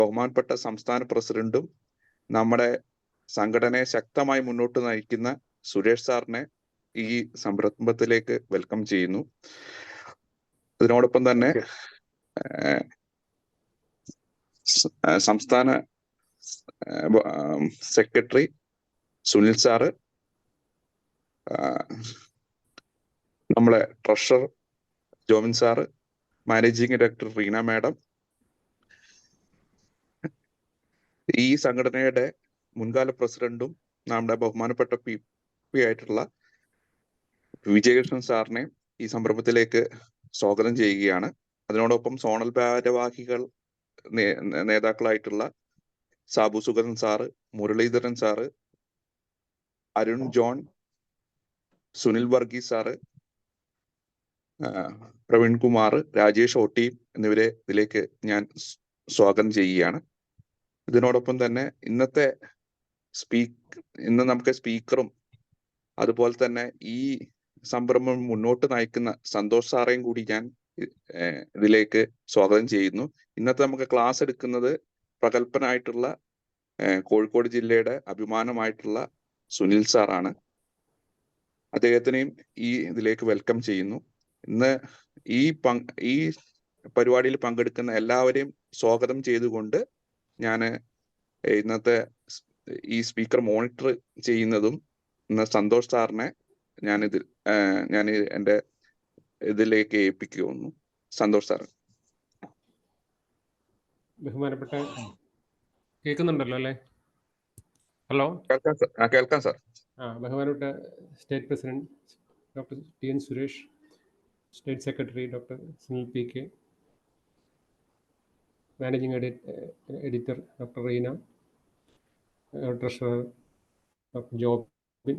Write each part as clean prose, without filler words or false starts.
ബഹുമാനപ്പെട്ട സംസ്ഥാന പ്രസിഡന്റും നമ്മുടെ സംഘടനയെ ശക്തമായി മുന്നോട്ട് നയിക്കുന്ന സുരേഷ് സാറിനെ ഈ സംരംഭത്തിലേക്ക് വെൽക്കം ചെയ്യുന്നു. ഇതിനോടൊപ്പം തന്നെ സംസ്ഥാന സെക്രട്ടറി സുനിൽ സാറ്, നമ്മളെ treasurer Jomin sir, managing director Reena madam, ഈ സംഘടനയുടെ മുൻകാല പ്രസിഡന്റും നമ്മുടെ ബഹുമാനപ്പെട്ട പി ആയിട്ടുള്ള വിജയകൃഷ്ണൻ സാറിനെ ഈ സംരംഭത്തിലേക്ക് സ്വാഗതം ചെയ്യുകയാണ്. അതിനോടൊപ്പം സോണൽ ഭാരവാഹികൾ നേതാക്കളായിട്ടുള്ള Sabu Suganthan sir, Muraleedharan sir, Arun John, Sunil Varghese sir, Praveen Kumar, Rajesh Otti എന്നിവരെ ഇതിലേക്ക് ഞാൻ സ്വാഗതം ചെയ്യുകയാണ്. ഇതിനോടൊപ്പം തന്നെ ഇന്ന് നമുക്ക് സ്പീക്കറും അതുപോലെ തന്നെ ഈ സംരംഭം മുന്നോട്ട് നയിക്കുന്ന സന്തോഷ് സാറേയും കൂടി ഞാൻ ഇതിലേക്ക് സ്വാഗതം ചെയ്യുന്നു. ഇന്നത്തെ നമുക്ക് ക്ലാസ് എടുക്കുന്നത് പ്രഗത്ഭനായിട്ടുള്ള കോഴിക്കോട് ജില്ലയുടെ അഭിമാനമായിട്ടുള്ള സുനിൽ സാറാണ്. അദ്ദേഹത്തിനെയും ഈ ഇതിലേക്ക് വെൽക്കം ചെയ്യുന്നു. ഇന്ന് ഈ പരിപാടിയിൽ പങ്കെടുക്കുന്ന എല്ലാവരെയും സ്വാഗതം ചെയ്തുകൊണ്ട് ഞാൻ ഇന്നത്തെ ഈ സ്പീക്കർ മോണിറ്റർ ചെയ്യുന്നതും ഇന്ന് സന്തോഷ് സാറിനെ ഞാൻ എൻ്റെ ഇതിലേക്ക് ഏൽപ്പിക്കുന്നു. സന്തോഷ് സാർ. ബഹുമാനപ്പെട്ട, കേൾക്കുന്നുണ്ടല്ലോ അല്ലേ? ഹലോ, കേൾക്കാം സാർ. ബഹുമാനപ്പെട്ട state president doctor T N. Suresh, state secretary doctor Sunil PK, managing editor doctor Reena, treasurer doctor Jobin,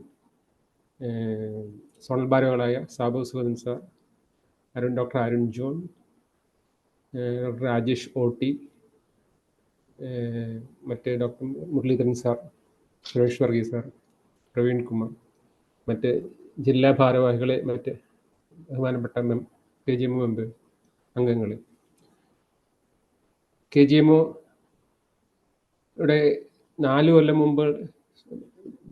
zonal ഭാരവാഹികളായ Sabu Suganthan sir, doctor Arun John, doctor Rajesh Otti, മറ്റ് doctor Muraleedharan sir, Suresh Varghese sir, Praveen Kumar, മറ്റ് ജില്ലാ ഭാരവാഹികളെ, മറ്റ് ബഹുമാനപ്പെട്ട KGMO മെമ്പർ അംഗങ്ങൾ. KGMOയുടെ 4 കൊല്ലം മുമ്പ്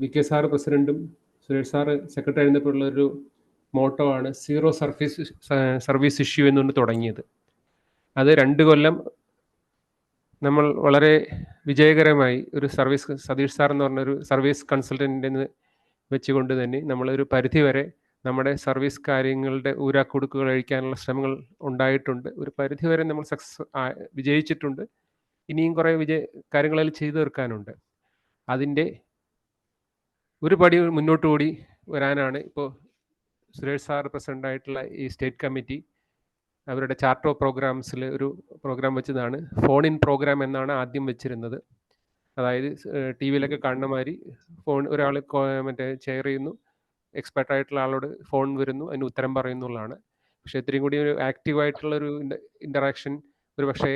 VK സാറ് പ്രസിഡന്റും സുരേഷ് സാറ് സെക്രട്ടറി ആയിരുന്നപ്പോഴുള്ളൊരു മോട്ടോ ആണ് സീറോ സർവീസ് ഇഷ്യൂ എന്നുകൊണ്ട് തുടങ്ങിയത്. അത് 2 കൊല്ലം നമ്മൾ വളരെ വിജയകരമായി ഒരു സതീഷ് സാർ എന്ന് പറഞ്ഞൊരു സർവീസ് കൺസൾട്ടൻറ്റിന് വെച്ചുകൊണ്ട് തന്നെ നമ്മളൊരു പരിധിവരെ നമ്മുടെ സർവീസ് കാര്യങ്ങളുടെ ഊരാക്കുടുക്കുകൾ അഴിക്കാനുള്ള ശ്രമങ്ങൾ ഉണ്ടായിട്ടുണ്ട്. ഒരു പരിധിവരെ നമ്മൾ വിജയിച്ചിട്ടുണ്ട്. ഇനിയും കുറേ കാര്യങ്ങളിൽ ചെയ്തു തീർക്കാനുണ്ട്. അതിൻ്റെ ഒരു പടി മുന്നോട്ട് കൂടി വരാനാണ് ഇപ്പോൾ സുരേഷ് സാർ പ്രസിഡൻ്റായിട്ടുള്ള ഈ സ്റ്റേറ്റ് കമ്മിറ്റി അവരുടെ ചാർട്ടർ ഓഫ് പ്രോഗ്രാംസിൽ ഒരു പ്രോഗ്രാം വെച്ചതാണ്. ഫോൺ ഇൻ പ്രോഗ്രാം എന്നാണ് ആദ്യം വെച്ചിരുന്നത്. അതായത് TV-യിലൊക്കെ കാണുന്ന മാതിരി ഒരാൾ ചെയർ ചെയ്യുന്നു, എക്സ്പെർട്ടായിട്ടുള്ള ആളോട് ഫോൺ വരുന്നു, അതിന് ഉത്തരം പറയുന്നുള്ളതാണ്. പക്ഷേ ഇത്രയും കൂടി ഒരു ആക്റ്റീവായിട്ടുള്ളൊരു ഇൻ്ററാക്ഷൻ ഒരു പക്ഷേ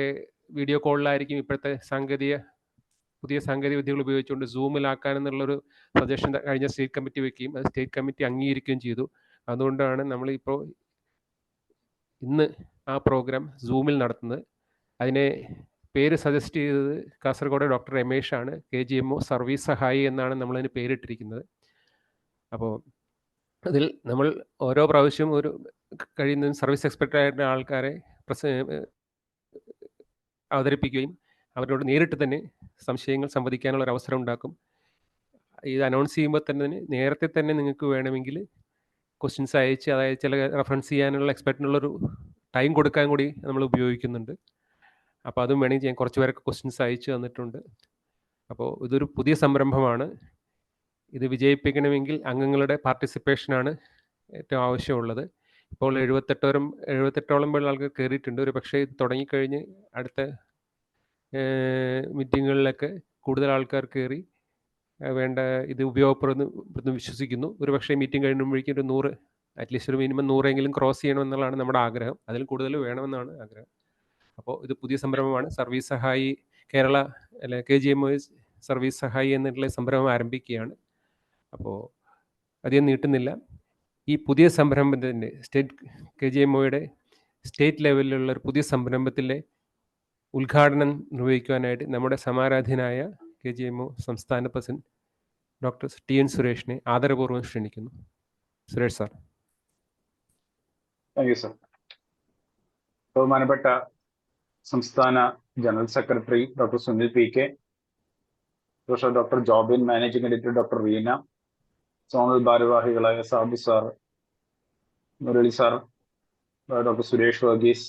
വീഡിയോ കോളിലായിരിക്കും ഇപ്പോഴത്തെ പുതിയ സാങ്കേതിക വിദ്യകൾ ഉപയോഗിച്ചുകൊണ്ട് സൂമിലാക്കാനെന്നുള്ളൊരു സജഷൻ കഴിഞ്ഞ സ്റ്റേറ്റ് കമ്മിറ്റി വയ്ക്കുകയും അത് സ്റ്റേറ്റ് കമ്മിറ്റി അംഗീകരിക്കുകയും ചെയ്തു. അതുകൊണ്ടാണ് നമ്മളിപ്പോൾ ഇന്ന് ആ പ്രോഗ്രാം സൂമിൽ നടത്തുന്നത്. അതിനെ പേര് സജസ്റ്റ് ചെയ്തത് കാസർഗോഡ് ഡോക്ടർ രമേശാണ്. KGMO സർവീസ് സഹായി എന്നാണ് നമ്മളതിന് പേരിട്ടിരിക്കുന്നത്. അപ്പോൾ അതിൽ നമ്മൾ ഓരോ പ്രാവശ്യവും ഒരു കഴിയുന്നതും സർവീസ് എക്സ്പെർട്ടായിട്ടുള്ള ആൾക്കാരെ അവതരിപ്പിക്കുകയും അവരോട് നേരിട്ട് തന്നെ സംശയങ്ങൾ സംവദിക്കാനുള്ള ഒരു അവസരം ഉണ്ടാക്കും. ഇത് അനൗൺസ് ചെയ്യുമ്പോൾ തന്നെ നേരത്തെ തന്നെ നിങ്ങൾക്ക് വേണമെങ്കിൽ ക്വസ്റ്റ്യൻസ് അയച്ച്, അതായത് ചില റെഫറൻസ് ചെയ്യാനുള്ള എക്സ്പെർട്ടിനുള്ളൊരു ടൈം കൊടുക്കാൻ കൂടി നമ്മൾ ഉപയോഗിക്കുന്നുണ്ട്. അപ്പോൾ അതും വേണമെങ്കിൽ ഞാൻ കുറച്ച് പേരൊക്കെ ക്വസ്റ്റ്യൻസ് അയച്ചു തന്നിട്ടുണ്ട്. അപ്പോൾ ഇതൊരു പുതിയ സംരംഭമാണ്. ഇത് വിജയിപ്പിക്കണമെങ്കിൽ അംഗങ്ങളുടെ പാർട്ടിസിപ്പേഷനാണ് ഏറ്റവും ആവശ്യമുള്ളത്. ഇപ്പോൾ 78ഓളം പേരുള്ള ആൾക്കാർ കയറിയിട്ടുണ്ട്. ഒരു പക്ഷേ ഇത് തുടങ്ങിക്കഴിഞ്ഞ് അടുത്ത മീറ്റിങ്ങുകളിലൊക്കെ കൂടുതൽ ആൾക്കാർ കയറി വേണ്ട ഇത് ഉപയോഗപ്പെടുന്നു വിശ്വസിക്കുന്നു. ഒരു പക്ഷേ മീറ്റിംഗ് കഴിയുമ്പോഴേക്കും ഒരു 100, അറ്റ്ലീസ്റ്റ് ഒരു മിനിമം 100 ക്രോസ് ചെയ്യണമെന്നുള്ളതാണ് നമ്മുടെ ആഗ്രഹം. അതിൽ കൂടുതൽ വേണമെന്നാണ് ആഗ്രഹം. അപ്പോൾ ഇത് പുതിയ സംരംഭമാണ്. സർവീസ് സഹായി കേരള KGMO സർവീസ് സഹായി എന്നുള്ള സംരംഭം ആരംഭിക്കുകയാണ്. അപ്പോൾ അധികം നീട്ടുന്നില്ല. ഈ പുതിയ സംരംഭത്തിൻ്റെ KGMOയുടെ സ്റ്റേറ്റ് ലെവലിലുള്ള ഒരു പുതിയ സംരംഭത്തിലെ ഉദ്ഘാടനം നിർവഹിക്കുവാനായിട്ട് നമ്മുടെ സമാരാധ്യനായ KGMO സംസ്ഥാന പ്രസിഡന്റ് ഡോക്ടർ TN സുരേഷിനെ ആദരപൂർവ്വം ക്ഷണിക്കുന്നു. Suresh sir. Thank you sir. ബഹുമാനപ്പെട്ട സംസ്ഥാന general secretary doctor Sunil PK, professor doctor Jobin, managing editor doctor Reena, zonal ഭാരവാഹികളായ Sabu sir, Murali sir, doctor Suresh Varghese,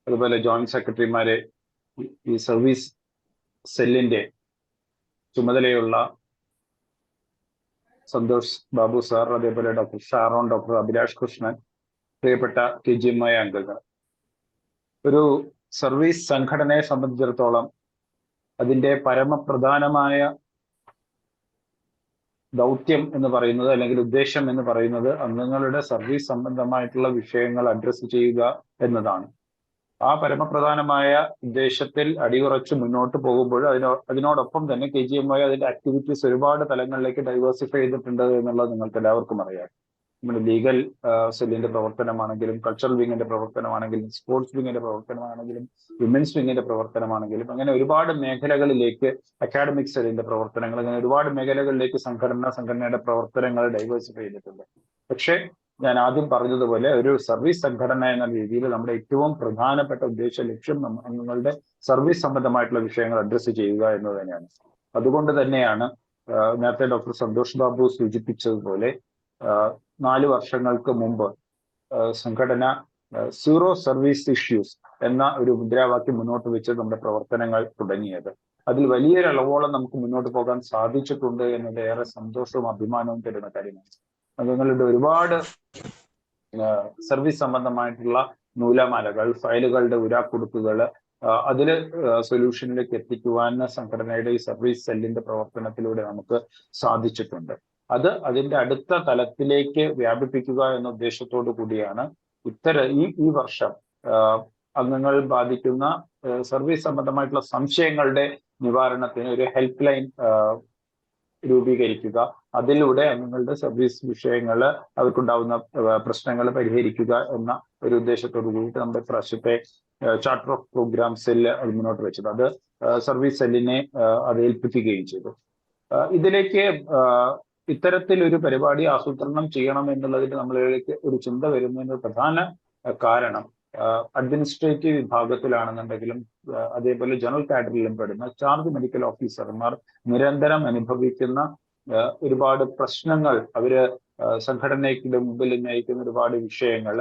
അതുപോലെ ജോയിന്റ് സെക്രട്ടറിമാരെ, ഈ സർവീസ് സെല്ലിന്റെ ചുമതലയുള്ള സന്തോഷ് ബാബു സാർ, അതേപോലെ ഡോക്ടർ ഷാറോൺ, ഡോക്ടർ അഭിലാഷ് കൃഷ്ണൻ, പ്രിയപ്പെട്ട KGMO അംഗങ്ങൾ. ഒരു സർവീസ് സംഘടനയെ സംബന്ധിച്ചിടത്തോളം അതിൻ്റെ പരമപ്രധാനമായ ദൗത്യം എന്ന് പറയുന്നത്, അല്ലെങ്കിൽ ഉദ്ദേശം എന്ന് പറയുന്നത്, അംഗങ്ങളുടെ സർവീസ് സംബന്ധമായിട്ടുള്ള വിഷയങ്ങൾ അഡ്രസ്സ് ചെയ്യുക എന്നതാണ്. ആ പരമപ്രധാനമായ ഉദ്ദേശത്തിൽ അടിയുറച്ച് മുന്നോട്ട് പോകുമ്പോൾ അതിനോടൊപ്പം തന്നെ KGMO അതിന്റെ ആക്ടിവിറ്റീസ് ഒരുപാട് തലങ്ങളിലേക്ക് ഡൈവേഴ്സിഫൈ ചെയ്തിട്ടുണ്ട് എന്നുള്ളത് നിങ്ങൾക്ക് എല്ലാവർക്കും അറിയാം. നമ്മുടെ ലീഗൽ സെല്ലിന്റെ പ്രവർത്തനമാണെങ്കിലും, കൾച്ചറൽ വിങ്ങിന്റെ പ്രവർത്തനമാണെങ്കിലും, സ്പോർട്സ് വിങ്ങിന്റെ പ്രവർത്തനമാണെങ്കിലും, വിമൻസ് വിങ്ങിന്റെ പ്രവർത്തനമാണെങ്കിലും, അങ്ങനെ ഒരുപാട് മേഖലകളിലേക്ക്, അക്കാഡമിക് സെല്ലിന്റെ പ്രവർത്തനങ്ങൾ, അങ്ങനെ ഒരുപാട് മേഖലകളിലേക്ക് സംഘടനയുടെ പ്രവർത്തനങ്ങൾ ഡൈവേഴ്സിഫൈ ചെയ്തിട്ടുണ്ട്. പക്ഷേ ഞാൻ ആദ്യം പറഞ്ഞതുപോലെ ഒരു സർവീസ് സംഘടന എന്ന രീതിയിൽ നമ്മുടെ ഏറ്റവും പ്രധാനപ്പെട്ട ഉദ്ദേശ ലക്ഷ്യം അംഗങ്ങളുടെ സർവീസ് സംബന്ധമായിട്ടുള്ള വിഷയങ്ങൾ അഡ്രസ്സ് ചെയ്യുക എന്നത് തന്നെയാണ്. അതുകൊണ്ട് തന്നെയാണ് നേരത്തെ ഡോക്ടർ സന്തോഷ് ബാബു സൂചിപ്പിച്ചതുപോലെ 4 വർഷങ്ങൾക്ക് മുമ്പ് സംഘടന സീറോ സർവീസ് ഇഷ്യൂസ് എന്ന ഒരു മുദ്രാവാക്യം മുന്നോട്ട് വെച്ച് നമ്മുടെ പ്രവർത്തനങ്ങൾ തുടങ്ങിയത്. അതിൽ വലിയൊരു അളവോളം നമുക്ക് മുന്നോട്ട് പോകാൻ സാധിച്ചിട്ടുണ്ട് എന്നത് ഏറെ സന്തോഷവും അഭിമാനവും തരുന്ന കാര്യമാണ്. അംഗങ്ങളുടെ ഒരുപാട് സർവീസ് സംബന്ധമായിട്ടുള്ള നൂലാമാലകൾ, ഫയലുകളുടെ ഉരാക്കുടുക്കുകൾ അതിൽ സൊല്യൂഷനിലേക്ക് എത്തിക്കുവാൻ സംഘടനയുടെ ഈ സർവീസ് സെല്ലിന്റെ പ്രവർത്തനത്തിലൂടെ നമുക്ക് സാധിച്ചിട്ടുണ്ട്. അത് അതിന്റെ അടുത്ത തലത്തിലേക്ക് വ്യാപിപ്പിക്കുക എന്ന ഉദ്ദേശത്തോടു കൂടിയാണ് ഈ വർഷം അംഗങ്ങൾ ബാധിക്കുന്ന സർവീസ് സംബന്ധമായിട്ടുള്ള സംശയങ്ങളുടെ നിവാരണത്തിന് ഒരു ഹെൽപ്പ് ലൈൻ രൂപീകരിക്കുക. അതിലൂടെ അംഗങ്ങളുടെ സർവീസ് വിഷയങ്ങൾ, അവർക്കുണ്ടാവുന്ന പ്രശ്നങ്ങൾ പരിഹരിക്കുക എന്ന ഒരു ഉദ്ദേശത്തോടു കൂടിയിട്ട് നമ്മുടെ പ്രാവശ്യത്തെ ചാർട്ടർ ഓഫ് പ്രോഗ്രാം സെല്ല് അത് മുന്നോട്ട് വെച്ചത്. അത് സർവീസ് സെല്ലിനെ അത് ഏൽപ്പിക്കുകയും ചെയ്തു. ഇതിലേക്ക് ഇത്തരത്തിൽ ഒരു പരിപാടി ആസൂത്രണം ചെയ്യണം എന്നുള്ളതിന് നമ്മളിലേക്ക് ഒരു ചിന്ത വരുന്നതിന് പ്രധാന കാരണം അഡ്മിനിസ്ട്രേറ്റീവ് വിഭാഗത്തിലാണെന്നുണ്ടെങ്കിലും അതേപോലെ ജനറൽ കാഡറിലും പെടുന്ന ചാർജ് മെഡിക്കൽ ഓഫീസർമാർ നിരന്തരം അനുഭവിക്കുന്ന ഒരുപാട് പ്രശ്നങ്ങൾ, അവര് സംഘടനയ്ക്ക് മുമ്പിൽ നയിക്കുന്ന ഒരുപാട് വിഷയങ്ങൾ,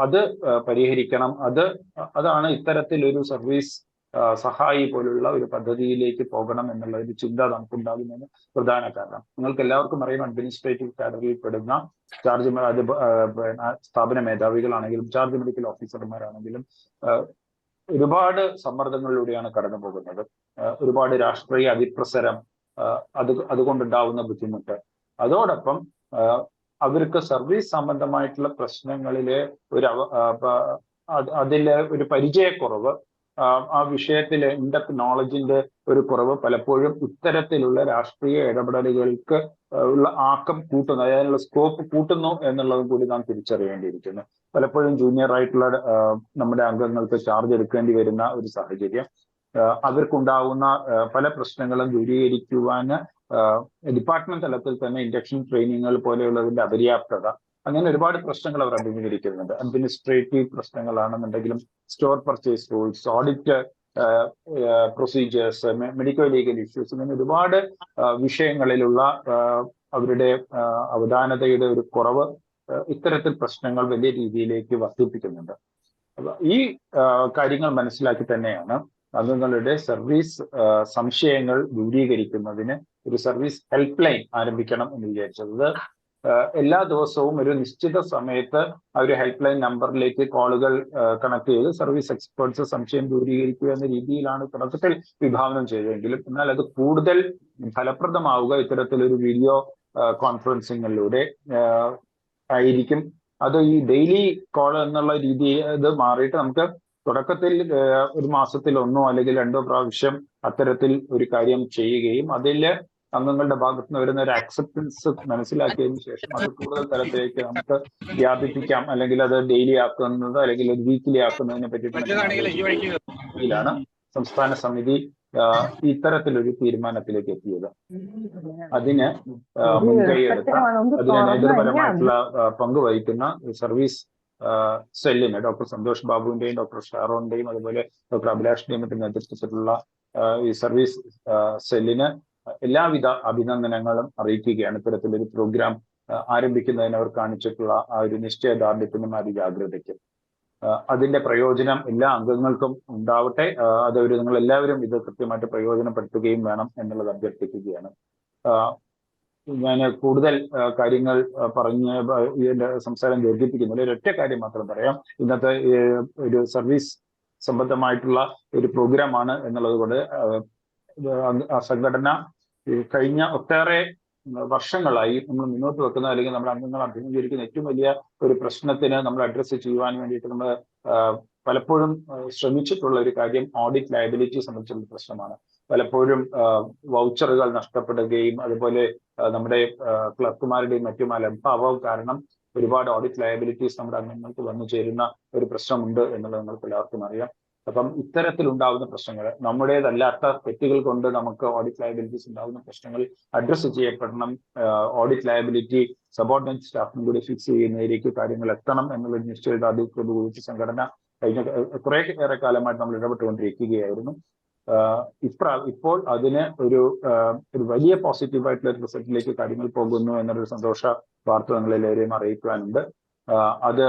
അത് പരിഹരിക്കണം. അതാണ് ഇത്തരത്തിലൊരു സർവീസ് സഹായി പോലുള്ള ഒരു പദ്ധതിയിലേക്ക് പോകണം എന്നുള്ള ഒരു ചിന്ത നമുക്കുണ്ടാകുന്നതിന് പ്രധാന കാരണം. നിങ്ങൾക്ക് എല്ലാവർക്കും അറിയാം, അഡ്മിനിസ്ട്രേറ്റീവ് കാഡറിൽ പെടുന്ന സ്ഥാപന മേധാവികളാണെങ്കിലും ചാർജ് മെഡിക്കൽ ഓഫീസർമാരാണെങ്കിലും ഒരുപാട് സമ്മർദ്ദങ്ങളിലൂടെയാണ് കടന്നു പോകുന്നത്. ഒരുപാട് രാഷ്ട്രീയ അതിപ്രസരം, അതുകൊണ്ടുണ്ടാവുന്ന ബുദ്ധിമുട്ട്, അതോടൊപ്പം അവർക്ക് സർവീസ് സംബന്ധമായിട്ടുള്ള പ്രശ്നങ്ങളിലെ അതിലെ ഒരു പരിചയക്കുറവ്, ആ വിഷയത്തിലെ ഇൻഡെപ്ത് നോളജിന്റെ ഒരു കുറവ് പലപ്പോഴും ഇത്തരത്തിലുള്ള രാഷ്ട്രീയ ഇടപെടലുകൾക്ക് ഉള്ള ആക്കം കൂട്ടുന്നു, അതിനുള്ള സ്കോപ്പ് കൂട്ടുന്നു എന്നുള്ളതും കൂടി നാം തിരിച്ചറിയേണ്ടിയിരിക്കുന്നു. പലപ്പോഴും ജൂനിയർ ആയിട്ടുള്ള നമ്മുടെ അംഗങ്ങൾക്ക് ചാർജ് എടുക്കേണ്ടി വരുന്ന ഒരു സാഹചര്യം, അവർക്കുണ്ടാവുന്ന പല പ്രശ്നങ്ങളും ദൂരീകരിക്കുവാൻ ഡിപ്പാർട്ട്മെന്റ് തലത്തിൽ തന്നെ ഇൻഡക്ഷൻ ട്രെയിനിങ്ങുകൾ പോലെയുള്ളതിന്റെ അപര്യാപ്തത, അങ്ങനെ ഒരുപാട് പ്രശ്നങ്ങൾ അവർ അഭിമുഖീകരിക്കുന്നുണ്ട്. അഡ്മിനിസ്ട്രേറ്റീവ് പ്രശ്നങ്ങളാണെന്നുണ്ടെങ്കിലും store purchase rules, audit procedures, medical legal issues, ഇങ്ങനെ ഒരുപാട് വിഷയങ്ങളിലുള്ള അവരുടെ അവധാനതയുടെ ഒരു കുറവ് ഇത്തരത്തിൽ പ്രശ്നങ്ങൾ വലിയ രീതിയിലേക്ക് വർദ്ധിപ്പിക്കുന്നുണ്ട്. ഈ കാര്യങ്ങൾ മനസ്സിലാക്കി തന്നെയാണ് അംഗങ്ങളുടെ സർവീസ് സംശയങ്ങൾ ദൂരീകരിക്കുന്നതിന് ഒരു സർവീസ് ഹെൽപ്പ് ലൈൻ ആരംഭിക്കണം എന്ന് വിചാരിച്ചത്. എല്ലാ ദിവസവും ഒരു നിശ്ചിത സമയത്ത് ആ ഒരു ഹെൽപ്പ് ലൈൻ നമ്പറിലേക്ക് കോളുകൾ കണക്ട് ചെയ്ത് സർവീസ് എക്സ്പേർട്സ് സംശയം ദൂരീകരിക്കുക എന്ന രീതിയിലാണ് തുടക്കത്തിൽ വിഭാവനം ചെയ്തതെങ്കിലും, എന്നാൽ അത് കൂടുതൽ ഫലപ്രദമാവുക ഇത്തരത്തിലൊരു വീഡിയോ കോൺഫറൻസിങ്ങിലൂടെ ആയിരിക്കും. അത് ഈ ഡെയിലി കോൾ എന്നുള്ള രീതി ഇത് മാറിയിട്ട് നമുക്ക് തുടക്കത്തിൽ ഒരു മാസത്തിൽ 1 അല്ലെങ്കിൽ 2 പ്രാവശ്യം അത്തരത്തിൽ ഒരു കാര്യം ചെയ്യുകയും അതിൽ അംഗങ്ങളുടെ ഭാഗത്ത് നിന്ന് വരുന്ന ഒരു അക്സെപ്റ്റൻസ് മനസ്സിലാക്കിയതിനു ശേഷം അത് കൂടുതൽ തലത്തിലേക്ക് നമുക്ക് വ്യാപിപ്പിക്കാം, അല്ലെങ്കിൽ അത് ഡെയിലി ആക്കുന്നത് അല്ലെങ്കിൽ അത് വീക്കിലി ആക്കുന്നതിനെ പറ്റിയിട്ടാണ് സംസ്ഥാന സമിതി ഇത്തരത്തിലൊരു തീരുമാനത്തിലേക്ക് എത്തിയത്. അതിന് മുൻകൈയെടുത്ത, അതിന് നേതൃപരമായിട്ടുള്ള പങ്ക് വഹിക്കുന്ന സർവീസ് സെല്ലിന് ഡോക്ടർ സന്തോഷ് ബാബുവിന്റെയും ഡോക്ടർ ഷാറോണിന്റെയും അതുപോലെ ഡോക്ടർ അഭിലാഷിന്റെയും മറ്റും നേതൃത്വത്തിലുള്ള ഈ സർവീസ് സെല്ലിന് എല്ലാവിധ അഭിനന്ദനങ്ങളും അറിയിക്കുകയാണ്. ഇത്തരത്തിലൊരു പ്രോഗ്രാം ആരംഭിക്കുന്നതിന് അവർ കാണിച്ചിട്ടുള്ള ആ ഒരു നിശ്ചയദാർഢ്യത്തിനും അതിജാഗ്രതയ്ക്കും. അതിന്റെ പ്രയോജനം എല്ലാ അംഗങ്ങൾക്കും ഉണ്ടാവട്ടെ. അതവർ നിങ്ങൾ എല്ലാവരും ഇത് കൃത്യമായിട്ട് പ്രയോജനപ്പെടുത്തുകയും വേണം എന്നുള്ളത് അഭ്യർത്ഥിക്കുകയാണ്. ഞാൻ കൂടുതൽ കാര്യങ്ങൾ പറഞ്ഞ് ഇതിന്റെ സംസാരം ദീർഘിപ്പിക്കുന്നില്ല. ഒരൊറ്റ കാര്യം മാത്രം പറയാം. ഇന്നത്തെ ഒരു സർവീസ് സംബന്ധമായിട്ടുള്ള ഒരു പ്രോഗ്രാമാണ് എന്നുള്ളത് കൊണ്ട് സംഘടന കഴിഞ്ഞ ഒട്ടേറെ വർഷങ്ങളായി നമ്മൾ മുന്നോട്ട് വെക്കുന്ന, അല്ലെങ്കിൽ നമ്മുടെ അംഗങ്ങൾ അഭിമുഖീകരിക്കുന്ന ഏറ്റവും വലിയ ഒരു പ്രശ്നത്തിന് നമ്മൾ അഡ്രസ്സ് ചെയ്യുവാൻ വേണ്ടിയിട്ട് നമ്മൾ പലപ്പോഴും ശ്രമിച്ചിട്ടുള്ള ഒരു കാര്യം ഓഡിറ്റ് ലയബിലിറ്റി സംബന്ധിച്ചുള്ള പ്രശ്നമാണ്. പലപ്പോഴും വൗച്ചറുകൾ നഷ്ടപ്പെടുകയും അതുപോലെ നമ്മുടെ ക്ലർക്കുമാരുടെയും മറ്റും അലംഭാവം കാരണം ഒരുപാട് ഓഡിറ്റ് ലയബിലിറ്റീസ് നമ്മുടെ അംഗങ്ങൾക്ക് വന്നു ചേരുന്ന ഒരു പ്രശ്നമുണ്ട് എന്നുള്ളത് നിങ്ങൾക്ക് എല്ലാവർക്കും അറിയാം. അപ്പം ഇത്തരത്തിലുണ്ടാകുന്ന പ്രശ്നങ്ങൾ, നമ്മുടേതല്ലാത്ത തെറ്റുകൾ കൊണ്ട് നമുക്ക് ഓഡിറ്റ് ലയബിലിറ്റീസ് ഉണ്ടാകുന്ന പ്രശ്നങ്ങൾ അഡ്രസ്സ് ചെയ്യപ്പെടണം. ഓഡിറ്റ് ലയബിലിറ്റി സബോർഡിനേറ്റ് സ്റ്റാഫിനും കൂടി ഫിക്സ് ചെയ്യുന്നതിലേക്ക് കാര്യങ്ങൾ എത്തണം എന്നുള്ള നിശ്ചയദാർഢ്യത്തോടുകൂടി സംഘടന കഴിഞ്ഞ കുറേയേറെ കാലമായിട്ട് നമ്മൾ ഇടപെട്ടുകൊണ്ടിരിക്കുകയായിരുന്നു. ഇപ്പോൾ അതിന് ഒരു വലിയ പോസിറ്റീവായിട്ടുള്ള ഒരു റിസൾട്ടിലേക്ക് കാര്യങ്ങൾ പോകുന്നു എന്നൊരു സന്തോഷ വാർത്ത നിങ്ങളെല്ലാവരെയും അറിയിക്കാനുണ്ട്. അത്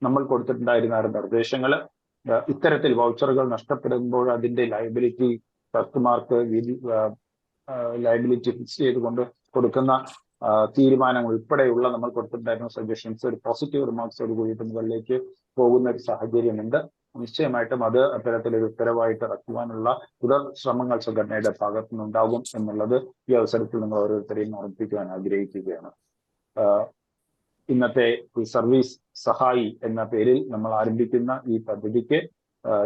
നമ്മൾ കൊടുത്തിട്ടുണ്ടായിരുന്ന നിർദ്ദേശങ്ങൾ, ഇത്തരത്തിൽ വൗച്ചറുകൾ നഷ്ടപ്പെടുമ്പോൾ അതിന്റെ ലയബിലിറ്റി കസ്റ്റമർക്ക് ലയബിലിറ്റി ഫിക്സ് ചെയ്തുകൊണ്ട് കൊടുക്കുന്ന തീരുമാനങ്ങൾ ഉൾപ്പെടെയുള്ള നമ്മൾ കൊടുത്തിട്ടുണ്ടായിരുന്ന സജഷൻസ് ഒരു പോസിറ്റീവ് റിമാർക്സോട് കൂടിയിട്ട് മുകളിലേക്ക് പോകുന്ന ഒരു സാഹചര്യമുണ്ട്. നിശ്ചയമായിട്ടും അത് അത്തരത്തിലൊരു ഉത്തരവായിട്ട് ഇറക്കുവാനുള്ള തുടർ ശ്രമങ്ങൾ സംഘടനയുടെ ഭാഗത്തു നിന്നുണ്ടാകും എന്നുള്ളത് ഈ അവസരത്തിൽ നിങ്ങൾ ഓരോരുത്തരെയും ഓർമ്മിപ്പിക്കുവാൻ ആഗ്രഹിക്കുകയാണ്. ഇന്നത്തെ ഈ സർവീസ് സഹായി എന്ന പേരിൽ നമ്മൾ ആരംഭിക്കുന്ന ഈ പദ്ധതിക്ക്,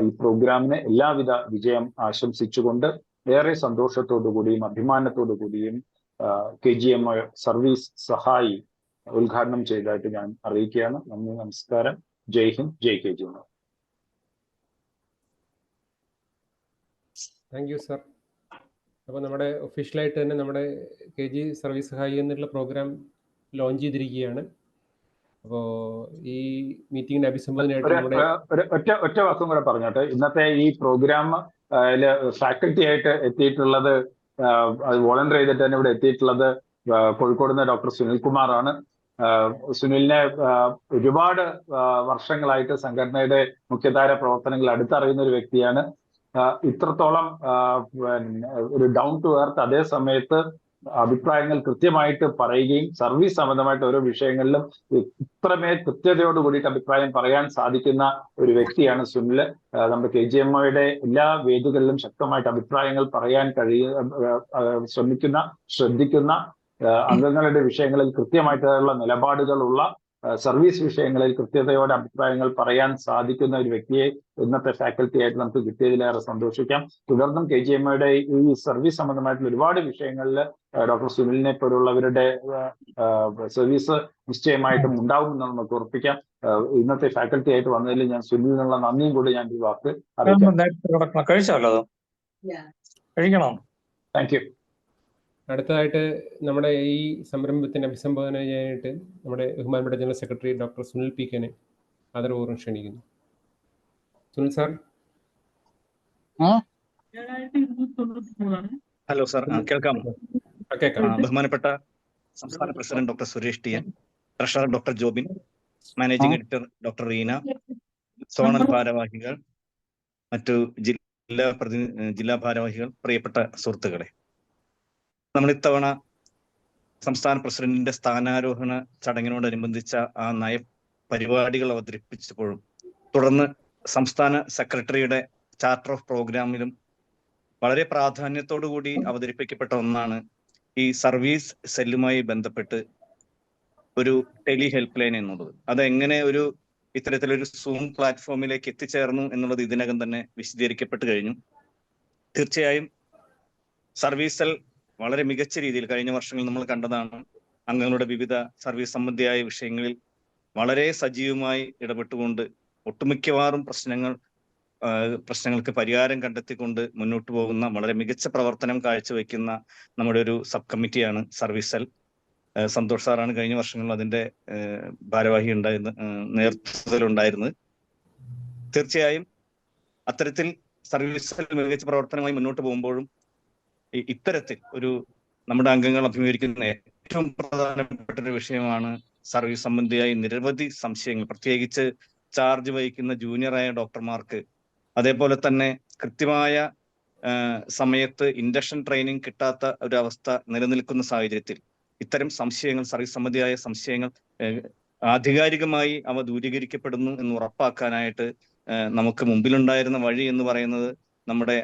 ഈ പ്രോഗ്രാമിന് എല്ലാവിധ വിജയം ആശംസിച്ചുകൊണ്ട് ഏറെ സന്തോഷത്തോടു കൂടിയും അഭിമാനത്തോടു കൂടിയും KGMO സർവീസ് സഹായി ഉദ്ഘാടനം ചെയ്തതായിട്ട് ഞാൻ അറിയിക്കുകയാണ്. നന്ദി, നമസ്കാരം. ജയ് ഹിന്ദ്, ജയ് KGMO. Thank you sir. അപ്പോൾ നമ്മുടെ ഒഫീഷ്യലായിട്ട് തന്നെ നമ്മുടെ KG സർവീസ് സഹായി എന്നുള്ള പ്രോഗ്രാം ലോഞ്ച് ചെയ്തിരിക്കുകയാണ്. അപ്പോൾ ഈ മീറ്റിംഗിന്റെ അഭിസംബോധനയായിട്ട് ഒറ്റ വാക്കും കൂടെ പറഞ്ഞോട്ടെ. ഇന്നത്തെ ഈ പ്രോഗ്രാം ഫാക്കൽറ്റി ആയിട്ട് എത്തിയിട്ടുള്ളത്, വോളണ്ടിയർ ചെയ്തിട്ട് തന്നെ ഇവിടെ എത്തിയിട്ടുള്ളത് കോഴിക്കോട് നിന്ന് ഡോക്ടർ സുനിൽകുമാറാണ്. സുനിലിനെ ഒരുപാട് വർഷങ്ങളായിട്ട് സംഘടനയുടെ മുഖ്യധാര പ്രവർത്തനങ്ങൾ അടുത്തറിയുന്ന ഒരു വ്യക്തിയാണ്. ഇത്രത്തോളം ഒരു ഡൗൺ ടു എർത്ത്, അതേ സമയത്ത് അഭിപ്രായങ്ങൾ കൃത്യമായിട്ട് പറയുകയും സർവീസ് സംബന്ധമായിട്ട് ഓരോ വിഷയങ്ങളിലും ഇത്രമേൽ കൃത്യതയോട് കൂടിയിട്ട് അഭിപ്രായം പറയാൻ സാധിക്കുന്ന ഒരു വ്യക്തിയാണ് സുനിൽ. നമ്മുടെ KGMOയുടെ എല്ലാ വേദികളിലും ശക്തമായിട്ട് അഭിപ്രായങ്ങൾ പറയാൻ ശ്രദ്ധിക്കുന്ന അംഗങ്ങളുടെ വിഷയങ്ങളിൽ കൃത്യമായിട്ടുള്ള നിലപാടുകളുള്ള, സർവീസ് വിഷയങ്ങളിൽ കൃത്യതയോടെ അഭിപ്രായങ്ങൾ പറയാൻ സാധിക്കുന്ന ഒരു വ്യക്തിയെ ഇന്നത്തെ ഫാക്കൽറ്റി ആയിട്ട് നമുക്ക് കിട്ടിയതിലേറെ സന്തോഷിക്കാം. തുടർന്നും KGMOയുടെ ഈ സർവീസ് സംബന്ധമായിട്ടുള്ള ഒരുപാട് വിഷയങ്ങളിൽ ഡോക്ടർ സുനിലിനെ പോലുള്ളവരുടെ സർവീസ് നിശ്ചയമായിട്ടും ഉണ്ടാവുമെന്ന് നമുക്ക് ഉറപ്പിക്കാം. ഇന്നത്തെ ഫാക്കൽറ്റി ആയിട്ട് വന്നതിൽ ഞാൻ സുനിലിനുള്ള നന്ദിയും കൂടി ഞാൻ ഈ വാക്ക് അറിയിക്കാം. കഴിക്കണോ? Thank you. അടുത്തതായിട്ട് നമ്മുടെ ഈ സംരംഭത്തിന് അഭിസംബോധന ചെയ്യാനായിട്ട് നമ്മുടെ ബഹുമാനപ്പെട്ട general secretary doctor Sunil PK ആദരപൂർവ്വം ക്ഷണിക്കുന്നു. സുനിൽ സാർ. ഹലോ സാർ, കേൾക്കാമോ? കേൾക്കാം. ബഹുമാനപ്പെട്ട സംസ്ഥാന president doctor Suresh TN, treasurer doctor Jobin, managing editor doctor Reena, zonal ഭാരവാഹികൾ, മറ്റു ജില്ലാ ഭാരവാഹികൾ, പ്രിയപ്പെട്ട സുഹൃത്തുക്കളെ, നമ്മൾ ഇത്തവണ സംസ്ഥാന പ്രസിഡന്റിന്റെ സ്ഥാനാരോഹണ ചടങ്ങിനോടനുബന്ധിച്ച ആ നയപരിപാടികൾ അവതരിപ്പിച്ചപ്പോഴും തുടർന്ന് സംസ്ഥാന സെക്രട്ടറിയുടെ ചാർട്ടർ ഓഫ് പ്രോഗ്രാമിലും വളരെ പ്രാധാന്യത്തോടു കൂടി അവതരിപ്പിക്കപ്പെട്ട ഒന്നാണ് ഈ സർവീസ് സെല്ലുമായി ബന്ധപ്പെട്ട് ഒരു ടെലി ഹെൽപ്പ് ലൈൻ എന്നുള്ളത്. അതെങ്ങനെ ഒരു ഇത്തരത്തിലൊരു സൂം പ്ലാറ്റ്ഫോമിലേക്ക് എത്തിച്ചേർന്നു എന്നുള്ളത് ഇതിനകം തന്നെ വിശദീകരിക്കപ്പെട്ട് കഴിഞ്ഞു. തീർച്ചയായും സർവീസ് സെൽ വളരെ മികച്ച രീതിയിൽ കഴിഞ്ഞ വർഷങ്ങളിൽ നമ്മൾ കണ്ടതാണ്. അംഗങ്ങളുടെ വിവിധ സർവീസ് സംബന്ധിയായ വിഷയങ്ങളിൽ വളരെ സജീവമായി ഇടപെട്ടുകൊണ്ട് ഒട്ടുമിക്കവാറും പ്രശ്നങ്ങൾക്ക് പരിഹാരം കണ്ടെത്തിക്കൊണ്ട് മുന്നോട്ട് പോകുന്ന വളരെ മികച്ച പ്രവർത്തനം കാഴ്ചവെക്കുന്ന നമ്മുടെ ഒരു സബ് കമ്മിറ്റിയാണ് സർവീസ് സെൽ. സന്തോഷ് സാറാണ് കഴിഞ്ഞ വർഷങ്ങളിൽ അതിന്റെ ഭാരവാഹി നേതൃത്വത്തിലുണ്ടായിരുന്നത്. തീർച്ചയായും അത്തരത്തിൽ സർവീസ് സെൽ മികച്ച പ്രവർത്തനമായി മുന്നോട്ട് പോകുമ്പോഴും ഇത്തരത്തിൽ ഒരു നമ്മുടെ അംഗങ്ങൾ അഭിമുഖീകരിക്കുന്ന ഏറ്റവും പ്രധാനപ്പെട്ട ഒരു വിഷയമാണ് സർവീസ് സംബന്ധിയായി നിരവധി സംശയങ്ങൾ, പ്രത്യേകിച്ച് ചാർജ് വഹിക്കുന്ന ജൂനിയറായ ഡോക്ടർമാർക്ക് അതേപോലെ തന്നെ കൃത്യമായ സമയത്ത് ഇൻഡക്ഷൻ ട്രെയിനിങ് കിട്ടാത്ത ഒരു അവസ്ഥ നിലനിൽക്കുന്ന സാഹചര്യത്തിൽ ഇത്തരം സംശയങ്ങൾ, സർവീസ് സംബന്ധിയായ സംശയങ്ങൾ ആധികാരികമായി അവ ദൂരീകരിക്കപ്പെടുന്നു എന്ന് ഉറപ്പാക്കാനായിട്ട് നമുക്ക് മുമ്പിലുണ്ടായിരുന്ന വഴി എന്ന് പറയുന്നത് നമ്മുടെ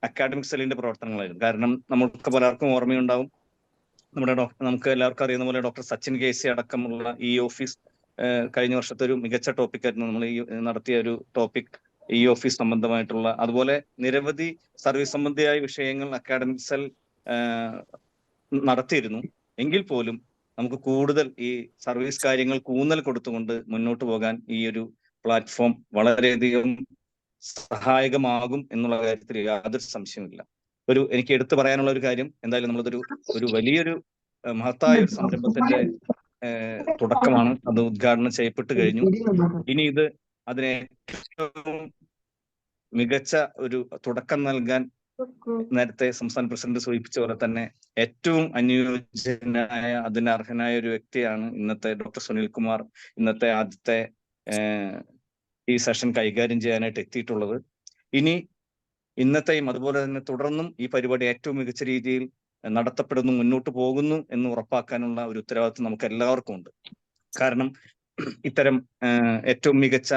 അക്കാഡമിക് സെല്ലിന്റെ പ്രവർത്തനങ്ങളായിരുന്നു. കാരണം നമുക്ക് പലർക്കും ഓർമ്മയുണ്ടാവും, നമുക്ക് എല്ലാവർക്കും അറിയുന്ന പോലെ ഡോക്ടർ സച്ചിൻ കേസി അടക്കമുള്ള ഈ ഓഫീസ് കഴിഞ്ഞ വർഷത്തെ ഒരു മികച്ച ടോപ്പിക്കായിരുന്നു. നമ്മൾ ഈ നടത്തിയ ഒരു ടോപ്പിക് ഈ ഓഫീസ് സംബന്ധമായിട്ടുള്ള, അതുപോലെ നിരവധി സർവീസ് സംബന്ധിയായ വിഷയങ്ങൾ അക്കാഡമിക് സെൽ നടത്തിയിരുന്നു. എങ്കിൽ പോലും നമുക്ക് കൂടുതൽ ഈ സർവീസ് കാര്യങ്ങൾ ഊന്നൽ കൊടുത്തുകൊണ്ട് മുന്നോട്ട് പോകാൻ ഈ ഒരു പ്ലാറ്റ്ഫോം വളരെയധികം സഹായകമാകും എന്നുള്ള കാര്യത്തിൽ യാതൊരു സംശയമില്ല. എനിക്ക് എടുത്തു പറയാനുള്ള ഒരു കാര്യം, എന്തായാലും നമ്മളതൊരു വലിയൊരു മഹത്തായ ഒരു സംരംഭത്തിന്റെ തുടക്കമാണ്. അത് ഉദ്ഘാടനം ചെയ്യപ്പെട്ട് കഴിഞ്ഞു. ഇനി അതിനെ ഏറ്റവും മികച്ച ഒരു തുടക്കം നൽകാൻ നേരത്തെ സംസ്ഥാന പ്രസിഡന്റ് സൂചിപ്പിച്ച പോലെ തന്നെ ഏറ്റവും അനുയോജ്യനായ, അതിന് അർഹനായ ഒരു വ്യക്തിയാണ് ഇന്നത്തെ ഡോക്ടർ സുനിൽകുമാർ ഇന്നത്തെ ആദ്യത്തെ ഈ സെഷൻ കൈകാര്യം ചെയ്യാനായിട്ട് എത്തിയിട്ടുള്ളത്. ഇനി ഇന്നത്തെയും അതുപോലെ തന്നെ തുടർന്നും ഈ പരിപാടി ഏറ്റവും മികച്ച രീതിയിൽ നടത്തപ്പെടുന്നു, മുന്നോട്ട് പോകുന്നു എന്ന് ഉറപ്പാക്കാനുള്ള ഒരു ഉത്തരവാദിത്വം നമുക്ക് എല്ലാവർക്കും ഉണ്ട്. കാരണം ഇത്തരം ഏറ്റവും മികച്ച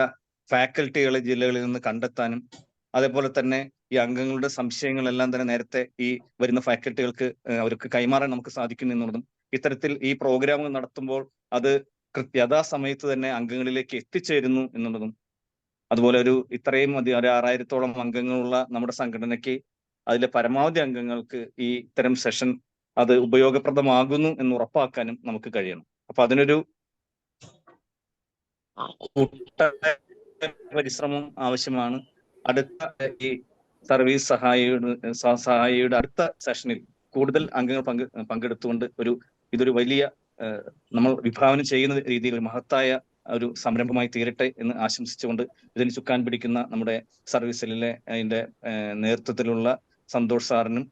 ഫാക്കൽറ്റികളെ ജില്ലകളിൽ നിന്ന് കണ്ടെത്താനും അതേപോലെ തന്നെ ഈ അംഗങ്ങളുടെ സംശയങ്ങളെല്ലാം തന്നെ നേരത്തെ ഈ വരുന്ന ഫാക്കൽറ്റികൾക്ക് അവർക്ക് കൈമാറാൻ നമുക്ക് സാധിക്കുന്നു എന്നുള്ളതും, ഇത്തരത്തിൽ ഈ പ്രോഗ്രാമുകൾ നടത്തുമ്പോൾ അത് യഥാസമയത്ത് തന്നെ അംഗങ്ങളിലേക്ക് എത്തിച്ചേരുന്നു എന്നുള്ളതും, അതുപോലെ ഇത്രയും 6000-ഓളം അംഗങ്ങളുള്ള നമ്മുടെ സംഘടനയ്ക്ക് അതിലെ പരമാവധി അംഗങ്ങൾക്ക് ഈ ഇത്തരം സെഷൻ അത് ഉപയോഗപ്രദമാകുന്നു എന്ന് ഉറപ്പാക്കാനും നമുക്ക് കഴിയണം. അപ്പൊ അതിനൊരു പരിശ്രമം ആവശ്യമാണ്. അടുത്ത ഈ സർവീസ് സഹായിയുടെ അടുത്ത സെഷനിൽ കൂടുതൽ അംഗങ്ങൾ പങ്കെടുത്തുകൊണ്ട് ഇതൊരു വലിയ നമ്മൾ വിഭാവനം ചെയ്യുന്ന രീതിയിൽ മഹത്തായ ഒരു സംരംഭമായി തീരട്ടെ എന്ന് ആശംസിച്ചുകൊണ്ട് ഇതിന് ചുക്കാൻ പിടിക്കുന്ന നമ്മുടെ സർവീസ് സെല്ലിലെ അതിന്റെ നേതൃത്വത്തിലുള്ള സന്തോഷ് സാറിനും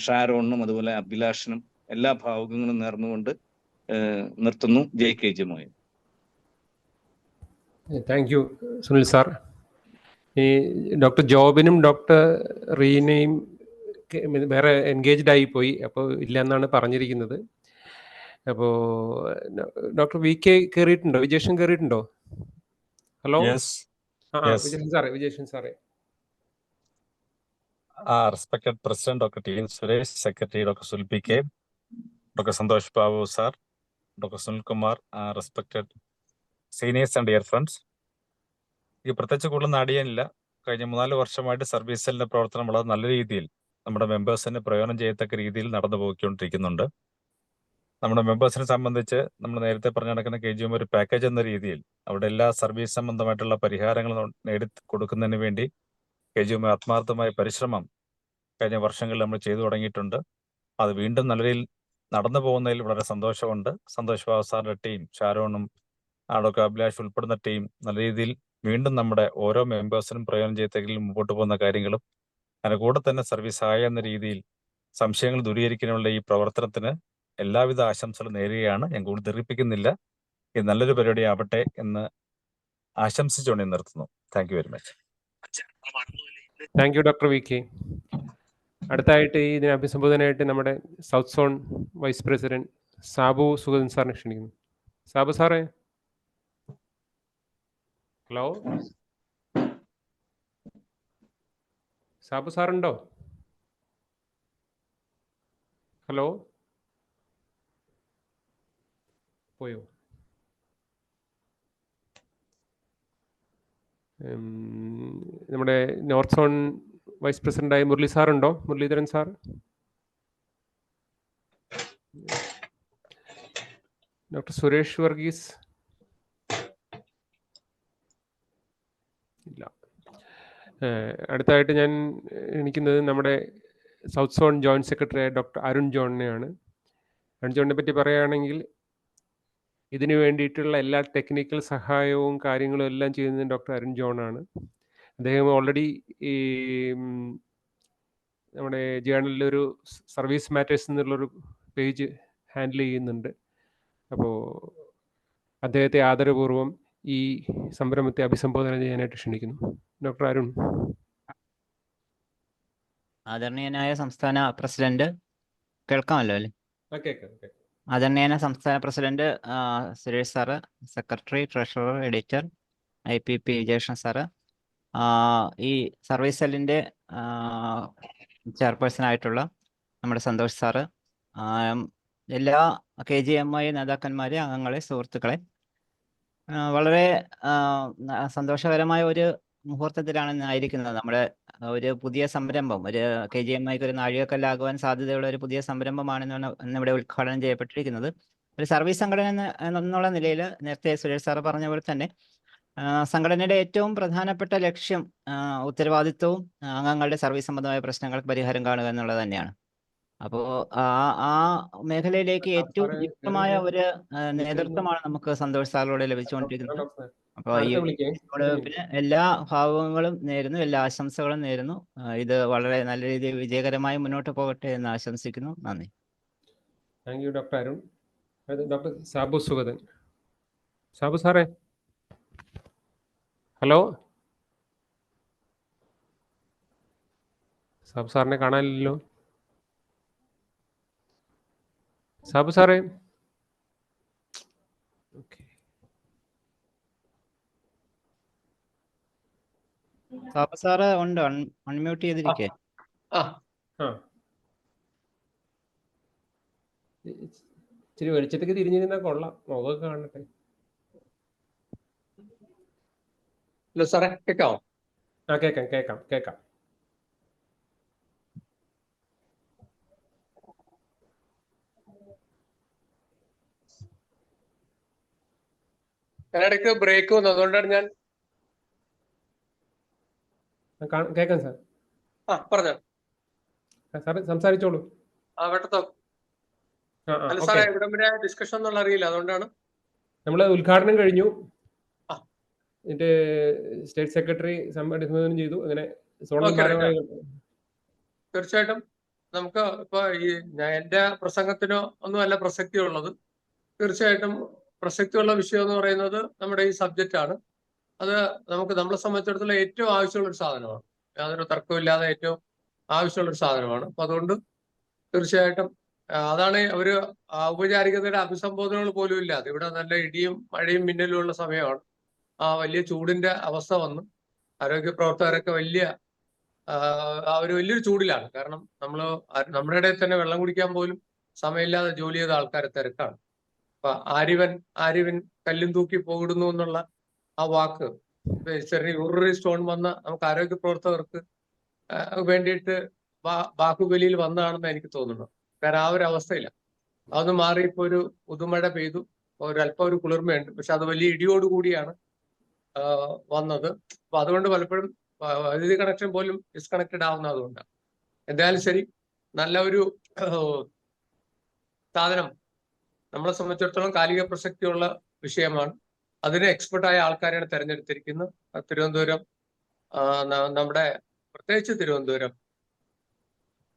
ഷാരോണിനും അതുപോലെ അഭിലാഷിനും എല്ലാ ഭാവുകങ്ങളും നേർന്നുകൊണ്ട് നിർത്തുന്നു. ജയ് കെ ജി മോയൻ. Thank you Sunil sir. ഈ ഡോക്ടർ ജോബിനും ഡോക്ടർ റീനയും വേറെ എൻഗേജ്ഡ് ആയി പോയി, അപ്പോൾ ഇല്ല എന്നാണ് പറഞ്ഞിരിക്കുന്നത്. അപ്പോൾ ഡോക്ടർ വി കെ കയറിയിട്ടുണ്ടോ? വിജേഷൻ കയറിയിട്ടുണ്ടോ? ഹലോ. വിജേഷൻ സാറേ. Respected President Dr. T.N. Suresh, Secretary Dr. Sul P.K., Dr. Santosh Babu sir, Dr. Sunil Kumar, respected seniors and dear friends. ഈ പ്രത്യേകിച്ച് കൂടുതൽ നാടിയാനില്ല. കഴിഞ്ഞ 3-4 വർഷമായിട്ട് സർവീസ് സെല്ലിന്റെ പ്രവർത്തനം വളരെ നല്ല രീതിയിൽ നമ്മുടെ മെമ്പേഴ്സിന് പ്രയോജനം ചെയ്യത്തക്ക രീതിയിൽ നടന്നു പോയിക്കൊണ്ടിരിക്കുന്നുണ്ട്. നമ്മുടെ മെമ്പേഴ്സിനെ സംബന്ധിച്ച് നമ്മൾ നേരത്തെ പറഞ്ഞ കണക്കിന് KGM ഒരു പാക്കേജ് എന്ന രീതിയിൽ അവിടെ എല്ലാ സർവീസ് സംബന്ധമായിട്ടുള്ള പരിഹാരങ്ങൾ നേടി കൊടുക്കുന്നതിന് വേണ്ടി KGM ആത്മാർത്ഥമായ പരിശ്രമം കഴിഞ്ഞ വർഷങ്ങളിൽ നമ്മൾ ചെയ്തു തുടങ്ങിയിട്ടുണ്ട്. അത് വീണ്ടും നല്ല രീതിയിൽ നടന്നു പോകുന്നതിൽ വളരെ സന്തോഷമുണ്ട്. സന്തോഷ് ബാബു സാറിന്റെ ടീം, ഷാരോണും ഡോക്ടർ അഭിലാഷ് ഉൾപ്പെടുന്ന ടീം നല്ല രീതിയിൽ വീണ്ടും നമ്മുടെ ഓരോ മെമ്പേഴ്സിനും പ്രയോജനം ചെയ്തെങ്കിലും മുമ്പോട്ട് പോകുന്ന കാര്യങ്ങളും അതിന് കൂടെ തന്നെ സർവീസ് സഹായം എന്ന രീതിയിൽ സംശയങ്ങൾ ദൂരീകരിക്കാനുള്ള ഈ പ്രവർത്തനത്തിന് എല്ലാവിധ ആശംസകളും നേരുകയാണ്. ഞാൻ കൂടുതൽ ദീർഘിപ്പിക്കുന്നില്ല. ഇത് നല്ലൊരു പരിപാടി ആവട്ടെ എന്ന് ആശംസിച്ചുകൊണ്ട് നിർത്തുന്നു. Thank you very much. Thank you doctor V K. അടുത്തായിട്ട് ഇതിനെ അഭിസംബോധനയായിട്ട് നമ്മുടെ south zone vice president Sabu Sugathan സാറിനെ ക്ഷണിക്കുന്നു. സാബു സാറേ. ഹലോ, സാബു സാറുണ്ടോ? ഹലോ, പോയോ? നമ്മുടെ നോർത്ത് സോൺ വൈസ് പ്രസിഡന്റായ മുരളി സാറുണ്ടോ? മുരളീധരൻ സാർ. ഡോക്ടർ സുരേഷ് വർഗീസ് ഇല്ല. അടുത്തായിട്ട് ഞാൻ എണിക്കുന്നത് നമ്മുടെ സൗത്ത് സോൺ ജോയിന്റ് സെക്രട്ടറി ആയ ഡോക്ടർ അരുൺ ജോണിനെയാണ്. അരുൺ ജോണിനെ പറ്റി പറയുകയാണെങ്കിൽ ഇതിനു വേണ്ടിയിട്ടുള്ള എല്ലാ ടെക്നിക്കൽ സഹായവും കാര്യങ്ങളും എല്ലാം ചെയ്യുന്നത് ഡോക്ടർ അരുൺ ജോണാണ്. അദ്ദേഹം ഓൾറെഡി ഈ നമ്മുടെ ജേണലിൽ ഒരു സർവീസ് മാറ്റേഴ്സ് എന്നുള്ളൊരു പേജ് ഹാൻഡിൽ ചെയ്യുന്നുണ്ട്. അപ്പോൾ അദ്ദേഹത്തെ ആദരപൂർവ്വം ഈ സംരംഭത്തെ അഭിസംബോധന ചെയ്യാനായിട്ട് ക്ഷണിക്കുന്നു. ഡോക്ടർ അരുൺ. ആദരണീയനായ സംസ്ഥാന പ്രസിഡന്റ്, കേൾക്കാമല്ലോ അല്ലേ? കേൾക്കാം. ആദരണീയനായ സംസ്ഥാന president Suresh sir, secretary, treasurer, editor, IPP Vijayakrishnan sir, ഈ സർവീസ് സെല്ലിൻ്റെ ചെയർപേഴ്സൺ ആയിട്ടുള്ള നമ്മുടെ സന്തോഷ് സാറ്, എല്ലാ KGMI നേതാക്കന്മാരെ, അംഗങ്ങളെ, സുഹൃത്തുക്കളെ, വളരെ സന്തോഷകരമായ ഒരു മുഹൂർത്തത്തിലാണ് ആയിരിക്കുന്നത്. നമ്മുടെ ഒരു പുതിയ സംരംഭം, ഒരു KGMIക്ക് ഒരു നാഴികക്കല്ലാകുവാൻ സാധ്യതയുള്ള ഒരു പുതിയ സംരംഭമാണ് ഇന്നിവിടെ ഉദ്ഘാടനം ചെയ്യപ്പെട്ടിരിക്കുന്നത്. ഒരു സർവീസ് സംഘടന എന്നുള്ള നിലയിൽ നേരത്തെ സുരേഷ് സാറ് പറഞ്ഞ പോലെ തന്നെ സംഘടനയുടെ ഏറ്റവും പ്രധാനപ്പെട്ട ലക്ഷ്യം ഉത്തരവാദിത്വവും അംഗങ്ങളുടെ സർവീസ് സംബന്ധമായ പ്രശ്നങ്ങൾക്ക് പരിഹാരം കാണുക എന്നുള്ളത് തന്നെയാണ്. അപ്പോൾ ആ മേഖലയിലേക്ക് ഏറ്റവും യുക്തമായ ഒരു നേതൃത്വമാണ് നമുക്ക് സന്തോഷ് സാറിലൂടെ ലഭിച്ചുകൊണ്ടിരിക്കുന്നത്. അപ്പോൾ ഈ പിന്നെ എല്ലാ ഭാവങ്ങളും നേരുന്നു, എല്ലാ ആശംസകളും നേരുന്നു. ഇത് വളരെ നല്ല രീതിയിൽ വിജയകരമായി മുന്നോട്ട് പോകട്ടെ എന്ന് ആശംസിക്കുന്നു. നന്ദി. Thank you doctor Arun. Doctor Sabu Sugathan. Sabu സാറേ, ഹലോ. സാബു സാറിനെ കാണാനില്ലല്ലോ. സാബു സാറേ. ഓക്കെ. സാബു സാറ് ഉണ്ട്, അൺമ്യൂട്ട് ചെയ്തിരിക്കേ. ഇച്ചിരി വെളിച്ചത്തേക്ക് തിരിഞ്ഞിരുന്നാ കൊള്ളാം, മുഖമൊക്കെ കാണട്ടെ. ഹലോ സാറേ, കേൾക്കാമോ? കേൾക്കാം. ഞാനിടയ്ക്ക് ബ്രേക്ക് വന്നു, അതുകൊണ്ടാണ് ഞാൻ കേൾക്കാം സാർ. പറഞ്ഞോ സാറ് സംസാരിച്ചോളൂ. വെട്ടത്തോ. അല്ല സാറേ, ഇവിടെ വരെ ഡിസ്കഷൻ ഒന്നും അറിയില്ല, അതുകൊണ്ടാണ്. നമ്മൾ ഉദ്ഘാടനം കഴിഞ്ഞു, എന്നിട്ട് സ്റ്റേറ്റ് സെക്രട്ടറി അഭിസംബോധന ചെയ്തു. അങ്ങനെ തീർച്ചയായിട്ടും നമുക്ക് ഇപ്പൊ എന്റെ പ്രസംഗത്തിനോ ഒന്നും അല്ല പ്രസക്തി ഉള്ളത്. തീർച്ചയായിട്ടും പ്രസക്തിയുള്ള വിഷയം എന്ന് പറയുന്നത് നമ്മുടെ ഈ സബ്ജക്റ്റ് ആണ്. അത് നമ്മളെ സംബന്ധിച്ചിടത്തോളം ഏറ്റവും ആവശ്യമുള്ള ഒരു സാധനമാണ്. യാതൊരു തർക്കമില്ലാതെ ഏറ്റവും ആവശ്യമുള്ള ഒരു സാധനമാണ്. അപ്പൊ അതുകൊണ്ട് തീർച്ചയായിട്ടും അതാണ് ഒരു ഔപചാരികതയുടെ അഭിസംബോധനകൾ പോലും ഇല്ലാതെ ഇവിടെ നല്ല ഇടിയും മഴയും മിന്നലും ഉള്ള സമയമാണ്. വലിയ ചൂടിന്റെ അവസ്ഥ വന്നു. ആരോഗ്യ പ്രവർത്തകരൊക്കെ വലിയൊരു ചൂടിലാണ്. കാരണം നമ്മുടെ ഇടയിൽ തന്നെ വെള്ളം കുടിക്കാൻ പോലും സമയമില്ലാതെ ജോലി ചെയ്ത ആൾക്കാരെ തിരക്കാണ്. അപ്പൊ ആര്യവൻ കല്ലും തൂക്കി പോകിടുന്നു എന്നുള്ള ആ വാക്ക് ചെറിയ യൂറിനറി സ്റ്റോൺ വന്ന നമുക്ക് ആരോഗ്യ പ്രവർത്തകർക്ക് വേണ്ടിയിട്ട് ബാഹുബലിയിൽ വന്നതാണെന്ന് എനിക്ക് തോന്നുന്നു. കാരണം ആ ഒരു അവസ്ഥയില്ല. അതൊന്ന് മാറി ഇപ്പൊ ഒരു പുതുമഴ പെയ്തു, അല്പം ഒരു കുളിർമയുണ്ട്. പക്ഷെ അത് വലിയ ഇടിയോടുകൂടിയാണ് വന്നത്. അപ്പൊ അതുകൊണ്ട് പലപ്പോഴും വൈദ്യുതി കണക്ഷൻ പോലും ഡിസ്കണക്റ്റഡ് ആവുന്ന അതുകൊണ്ടാണ്. എന്തായാലും ശരി, നല്ല ഒരു സാധനം നമ്മളെ സംബന്ധിച്ചിടത്തോളം കാലിക പ്രസക്തിയുള്ള വിഷയമാണ്. അതിന് എക്സ്പെർട്ടായ ആൾക്കാരെയാണ് തെരഞ്ഞെടുത്തിരിക്കുന്നത്. തിരുവനന്തപുരം, നമ്മുടെ പ്രത്യേകിച്ച് തിരുവനന്തപുരം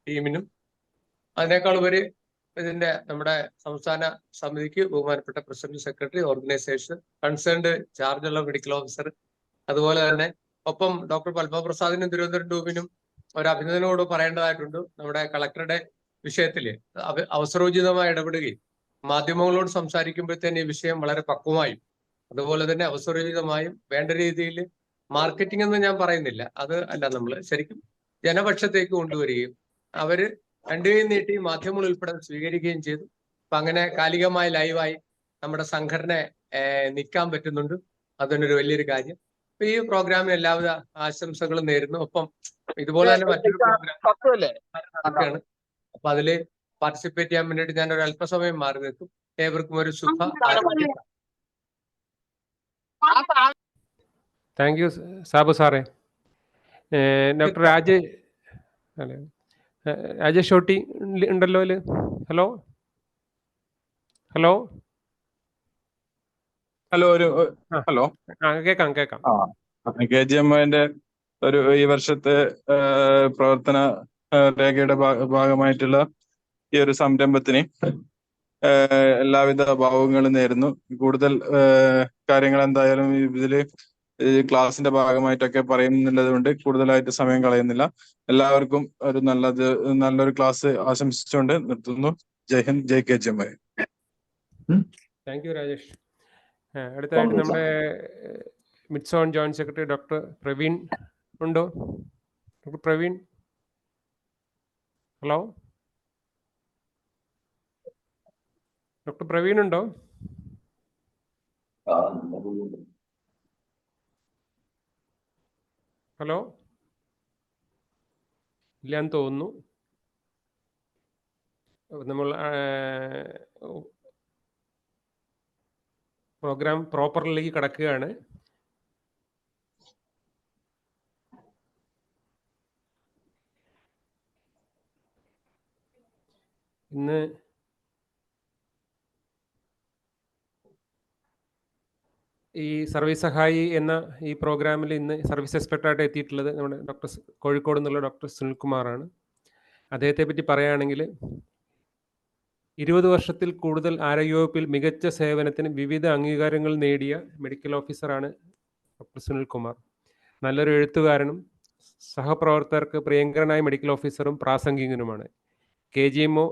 ടീമിനും അതിനേക്കാൾ ഉപരി ഇതിന്റെ നമ്മുടെ സംസ്ഥാന സമിതിക്ക് ബഹുമാനപ്പെട്ട പ്രസിഡന്റ്, സെക്രട്ടറി, ഓർഗനൈസേഷൻ, കൺസേൺഡ് ചാർജുള്ള മെഡിക്കൽ ഓഫീസർ, അതുപോലെ തന്നെ ഒപ്പം ഡോക്ടർ പത്മപ്രസാദിനും തിരുവനന്തപുരം ടൂമിനും ഒരു അഭിനന്ദനോട് പറയേണ്ടതായിട്ടുണ്ട്. നമ്മുടെ കളക്ടറുടെ വിഷയത്തില് അവസരോചിതമായി ഇടപെടുകയും മാധ്യമങ്ങളോട് സംസാരിക്കുമ്പോഴത്തേന് ഈ വിഷയം വളരെ പക്വമായും അതുപോലെ തന്നെ അവസരോചിതമായും വേണ്ട രീതിയിൽ മാർക്കറ്റിംഗ് എന്ന് ഞാൻ പറയുന്നില്ല, അത് അല്ല, നമ്മൾ ശരിക്കും ജനപക്ഷത്തേക്ക് കൊണ്ടുവരികയും അവര് രണ്ടുകൈയും നീട്ടി മാധ്യമങ്ങൾ ഉൾപ്പെടെ സ്വീകരിക്കുകയും ചെയ്തു. അപ്പൊ അങ്ങനെ കാലികമായി ലൈവായി നമ്മുടെ സംഘടന നിൽക്കാൻ പറ്റുന്നുണ്ട്. അതിനൊരു വലിയൊരു കാര്യം. അപ്പൊ ഈ പ്രോഗ്രാമിന് എല്ലാവിധ ആശംസകളും നേരുന്നു. ഒപ്പം ഇതുപോലെ തന്നെ മറ്റൊരു പ്രോഗ്രാം. അപ്പൊ അതില് പാർട്ടിസിപ്പേറ്റ് ചെയ്യാൻ വേണ്ടിയിട്ട് ഞാൻ ഒരു അല്പസമയം മാറി നിൽക്കും. ഏവർക്കും ഒരു ശുഭ ആരോഗ്യം. താങ്ക് യു സാബു സാറേ. ഡോക്ടർ രാജേഷ് ഷോട്ടി ഉണ്ടല്ലോ അതിൽ. ഹലോ ഹലോ ഹലോ ഹലോ കേക്കാം. KGMIന്റെ ഈ വർഷത്തെ പ്രവർത്തന രേഖയുടെ ഭാഗമായിട്ടുള്ള ഈ ഒരു സംരംഭത്തിന് എല്ലാവിധ ഭാവുകങ്ങളും നേരുന്നു. കൂടുതൽ കാര്യങ്ങൾ എന്തായാലും ഇതില് ക്ലാസിന്റെ ഭാഗമായിട്ടൊക്കെ പറയുന്നുള്ളത് കൊണ്ട് കൂടുതലായിട്ട് സമയം കളയുന്നില്ല. എല്ലാവർക്കും ഒരു നല്ലൊരു ക്ലാസ് ആശംസിച്ചുകൊണ്ട് നിർത്തുന്നു. Jai Hind, Jai KGMI. Thank you Rajesh. അടുത്തായിട്ട് നമ്മുടെ mid zone joint secretary doctor Praveen ഉണ്ടോ? Doctor Praveen, hello doctor Praveen ഉണ്ടോ? ഹലോ, ഇല്ലാന്ന് തോന്നുന്നു. നമ്മൾ പ്രോഗ്രാം പ്രോപ്പറിലേക്ക് കടക്കുകയാണ്. ഇന്ന് ഈ സർവീസ് സഹായി എന്ന ഈ പ്രോഗ്രാമിൽ ഇന്ന് സർവീസ് എക്സ്പെർട്ടായിട്ട് എത്തിയിട്ടുള്ളത് നമ്മുടെ കോഴിക്കോട് നിന്നുള്ള ഡോക്ടർ സുനിൽകുമാറാണ്. അദ്ദേഹത്തെ പറ്റി പറയുകയാണെങ്കിൽ 20 വർഷത്തിൽ കൂടുതൽ ആരോഗ്യവകുപ്പിൽ മികച്ച സേവനത്തിന് വിവിധ അംഗീകാരങ്ങൾ നേടിയ മെഡിക്കൽ ഓഫീസറാണ് ഡോക്ടർ സുനിൽകുമാർ. നല്ലൊരു എഴുത്തുകാരനും സഹപ്രവർത്തകർക്ക് പ്രിയങ്കരനായ മെഡിക്കൽ ഓഫീസറും പ്രാസംഗികനുമാണ്. KGMO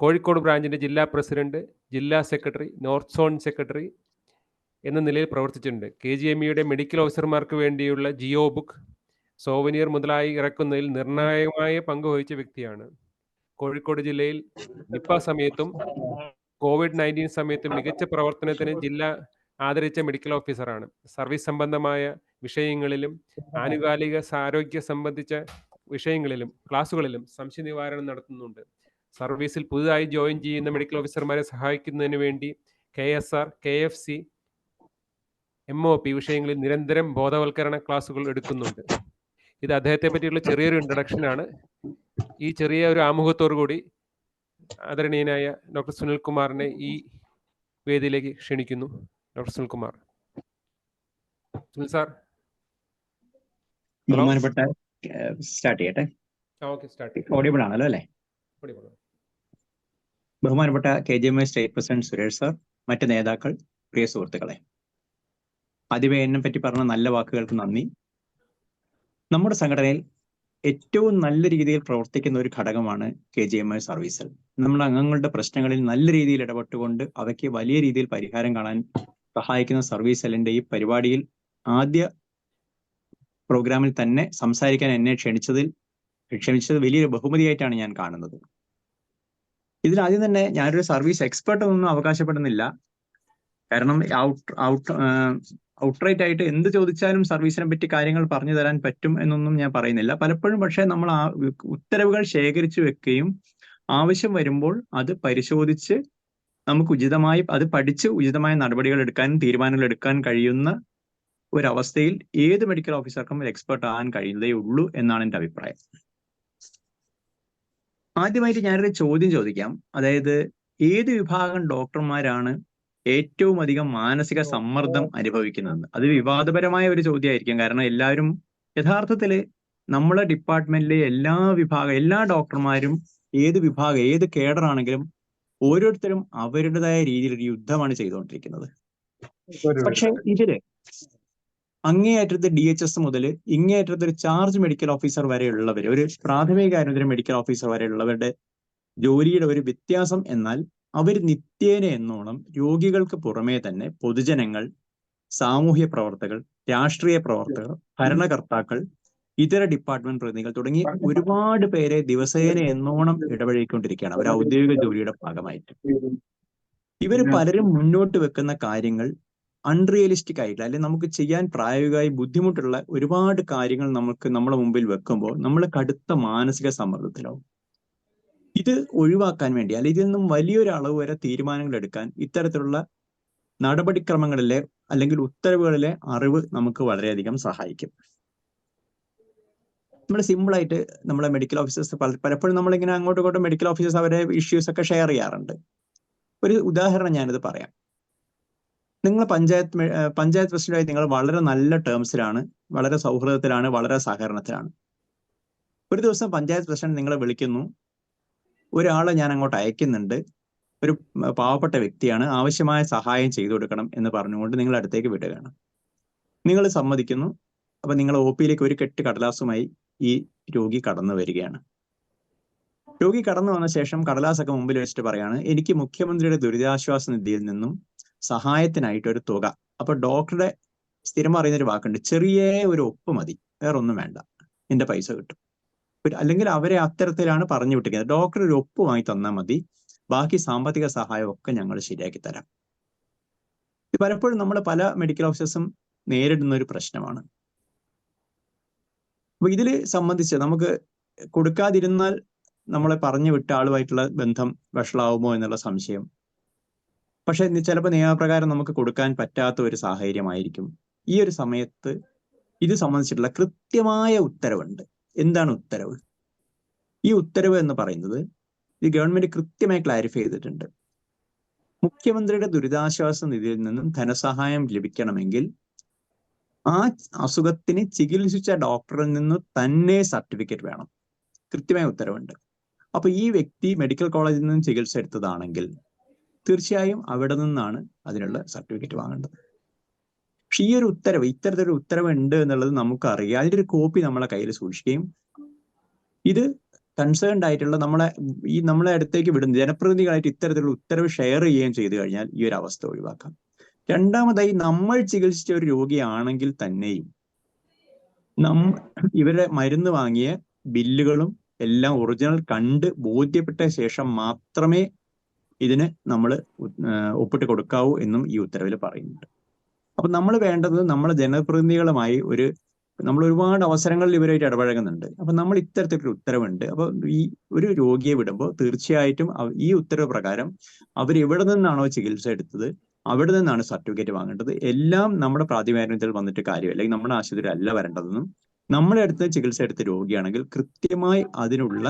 കോഴിക്കോട് ബ്രാഞ്ചിൻ്റെ ജില്ലാ പ്രസിഡന്റ്, ജില്ലാ സെക്രട്ടറി, നോർത്ത് സോൺ സെക്രട്ടറി എന്ന നിലയിൽ പ്രവർത്തിച്ചിട്ടുണ്ട്. KGMEയുടെ മെഡിക്കൽ ഓഫീസർമാർക്ക് വേണ്ടിയുള്ള ജിയോ ബുക്ക്, സോവനിയർ മുതലായി ഇറക്കുന്നതിൽ നിർണായകമായ പങ്ക് വഹിച്ച വ്യക്തിയാണ്. കോഴിക്കോട് ജില്ലയിൽ നിപ്പ സമയത്തും COVID-19 സമയത്തും മികച്ച പ്രവർത്തനത്തിന് ജില്ല ആദരിച്ച മെഡിക്കൽ ഓഫീസറാണ്. സർവീസ് സംബന്ധമായ വിഷയങ്ങളിലും ആനുകാലിക ആരോഗ്യ സംബന്ധിച്ച വിഷയങ്ങളിലും ക്ലാസുകളിലും സംശയ നിവാരണം നടത്തുന്നുണ്ട്. സർവീസിൽ പുതുതായി ജോയിൻ ചെയ്യുന്ന മെഡിക്കൽ ഓഫീസർമാരെ സഹായിക്കുന്നതിന് വേണ്ടി KSR, KFC, MOP വിഷയങ്ങളിൽ നിരന്തരം ബോധവൽക്കരണ ക്ലാസുകൾ എടുക്കുന്നുണ്ട്. ഇത് അദ്ദേഹത്തെ പറ്റിയുള്ള ചെറിയൊരു ഇൻട്രഡക്ഷനാണ്. ഈ ചെറിയ ഒരു ആമുഖത്തോടു കൂടി ആദരണീയനായ ഡോക്ടർ സുനിൽകുമാറിനെ ഈ വേദിയിലേക്ക് ക്ഷണിക്കുന്നു. ഡോക്ടർ സുനിൽകുമാർ. സുനിൽ സാർ, ബഹുമാനപ്പെട്ട സ്റ്റാർട്ട് ചെയ്യട്ടെ. Okay, start. ഓഡിയബിൾ ആണല്ലോ അല്ലേ? ബഹുമാനപ്പെട്ട KGMI state president Suresh sir, മറ്റ് നേതാക്കൾ, പ്രിയ സുഹൃത്തുക്കളെ, ആദ്യമേ എന്നെ പറ്റി പറഞ്ഞ നല്ല വാക്കുകൾക്ക് നന്ദി. നമ്മുടെ സംഘടനയിൽ ഏറ്റവും നല്ല രീതിയിൽ പ്രവർത്തിക്കുന്ന ഒരു ഘടകമാണ് KGMI സർവീസിൽ. നമ്മുടെ അംഗങ്ങളുടെ പ്രശ്നങ്ങളിൽ നല്ല രീതിയിൽ ഇടപെട്ടുകൊണ്ട് അവയ്ക്ക് വലിയ രീതിയിൽ പരിഹാരം കാണാൻ സഹായിക്കുന്ന സർവീസ് സെല്ലിന്റെ ഈ പരിപാടിയിൽ ആദ്യ പ്രോഗ്രാമിൽ തന്നെ സംസാരിക്കാൻ എന്നെ ക്ഷണിച്ചത് വലിയൊരു ബഹുമതിയായിട്ടാണ് ഞാൻ കാണുന്നത്. ഇതിലാദ്യം തന്നെ ഞാനൊരു സർവീസ് എക്സ്പെർട്ട് ഒന്നും അവകാശപ്പെടുന്നില്ല. കാരണം ഔട്ട്റൈറ്റ് ആയിട്ട് എന്ത് ചോദിച്ചാലും സർവീസിനെ പറ്റി കാര്യങ്ങൾ പറഞ്ഞു തരാൻ പറ്റും എന്നൊന്നും ഞാൻ പറയുന്നില്ല. പലപ്പോഴും പക്ഷേ നമ്മൾ ആ ഉത്തരവുകൾ ശേഖരിച്ചു വെക്കുകയും ആവശ്യം വരുമ്പോൾ അത് പരിശോധിച്ച് നമുക്ക് ഉചിതമായി അത് പഠിച്ച് ഉചിതമായ നടപടികൾ എടുക്കാനും തീരുമാനങ്ങൾ എടുക്കാൻ കഴിയുന്ന ഒരവസ്ഥയിൽ ഏത് മെഡിക്കൽ ഓഫീസർക്കും ഒരു എക്സ്പെർട്ട് ആകാൻ കഴിയുന്നതേ ഉള്ളൂ എന്നാണ് എൻ്റെ അഭിപ്രായം. ആദ്യമായിട്ട് ഞാനൊരു ചോദ്യം ചോദിക്കാം. അതായത്, ഏത് വിഭാഗം ഡോക്ടർമാരാണ് ഏറ്റവും അധികം മാനസിക സമ്മർദ്ദം അനുഭവിക്കുന്നത്? അത് വിവാദപരമായ ഒരു ചോദ്യമായിരിക്കും. കാരണം എല്ലാവരും യഥാർത്ഥത്തിൽ നമ്മളെ ഡിപ്പാർട്ട്മെന്റിലെ എല്ലാ ഡോക്ടർമാരും ഏത് കേഡറാണെങ്കിലും ഓരോരുത്തരും അവരുടേതായ രീതിയിൽ ഒരു യുദ്ധമാണ് ചെയ്തുകൊണ്ടിരിക്കുന്നത്. പക്ഷെ ഇതില് അങ്ങേയറ്റത്ത് DHS മുതൽ ഇങ്ങേയറ്റത്ത് ഒരു ചാർജ് മെഡിക്കൽ ഓഫീസർ വരെയുള്ളവർ, ഒരു പ്രാഥമിക ആരോഗ്യ മെഡിക്കൽ ഓഫീസർ വരെയുള്ളവരുടെ ജോലിയുടെ ഒരു വ്യത്യാസം എന്നാൽ അവർ നിത്യേന എന്നോണം രോഗികൾക്ക് പുറമേ തന്നെ പൊതുജനങ്ങൾ, സാമൂഹ്യ പ്രവർത്തകർ, രാഷ്ട്രീയ പ്രവർത്തകർ, ഭരണകർത്താക്കൾ, ഇതര ഡിപ്പാർട്ട്മെന്റ് പ്രതിനിധികൾ തുടങ്ങി ഒരുപാട് പേരെ ദിവസേന എന്നോണം ഇടപഴകിക്കൊണ്ടിരിക്കുകയാണ് അവർ ഔദ്യോഗിക ജോലിയുടെ ഭാഗമായിട്ട്. ഇവർ പലരും മുന്നോട്ട് വെക്കുന്ന കാര്യങ്ങൾ അൺറിയലിസ്റ്റിക് ആയിട്ടില്ല, അല്ലെങ്കിൽ നമുക്ക് ചെയ്യാൻ പ്രായോഗികമായി ബുദ്ധിമുട്ടുള്ള ഒരുപാട് കാര്യങ്ങൾ നമ്മുടെ മുമ്പിൽ വെക്കുമ്പോൾ നമ്മൾ കടുത്ത മാനസിക സമ്മർദ്ദത്തിലാവും. ഇത് ഒഴിവാക്കാൻ വേണ്ടി അല്ലെങ്കിൽ ഇതിൽ നിന്നും വലിയൊരു അളവ് വരെ തീരുമാനങ്ങൾ എടുക്കാൻ ഇത്തരത്തിലുള്ള നടപടിക്രമങ്ങളിലെ അല്ലെങ്കിൽ ഉത്തരവുകളിലെ അറിവ് നമുക്ക് വളരെയധികം സഹായിക്കും. നമ്മൾ സിമ്പിളായിട്ട് നമ്മളെ മെഡിക്കൽ ഓഫീസേഴ്സ് പലപ്പോഴും നമ്മളിങ്ങനെ അങ്ങോട്ടും ഇങ്ങോട്ടും മെഡിക്കൽ ഓഫീസേഴ്സ് അവരെ ഇഷ്യൂസ് ഒക്കെ ഷെയർ ചെയ്യാറുണ്ട്. ഒരു ഉദാഹരണം ഞാനിത് പറയാം. നിങ്ങൾ പഞ്ചായത്ത് പ്രസിഡന്റായി നിങ്ങൾ വളരെ നല്ല ടേംസിലാണ്, വളരെ സൗഹൃദത്തിലാണ്, വളരെ സഹകരണത്തിലാണ്. ഒരു ദിവസം പഞ്ചായത്ത് പ്രസിഡന്റ് നിങ്ങളെ വിളിക്കുന്നു, ഒരാളെ ഞാൻ അങ്ങോട്ട് അയക്കുന്നുണ്ട്, ഒരു പാവപ്പെട്ട വ്യക്തിയാണ്, ആവശ്യമായ സഹായം ചെയ്തു കൊടുക്കണം എന്ന് പറഞ്ഞുകൊണ്ട് നിങ്ങൾ അടുത്തേക്ക് വിടുകയാണ്. നിങ്ങൾ സമ്മതിക്കുന്നു. അപ്പൊ നിങ്ങൾ OP-യിലേക്ക് ഒരു കെട്ട് കടലാസുമായി ഈ രോഗി കടന്നു വരികയാണ്. രോഗി കടന്നു വന്ന ശേഷം കടലാസൊക്കെ മുമ്പിൽ വെച്ചിട്ട് പറയാണ്, എനിക്ക് മുഖ്യമന്ത്രിയുടെ ദുരിതാശ്വാസ നിധിയിൽ നിന്നും സഹായത്തിനായിട്ട് ഒരു തുക. അപ്പൊ ഡോക്ടറുടെ സ്ഥിരം പറയുന്നൊരു വാക്കുണ്ട്, ചെറിയ ഒരു ഒപ്പ് മതി, വേറൊന്നും വേണ്ട, എന്റെ പൈസ കിട്ടും. അല്ലെങ്കിൽ അവരെ അത്തരത്തിലാണ് പറഞ്ഞു വിട്ടിരിക്കുന്നത്. ഡോക്ടർ ഒരു ഒപ്പ് വാങ്ങി തന്നാൽ മതി, ബാക്കി സാമ്പത്തിക സഹായം ഒക്കെ ഞങ്ങൾ ശരിയാക്കി തരാം. ഇത് പലപ്പോഴും നമ്മൾ പല മെഡിക്കൽ ഓഫീസേഴ്സും നേരിടുന്ന ഒരു പ്രശ്നമാണ്. അപ്പൊ ഇതില് സംബന്ധിച്ച് നമുക്ക് കൊടുക്കാതിരുന്നാൽ നമ്മളെ പറഞ്ഞു വിട്ട ആളുമായിട്ടുള്ള ബന്ധം വഷളാവുമോ എന്നുള്ള സംശയം. പക്ഷെ ചിലപ്പോൾ നിയമപ്രകാരം നമുക്ക് കൊടുക്കാൻ പറ്റാത്ത ഒരു സാഹചര്യമായിരിക്കും. ഈ ഒരു സമയത്ത് ഇത് സംബന്ധിച്ചിട്ടുള്ള കൃത്യമായ ഉത്തരവുണ്ട്. എന്താണ് ഉത്തരവ്? ഈ ഉത്തരവ് എന്ന് പറയുന്നത് ഇത് ഗവൺമെന്റ് കൃത്യമായി ക്ലാരിഫൈ ചെയ്തിട്ടുണ്ട്. മുഖ്യമന്ത്രിയുടെ ദുരിതാശ്വാസ നിധിയിൽ നിന്നും ധനസഹായം ലഭിക്കണമെങ്കിൽ ആ അസുഖത്തിന് ചികിത്സിച്ച ഡോക്ടറിൽ നിന്ന് തന്നെ സർട്ടിഫിക്കറ്റ് വേണം. കൃത്യമായ ഉത്തരവുണ്ട്. അപ്പൊ ഈ വ്യക്തി മെഡിക്കൽ കോളേജിൽ നിന്നും ചികിത്സ എടുത്തതാണെങ്കിൽ തീർച്ചയായും അവിടെ നിന്നാണ് അതിനുള്ള സർട്ടിഫിക്കറ്റ് വാങ്ങേണ്ടത്. പക്ഷെ ഈ ഒരു ഉത്തരവ്, ഇത്തരത്തിലൊരു ഉത്തരവ് ഉണ്ട് എന്നുള്ളത് നമുക്കറിയാം. അതിന്റെ ഒരു കോപ്പി നമ്മളെ കയ്യിൽ സൂക്ഷിക്കുകയും ഇത് കൺസേൺഡ് ആയിട്ടുള്ള നമ്മളെ അടുത്തേക്ക് വിടുന്ന ജനപ്രതിനിധികളായിട്ട് ഇത്തരത്തിലുള്ള ഉത്തരവ് ഷെയർ ചെയ്യുകയും ചെയ്തു കഴിഞ്ഞാൽ ഈ ഒരു അവസ്ഥ ഒഴിവാക്കാം. രണ്ടാമതായി, നമ്മൾ ചികിത്സിച്ച ഒരു രോഗിയാണെങ്കിൽ തന്നെയും ഇവരുടെ മരുന്ന് വാങ്ങിയ ബില്ലുകളും എല്ലാം ഒറിജിനൽ കണ്ട് ബോധ്യപ്പെട്ട ശേഷം മാത്രമേ ഇതിന് നമ്മൾ ഒപ്പിട്ട് കൊടുക്കാവൂ എന്നും ഈ ഉത്തരവിൽ പറയുന്നുണ്ട്. അപ്പൊ നമ്മൾ വേണ്ടത് നമ്മളെ ജനപ്രതിനിധികളുമായി നമ്മൾ ഒരുപാട് അവസരങ്ങളിൽ ഇവരായിട്ട് ഇടപഴകുന്നുണ്ട്. അപ്പൊ നമ്മൾ ഇത്തരത്തിലൊരു ഉത്തരവുണ്ട്. അപ്പൊ ഈ ഒരു രോഗിയെ വിടുമ്പോൾ തീർച്ചയായിട്ടും ഈ ഉത്തരവ് പ്രകാരം അവർ എവിടെ നിന്നാണോ ചികിത്സ എടുത്തത് അവിടെ നിന്നാണ് സർട്ടിഫിക്കറ്റ് വാങ്ങേണ്ടത്. എല്ലാം നമ്മുടെ പ്രാതിനിധ്യത്തിൽ വന്നിട്ട് കാര്യമില്ല, അല്ലെങ്കിൽ നമ്മുടെ ആശുപത്രി അല്ല വരേണ്ടതെന്നും നമ്മുടെ അടുത്ത് ചികിത്സ എടുത്ത രോഗിയാണെങ്കിൽ കൃത്യമായി അതിനുള്ള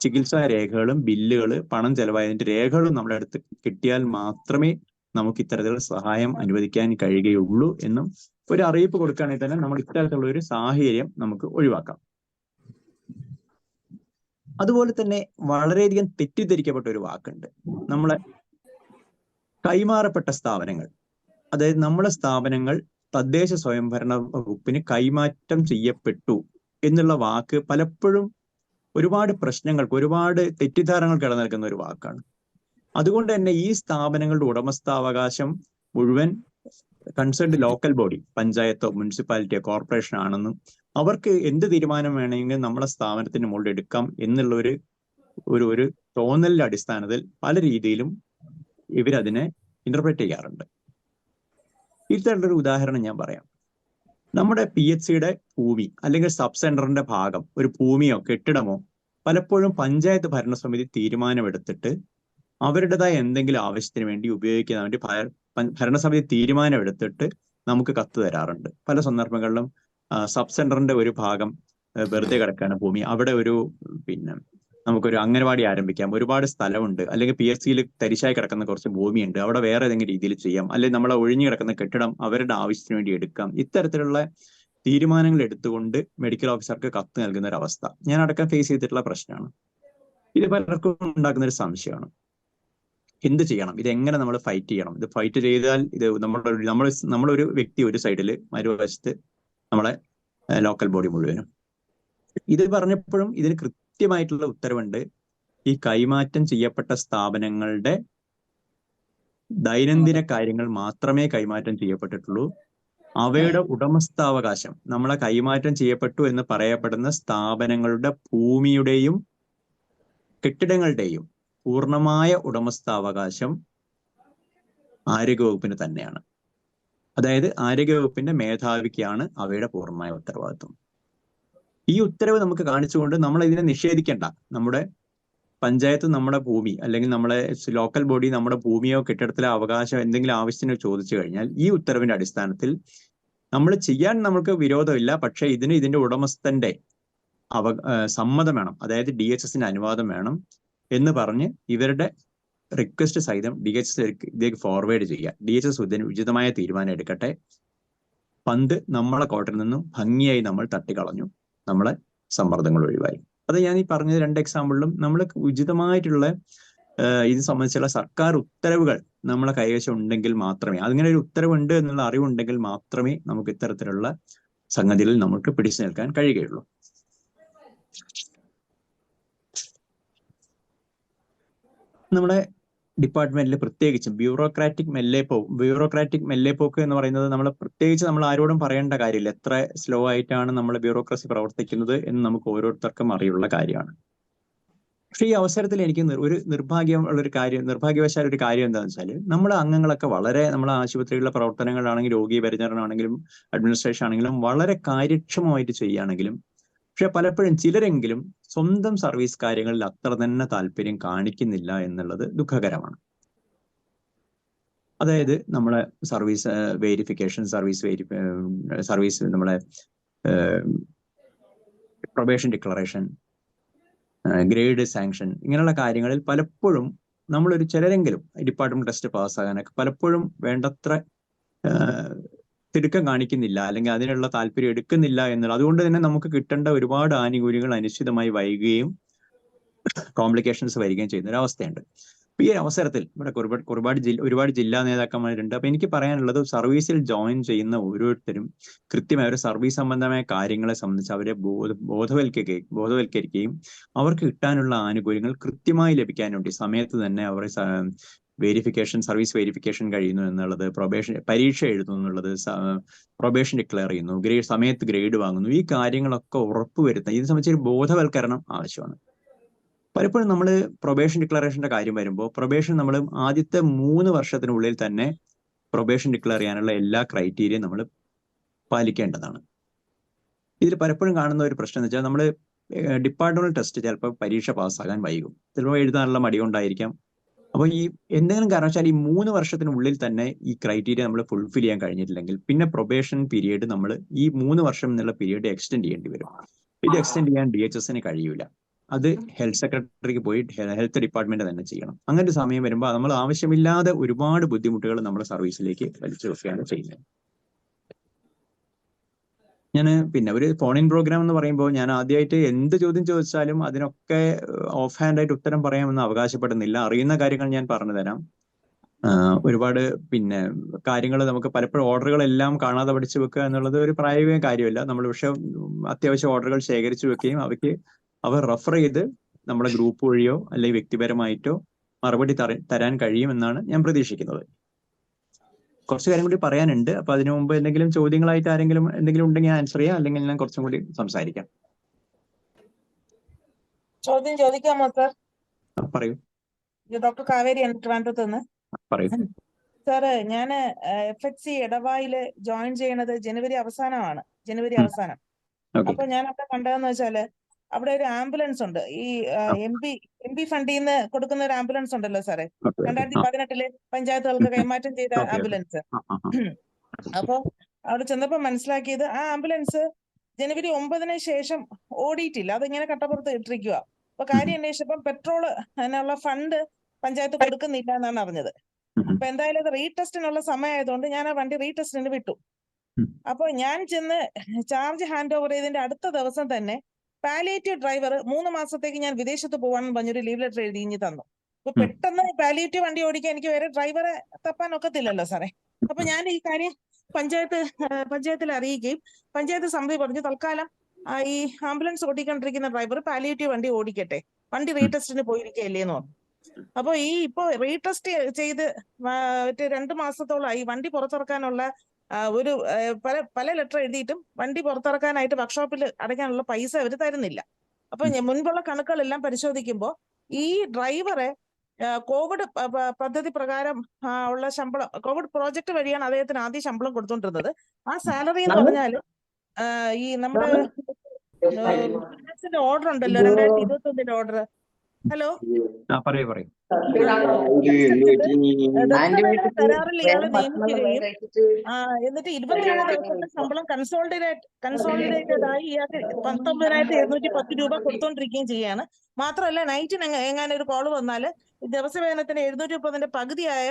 ചികിത്സാ രേഖകളും ബില്ലുകൾ, പണം ചെലവായതിന്റെ രേഖകളും നമ്മുടെ അടുത്ത് കിട്ടിയാൽ മാത്രമേ നമുക്ക് ഇത്തരത്തിലുള്ള സഹായം അനുവദിക്കാൻ കഴിയുകയുള്ളൂ എന്നും ഒരു അറിയിപ്പ് കൊടുക്കുകയാണെങ്കിൽ തന്നെ നമ്മൾ ഇത്തരത്തിലുള്ള ഒരു സാഹചര്യം നമുക്ക് ഒഴിവാക്കാം. അതുപോലെ തന്നെ വളരെയധികം തെറ്റിദ്ധരിക്കപ്പെട്ട ഒരു വാക്കുണ്ട്. നമ്മളെ കൈമാറപ്പെട്ട സ്ഥാപനങ്ങൾ, അതായത് നമ്മളെ സ്ഥാപനങ്ങൾ തദ്ദേശ സ്വയംഭരണ വകുപ്പിന് കൈമാറ്റം ചെയ്യപ്പെട്ടു എന്നുള്ള വാക്ക് പലപ്പോഴും ഒരുപാട് പ്രശ്നങ്ങൾക്ക്, ഒരുപാട് തെറ്റിദ്ധാരണകൾ കിടന്നിരിക്കുന്ന ഒരു വാക്കാണ്. അതുകൊണ്ട് തന്നെ ഈ സ്ഥാപനങ്ങളുടെ ഉടമസ്ഥാവകാശം മുഴുവൻ കൺസേൺഡ് ലോക്കൽ ബോഡി, പഞ്ചായത്തോ മുനിസിപ്പാലിറ്റിയോ കോർപ്പറേഷൻ ആണെന്നും അവർക്ക് എന്ത് തീരുമാനം വേണമെങ്കിലും നമ്മളെ സ്ഥാപനത്തിന് മുകളിൽ എടുക്കാം എന്നുള്ള ഒരു തോന്നലിന്റെ അടിസ്ഥാനത്തിൽ പല രീതിയിലും ഇവരതിനെ ഇന്റർപ്രറ്റ് ചെയ്യാറുണ്ട്. ഇത്തരത്തിലൊരു ഉദാഹരണം ഞാൻ പറയാം. നമ്മുടെ PHCയുടെ ഭൂമി അല്ലെങ്കിൽ സബ് സെന്ററിന്റെ ഭാഗം, ഒരു ഭൂമിയോ കെട്ടിടമോ പലപ്പോഴും പഞ്ചായത്ത് ഭരണസമിതി തീരുമാനമെടുത്തിട്ട് അവരുടേതായ എന്തെങ്കിലും ആവശ്യത്തിന് വേണ്ടി ഉപയോഗിക്കാൻ വേണ്ടി ഭരണസമിതി തീരുമാനമെടുത്തിട്ട് നമുക്ക് കത്ത് തരാറുണ്ട്. പല സന്ദർഭങ്ങളിലും സബ് സെന്ററിന്റെ ഒരു ഭാഗം വെറുതെ കിടക്കാണ് ഭൂമി, അവിടെ നമുക്കൊരു അംഗനവാടി ആരംഭിക്കാം, ഒരുപാട് സ്ഥലമുണ്ട്, അല്ലെങ്കിൽ PHCയിൽ തരിശായി കിടക്കുന്ന കുറച്ച് ഭൂമിയുണ്ട്, അവിടെ വേറെ ഏതെങ്കിലും രീതിയിൽ ചെയ്യാം, അല്ലെങ്കിൽ നമ്മളെ ഒഴിഞ്ഞു കിടക്കുന്ന കെട്ടിടം അവരുടെ ആവശ്യത്തിന് വേണ്ടി എടുക്കാം. ഇത്തരത്തിലുള്ള തീരുമാനങ്ങൾ എടുത്തുകൊണ്ട് മെഡിക്കൽ ഓഫീസർക്ക് കത്ത് നൽകുന്ന ഒരു അവസ്ഥ ഞാൻ അടക്കം ഫേസ് ചെയ്തിട്ടുള്ള പ്രശ്നമാണ്. ഇത് പലർക്കും ഉണ്ടാക്കുന്ന ഒരു സംശയമാണ്. എന്ത് ചെയ്യണം? ഇതെങ്ങനെ നമ്മൾ ഫൈറ്റ് ചെയ്യണം? ഇത് ഫൈറ്റ് ചെയ്താൽ ഇത് നമ്മളൊരു വ്യക്തി ഒരു സൈഡിൽ, മറുവശത്ത് നമ്മളെ ലോക്കൽ ബോഡി മുഴുവനും. ഇത് പറഞ്ഞപ്പോഴും ഇതിന് കൃത്യമായിട്ടുള്ള ഉത്തരവുണ്ട്. ഈ കൈമാറ്റം ചെയ്യപ്പെട്ട സ്ഥാപനങ്ങളുടെ ദൈനംദിന കാര്യങ്ങൾ മാത്രമേ കൈമാറ്റം ചെയ്യപ്പെട്ടിട്ടുള്ളൂ. അവയുടെ ഉടമസ്ഥാവകാശം, നമ്മളെ കൈമാറ്റം ചെയ്യപ്പെട്ടു എന്ന് പറയപ്പെടുന്ന സ്ഥാപനങ്ങളുടെ ഭൂമിയുടെയും കെട്ടിടങ്ങളുടെയും പൂർണ്ണമായ ഉടമസ്ഥാവകാശം ആരോഗ്യവകുപ്പിന് തന്നെയാണ്. അതായത് ആരോഗ്യവകുപ്പിന്റെ മേധാവിക്കാണ് അവയുടെ പൂർണ്ണമായ ഉത്തരവാദിത്വം. ഈ ഉത്തരവ് നമുക്ക് കാണിച്ചുകൊണ്ട് നമ്മൾ ഇതിനെ നിഷേധിക്കേണ്ട. നമ്മുടെ പഞ്ചായത്ത് നമ്മുടെ ഭൂമി അല്ലെങ്കിൽ നമ്മളെ ലോക്കൽ ബോഡി നമ്മുടെ ഭൂമിയോ കെട്ടിടത്തിലെ അവകാശം എന്തെങ്കിലും ആവശ്യത്തിന് ചോദിച്ചു കഴിഞ്ഞാൽ ഈ ഉത്തരവിന്റെ അടിസ്ഥാനത്തിൽ നമ്മൾ ചെയ്യാൻ നമുക്ക് വിരോധമില്ല, പക്ഷെ ഇതിന്റെ ഉടമസ്ഥന്റെ സമ്മതം വേണം, അതായത് DHSന്റെ അനുവാദം വേണം എന്ന് പറഞ്ഞ് ഇവരുടെ റിക്വസ്റ്റ് സഹിതം DHS ഇതിലേക്ക് ഫോർവേഡ് ചെയ്യുക. DHS ഉചിതമായ തീരുമാനം എടുക്കട്ടെ. പന്ത് നമ്മളെ കോർട്ടിൽ നിന്നും ഭംഗിയായി നമ്മൾ തട്ടിക്കളഞ്ഞു, നമ്മളെ സമ്മർദ്ദങ്ങൾ ഒഴിവായി. അത് ഞാൻ ഈ പറഞ്ഞ 2 എക്സാമ്പിളിലും നമ്മൾ ഉചിതമായിട്ടുള്ള ഇത് സംബന്ധിച്ചുള്ള സർക്കാർ ഉത്തരവുകൾ നമ്മളെ കൈവശം ഉണ്ടെങ്കിൽ മാത്രമേ, അങ്ങനെ ഒരു ഉത്തരവുണ്ട് എന്നുള്ള അറിവുണ്ടെങ്കിൽ മാത്രമേ നമുക്ക് ഇത്തരത്തിലുള്ള സംഗതികളിൽ നമുക്ക് പിടിച്ചു നിൽക്കാൻ കഴിയുകയുള്ളൂ. നമ്മുടെ ഡിപ്പാർട്ട്മെന്റിൽ പ്രത്യേകിച്ചും ബ്യൂറോക്രാറ്റിക് മെല്ലേപ്പോക്ക് എന്ന് പറയുന്നത് നമ്മൾ ആരോടും പറയേണ്ട കാര്യമില്ല. എത്ര സ്ലോ ആയിട്ടാണ് നമ്മൾ ബ്യൂറോക്രസി പ്രവർത്തിക്കുന്നത് എന്ന് നമുക്ക് ഓരോരുത്തർക്കും അറിയുള്ള കാര്യമാണ്. പക്ഷെ ഈ അവസരത്തിൽ എനിക്ക് ഒരു നിർഭാഗ്യവശാൽ ഒരു കാര്യം എന്താണെന്ന് വെച്ചാൽ, നമ്മുടെ അംഗങ്ങളൊക്കെ വളരെ, നമ്മളെ ആശുപത്രികളിലെ പ്രവർത്തനങ്ങളാണെങ്കിലും രോഗി പരിചരണമാണെങ്കിലും അഡ്മിനിസ്ട്രേഷൻ ആണെങ്കിലും വളരെ കാര്യക്ഷമമായിട്ട് ചെയ്യുകയാണെങ്കിലും, പക്ഷെ പലപ്പോഴും ചിലരെങ്കിലും സ്വന്തം സർവീസ് കാര്യങ്ങളിൽ അത്ര തന്നെ താല്പര്യം കാണിക്കുന്നില്ല എന്നുള്ളത് ദുഃഖകരമാണ്. അതായത് നമ്മളെ സർവീസ് വെരിഫിക്കേഷൻ, സർവീസ് നമ്മളെ പ്രൊബേഷൻ ഡിക്ലറേഷൻ, ഗ്രേഡ് സാങ്ഷൻ, ഇങ്ങനെയുള്ള കാര്യങ്ങളിൽ പലപ്പോഴും നമ്മളൊരു ചിലരെങ്കിലും ഡിപ്പാർട്ട്മെന്റ് ടെസ്റ്റ് പാസ്സാകാനൊക്കെ പലപ്പോഴും വേണ്ടത്ര തിടുക്കം കാണിക്കുന്നില്ല, അല്ലെങ്കിൽ അതിനുള്ള താല്പര്യം എടുക്കുന്നില്ല എന്നുള്ളത്. അതുകൊണ്ട് തന്നെ നമുക്ക് കിട്ടേണ്ട ഒരുപാട് ആനുകൂല്യങ്ങൾ അനിശ്ചിതമായി വൈകുകയും കോംപ്ലിക്കേഷൻസ് വരികയും ചെയ്യുന്ന ഒരു അവസ്ഥയുണ്ട്. ഈ അവസരത്തിൽ ഇവിടെ ഒരുപാട് ജില്ലാ നേതാക്കന്മാരുണ്ട്. അപ്പൊ എനിക്ക് പറയാനുള്ളത്, സർവീസിൽ ജോയിൻ ചെയ്യുന്ന ഓരോരുത്തരും കൃത്യമായ ഒരു സർവീസ് സംബന്ധമായ കാര്യങ്ങളെ സംബന്ധിച്ച് അവരെ ബോധവൽക്കരിക്കുകയും അവർക്ക് കിട്ടാനുള്ള ആനുകൂല്യങ്ങൾ കൃത്യമായി ലഭിക്കാൻ വേണ്ടി സമയത്ത് തന്നെ അവർ സർവീസ് വെരിഫിക്കേഷൻ കഴിയുന്നു എന്നുള്ളത്, പരീക്ഷ എഴുതുന്നു എന്നുള്ളത്, പ്രൊബേഷൻ ഡിക്ലെയർ ചെയ്യുന്നു, സമയത്ത് ഗ്രേഡ് വാങ്ങുന്നു, ഈ കാര്യങ്ങളൊക്കെ ഉറപ്പുവരുത്താൻ ഇത് സംബന്ധിച്ചൊരു ബോധവൽക്കരണം ആവശ്യമാണ്. പലപ്പോഴും നമ്മൾ പ്രൊബേഷൻ ഡിക്ലറേഷന്റെ കാര്യം വരുമ്പോൾ, പ്രൊബേഷൻ നമ്മൾ ആദ്യത്തെ 3 വർഷത്തിനുള്ളിൽ തന്നെ പ്രൊബേഷൻ ഡിക്ലെയർ ചെയ്യാനുള്ള എല്ലാ ക്രൈറ്റീരിയയും നമ്മൾ പാലിക്കേണ്ടതാണ്. ഇതിൽ പലപ്പോഴും കാണുന്ന ഒരു പ്രശ്നം എന്ന് വെച്ചാൽ, നമ്മൾ ഡിപ്പാർട്ട്മെന്റൽ ടെസ്റ്റ് ചിലപ്പോൾ പരീക്ഷ പാസ്സാകാൻ വൈകും, ചിലപ്പോൾ എഴുതാനുള്ള മടി കൊണ്ടായിരിക്കാം. അപ്പോൾ ഈ എന്തെങ്കിലും കാരണവശാൽ ഈ 3 വർഷത്തിനുള്ളിൽ തന്നെ ഈ ക്രൈറ്റീരിയ നമ്മൾ ഫുൾഫിൽ ചെയ്യാൻ കഴിഞ്ഞിട്ടില്ലെങ്കിൽ പിന്നെ പ്രൊബേഷൻ പീരീഡ് നമ്മൾ ഈ 3 വർഷം എന്നുള്ള പീരീഡ് എക്സ്റ്റെൻഡ് ചെയ്യേണ്ടി വരും. ഇത് എക്സ്റ്റെൻഡ് ചെയ്യാൻ DHSന് കഴിയൂല. അത് ഹെൽത്ത് സെക്രട്ടറിക്ക് പോയി ഹെൽത്ത് ഡിപ്പാർട്ട്മെന്റ് തന്നെ ചെയ്യണം. അങ്ങനെ ഒരു സമയം വരുമ്പോൾ നമ്മൾ ആവശ്യമില്ലാതെ ഒരുപാട് ബുദ്ധിമുട്ടുകൾ നമ്മുടെ സർവീസിലേക്ക് വലിച്ചു വെക്കുകയാണ് ചെയ്യുന്നത്. ഞാൻ പിന്നെ ഒരു ഫോൺ ഇൻ പ്രോഗ്രാം എന്ന് പറയുമ്പോൾ, ഞാൻ ആദ്യമായിട്ട് എന്ത് ചോദ്യം ചോദിച്ചാലും അതിനൊക്കെ ഓഫ് ഹാൻഡ് ആയിട്ട് ഉത്തരം പറയാമെന്ന് അവകാശപ്പെടുന്നില്ല. അറിയുന്ന കാര്യങ്ങൾ ഞാൻ പറഞ്ഞു തരാം. ഒരുപാട് കാര്യങ്ങൾ നമുക്ക് പലപ്പോഴും ഓർഡറുകളെല്ലാം കാണാതെ പഠിച്ചു വെക്കുക എന്നുള്ളത് ഒരു പ്രായോഗിക കാര്യമല്ല. നമ്മൾ പക്ഷെ അത്യാവശ്യം ഓർഡറുകൾ ശേഖരിച്ചു വെക്കുകയും അവർ റെഫർ ചെയ്ത് നമ്മുടെ ഗ്രൂപ്പ് വഴിയോ അല്ലെങ്കിൽ വ്യക്തിപരമായിട്ടോ മറുപടി തരാൻ കഴിയുമെന്നാണ് ഞാൻ പ്രതീക്ഷിക്കുന്നത്. കുറച്ച് കാര്യം കൂടി പറയാനുണ്ട്. അപ്പൊ അതിനു മുമ്പ് എന്തെങ്കിലും ചോദ്യങ്ങളായിട്ട് ആരെങ്കിലും എന്തെങ്കിലും ഉണ്ടെങ്കിൽ ആൻസർ ചെയ്യാം, അല്ലെങ്കിൽ ഞാൻ കുറച്ചും കൂടി സംസാരിക്കാം. ചോദ്യം ചോദിക്കാമോ സർ? പറയൂ. ഡോക്ടർ കാവേരി ട്രിവാൻഡ്രത്ത് നിന്ന്. പറയൂ സാറ്, ഞാൻ FHC എടവായില് ജോയിൻ ചെയ്യണത് ജനുവരി അവസാനം. അപ്പൊ ഞാൻ അവിടെ കണ്ടതെന്ന് വെച്ചാല്, അവിടെ ഒരു ആംബുലൻസ് ഉണ്ട്. ഈ എം പി ഫണ്ടിൽ നിന്ന് കൊടുക്കുന്ന ഒരു ആംബുലൻസ് ഉണ്ടല്ലോ സാറേ, 2018 പഞ്ചായത്തുകൾക്ക് കൈമാറ്റം ചെയ്ത ആംബുലൻസ്. അപ്പൊ അവിടെ ചെന്നപ്പോ മനസ്സിലാക്കിയത്, ആ ആംബുലൻസ് ജനുവരി 9 ശേഷം ഓടിയിട്ടില്ല, അതിങ്ങനെ കട്ടപ്പുറത്ത് ഇട്ടിരിക്കുക. അപ്പൊ കാര്യം അന്വേഷിച്ചപ്പം പെട്രോൾ അതിനുള്ള ഫണ്ട് പഞ്ചായത്ത് കൊടുക്കുന്നില്ല എന്നാണ് അറിഞ്ഞത്. അപ്പൊ എന്തായാലും അത് റീടെസ്റ്റിനുള്ള സമയമായതുകൊണ്ട് ഞാൻ ആ വണ്ടി റീടെസ്റ്റിന് വിട്ടു. അപ്പൊ ഞാൻ ചെന്ന് ചാർജ് ഹാൻഡ് ഓവർ ചെയ്തതിന്റെ അടുത്ത ദിവസം തന്നെ പാലിയേറ്റീവ് ഡ്രൈവർ 3 മാസത്തേക്ക് ഞാൻ വിദേശത്ത് പോവാണെന്ന് പറഞ്ഞൊരു ലീവ് ലെറ്റർ എഴുതി തന്നു. അപ്പൊ പെട്ടെന്ന് പാലിയേറ്റീവ് വണ്ടി ഓടിക്കാൻ എനിക്ക് വേറെ ഡ്രൈവറെ തപ്പാൻ ഒക്കത്തില്ലല്ലോ സാറേ. അപ്പൊ ഞാൻ ഈ കാര്യം പഞ്ചായത്തിൽ അറിയിക്കുകയും പഞ്ചായത്ത് സമിതി പറഞ്ഞു, തൽക്കാലം ഈ ആംബുലൻസ് ഓടിക്കൊണ്ടിരിക്കുന്ന ഡ്രൈവർ പാലിയേറ്റീവ് വണ്ടി ഓടിക്കട്ടെ, വണ്ടി റീടെസ്റ്റിന് പോയിരിക്കുകയല്ലേന്ന് പറഞ്ഞു. അപ്പൊ ഇപ്പൊ റീടെസ്റ്റ് ചെയ്ത് 2 മാസത്തോളമായി വണ്ടി പുറത്തിറക്കാനുള്ള പല ലെറ്റർ എഴുതിയിട്ടും വണ്ടി പുറത്തിറക്കാനായിട്ട് വർക്ക്ഷോപ്പിൽ അടയ്ക്കാനുള്ള പൈസ അവർ തരുന്നില്ല. അപ്പൊ മുൻപുള്ള കണക്കുകളെല്ലാം പരിശോധിക്കുമ്പോൾ ഈ ഡ്രൈവറെ കോവിഡ് പദ്ധതി പ്രകാരം ഉള്ള ശമ്പളം, കോവിഡ് പ്രോജക്ട് വഴിയാണ് അദ്ദേഹത്തിന് ആദ്യം ശമ്പളം കൊടുത്തോണ്ടിരുന്നത്. ആ സാലറി എന്ന് പറഞ്ഞാൽ ഈ നമ്മുടെ ഓർഡർ ഉണ്ടല്ലോ, 2021 ഓർഡർ, ഹലോ, പറയൂ. ദിവസവേതന കരാറിൽ ഇയാളെ നിയമിക്കുകയും എന്നിട്ട് 27 ദിവസത്തെ ശമ്പളം കൺസോളിഡേറ്റഡ് ആയി ഇയാൾക്ക് 19,710 രൂപ കൊടുത്തോണ്ടിരിക്കുകയും ചെയ്യാണ്. മാത്രമല്ല നൈറ്റിന് എങ്ങാനും ഒരു കോള് വന്നാല് ദിവസവേതനത്തിന്റെ 730 പകുതിയായ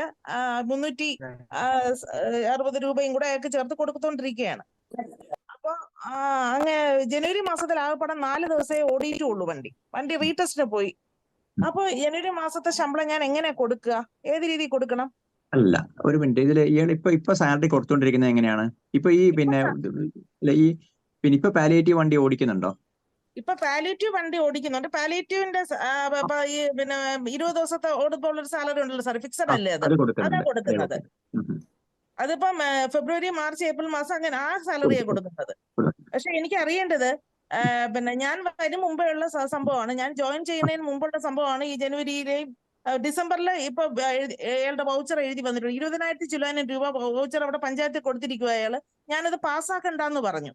360 രൂപയും കൂടെ അയാൾക്ക് ചേർത്ത് കൊടുത്തോണ്ടിരിക്കുകയാണ്. അപ്പൊ അങ്ങനെ ജനുവരി മാസത്തിൽ ആകെപ്പാടെ 4 ദിവസമേ ഓടിയിട്ടുള്ളൂ വണ്ടി റീടെസ്റ്റിന് പോയി. അപ്പൊ ജനുവരി മാസത്തെ ശമ്പളം ഞാൻ എങ്ങനെ കൊടുക്കുക? ഏത് രീതിയിൽ കൊടുക്കണം? അല്ല, ഒരു മിനിറ്റ്. ഇതിൽ ഇയാൾ ഇപ്പൊ സാലറി കൊടുത്തോണ്ടിരിക്കുന്നത് എങ്ങനെയാണ്? ഇപ്പൊ ഈ ഇപ്പൊ പാലിയേറ്റീവ് വണ്ടി ഓടിക്കുന്നുണ്ടോ? ഇപ്പൊ പാലിയേറ്റീവ് വണ്ടി ഓടിക്കുന്നുണ്ട്. പാലിയേറ്റീവിന്റെ ഈ 20 ദിവസത്തെ ഓടുമ്പോൾ ഒരു സാലറി ഉണ്ടല്ലോ സാർ, ഫിക്സഡ് അല്ലേ? അതാ കൊടുക്കുന്നത്. അതിപ്പം ഫെബ്രുവരി, മാർച്ച്, ഏപ്രിൽ മാസം അങ്ങനെ ആ സാലറിയാണ് കൊടുക്കുന്നത്. പക്ഷെ എനിക്ക് അറിയേണ്ടത് ഞാൻ വരും മുമ്പേ ഉള്ള സംഭവമാണ്, ഞാൻ ജോയിൻ ചെയ്യുന്നതിന് മുമ്പുള്ള സംഭവമാണ്. ഈ ജനുവരിയിലെയും ഡിസംബറിൽ ഇപ്പൊ അയാളുടെ വൗച്ചർ എഴുതി വന്നിട്ടുണ്ട്. 20,000 ചില്ലാനം രൂപ വൗച്ചർ അവിടെ പഞ്ചായത്തിൽ കൊടുത്തിരിക്കുക അയാള്. ഞാനത് പാസ്സാക്കണ്ടെന്ന് പറഞ്ഞു.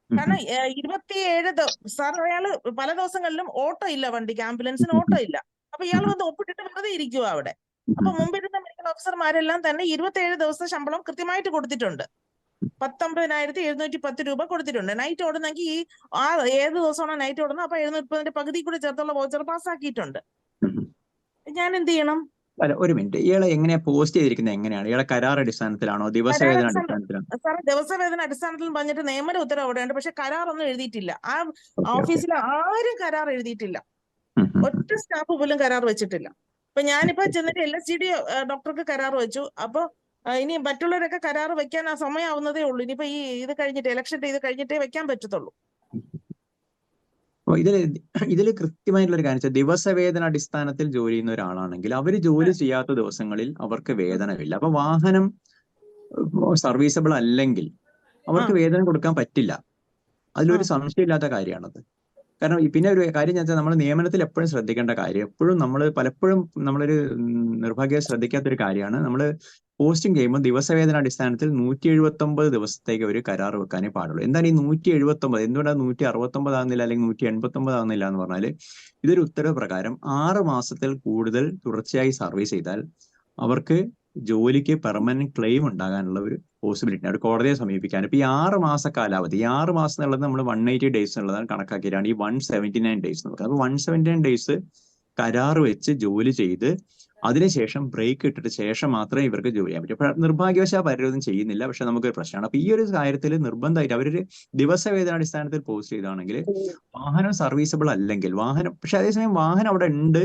കാരണം 27 സാർ അയാള് പല ദിവസങ്ങളിലും ഓട്ടോ ഇല്ല, വണ്ടിക്ക് ആംബുലൻസിന് ഓട്ടോ ഇല്ല. അപ്പൊ ഇയാൾ വന്ന് ഒപ്പിട്ടിട്ട് വെറുതെ ഇരിക്കുക അവിടെ. അപ്പൊ മുമ്പിരുന്ന മെഡിക്കൽ ഓഫീസർമാരെല്ലാം തന്നെ 27 ദിവസത്തെ ശമ്പളം കൃത്യമായിട്ട് കൊടുത്തിട്ടുണ്ട്. 19,710 രൂപ കൊടുത്തിട്ടുണ്ട്. നൈറ്റ് ഓടുന്നെങ്കിൽ ഈ ഏത് ദിവസമാണോ നൈറ്റ് ഓടുന്നത് അപ്പൊ 730 പകുതി കൂടി ചേർത്തുള്ള വൗച്ചർ പാസ്സാക്കിയിട്ടുണ്ട്. ഞാൻ എന്ത് ചെയ്യണം? അല്ല, ഒരു മിനിറ്റ്. ഇയാളെ എങ്ങനെയാ പോസ്റ്റ് ചെയ്തിരിക്കുന്നത്? എങ്ങനെയാണ്? ഇയാളെ കരാർ അടിസ്ഥാനത്തിലാണോ ദിവസവേതന അടിസ്ഥാനത്തിലാണോ? സാറേ, ദിവസവേതന അടിസ്ഥാനത്തിൽ പറഞ്ഞിട്ട് നിയമന ഉത്തരവ് അവിടെയുണ്ട്. പക്ഷെ കരാറൊന്നും എഴുതിയിട്ടില്ല. ആ ഓഫീസിൽ ആരും കരാർ എഴുതിയിട്ടില്ല. ഒറ്റ സ്റ്റാഫ് പോലും കരാർ വെച്ചിട്ടില്ല. ഇപ്പൊ ഞാനിപ്പോ ചെന്നിട്ട് LSGD ഡോക്ടർക്ക് കരാർ വെച്ചു. അപ്പൊ ഇനി മറ്റുള്ളവരൊക്കെ കരാർ വെക്കാൻ ആ സമയമാവുന്നതേ ഉള്ളൂ. ഇനിയിപ്പോ ഇത് കഴിഞ്ഞിട്ട് ഇലക്ഷൻ ഇത് കഴിഞ്ഞിട്ടേ വെക്കാൻ പറ്റത്തുള്ളൂ. ഇതില് കൃത്യമായിട്ടുള്ള ഒരു കാര്യം, ദിവസവേതന അടിസ്ഥാനത്തിൽ ജോലി ചെയ്യുന്ന ഒരാളാണെങ്കിൽ അവര് ജോലി ചെയ്യാത്ത ദിവസങ്ങളിൽ അവർക്ക് വേതനമില്ല. അപ്പൊ വാഹനം സർവീസബിൾ അല്ലെങ്കിൽ അവർക്ക് വേതനം കൊടുക്കാൻ പറ്റില്ല. അതിലൊരു സംശയമില്ലാത്ത കാര്യമാണത്. കാരണം പിന്നെ ഒരു കാര്യം ഞാൻ നമ്മൾ നിയമനത്തിൽ എപ്പോഴും ശ്രദ്ധിക്കേണ്ട കാര്യം, പലപ്പോഴും നമ്മളൊരു നിർഭാഗ്യം ശ്രദ്ധിക്കാത്തൊരു കാര്യമാണ്, നമ്മൾ പോസ്റ്റിംഗ് ചെയ്യുമ്പോൾ ദിവസവേതന അടിസ്ഥാനത്തിൽ 179 ദിവസത്തേക്ക് ഒരു കരാർ വെക്കാനേ പാടുള്ളൂ. എന്താണ് ഈ 179? എന്തുകൊണ്ടാണ് 169 ആകുന്നില്ല അല്ലെങ്കിൽ 189 ആകുന്നില്ല എന്ന് പറഞ്ഞാൽ, ഇതൊരു ഉത്തരവ് പ്രകാരം 6 മാസത്തിൽ കൂടുതൽ തുടർച്ചയായി സർവീസ് ചെയ്താൽ അവർക്ക് ജോലിക്ക് പെർമനന്റ് ക്ലെയിം ഉണ്ടാകാനുള്ള ഒരു പോസിബിലിറ്റി, ഒരു കോടതിയെ സമീപിക്കാൻ. ഇപ്പൊ ഈ 6 മാസ കാലാവധി, ഈ 6 മാസം എന്നുള്ളത് നമ്മൾ 180 ഡേയ്സ് എന്നുള്ളതാണ് കണക്കാക്കിയിട്ടാണ് ഈ 179 ഡേയ്സ് എന്ന് പറയുന്നത്. അപ്പൊ 179 ഡേയ്സ് കരാർ വെച്ച് ജോലി ചെയ്ത് അതിനുശേഷം ബ്രേക്ക് ഇട്ടിട്ട് ശേഷം മാത്രമേ ഇവർക്ക് ജോലി ചെയ്യാൻ പറ്റൂ. അപ്പൊ നിർഭാഗ്യവശാൽ പലരും ചെയ്യുന്നില്ല. പക്ഷെ നമുക്കൊരു പ്രശ്നമാണ്. അപ്പൊ ഈ ഒരു കാര്യത്തിൽ നിർബന്ധമായിട്ട് അവരൊരു ദിവസവേതനാടിസ്ഥാനത്തിൽ പോസ്റ്റ് ചെയ്താണെങ്കിൽ വാഹനം സർവീസബിൾ അല്ലെങ്കിൽ പക്ഷെ അതേസമയം വാഹനം അവിടെ ഉണ്ട്,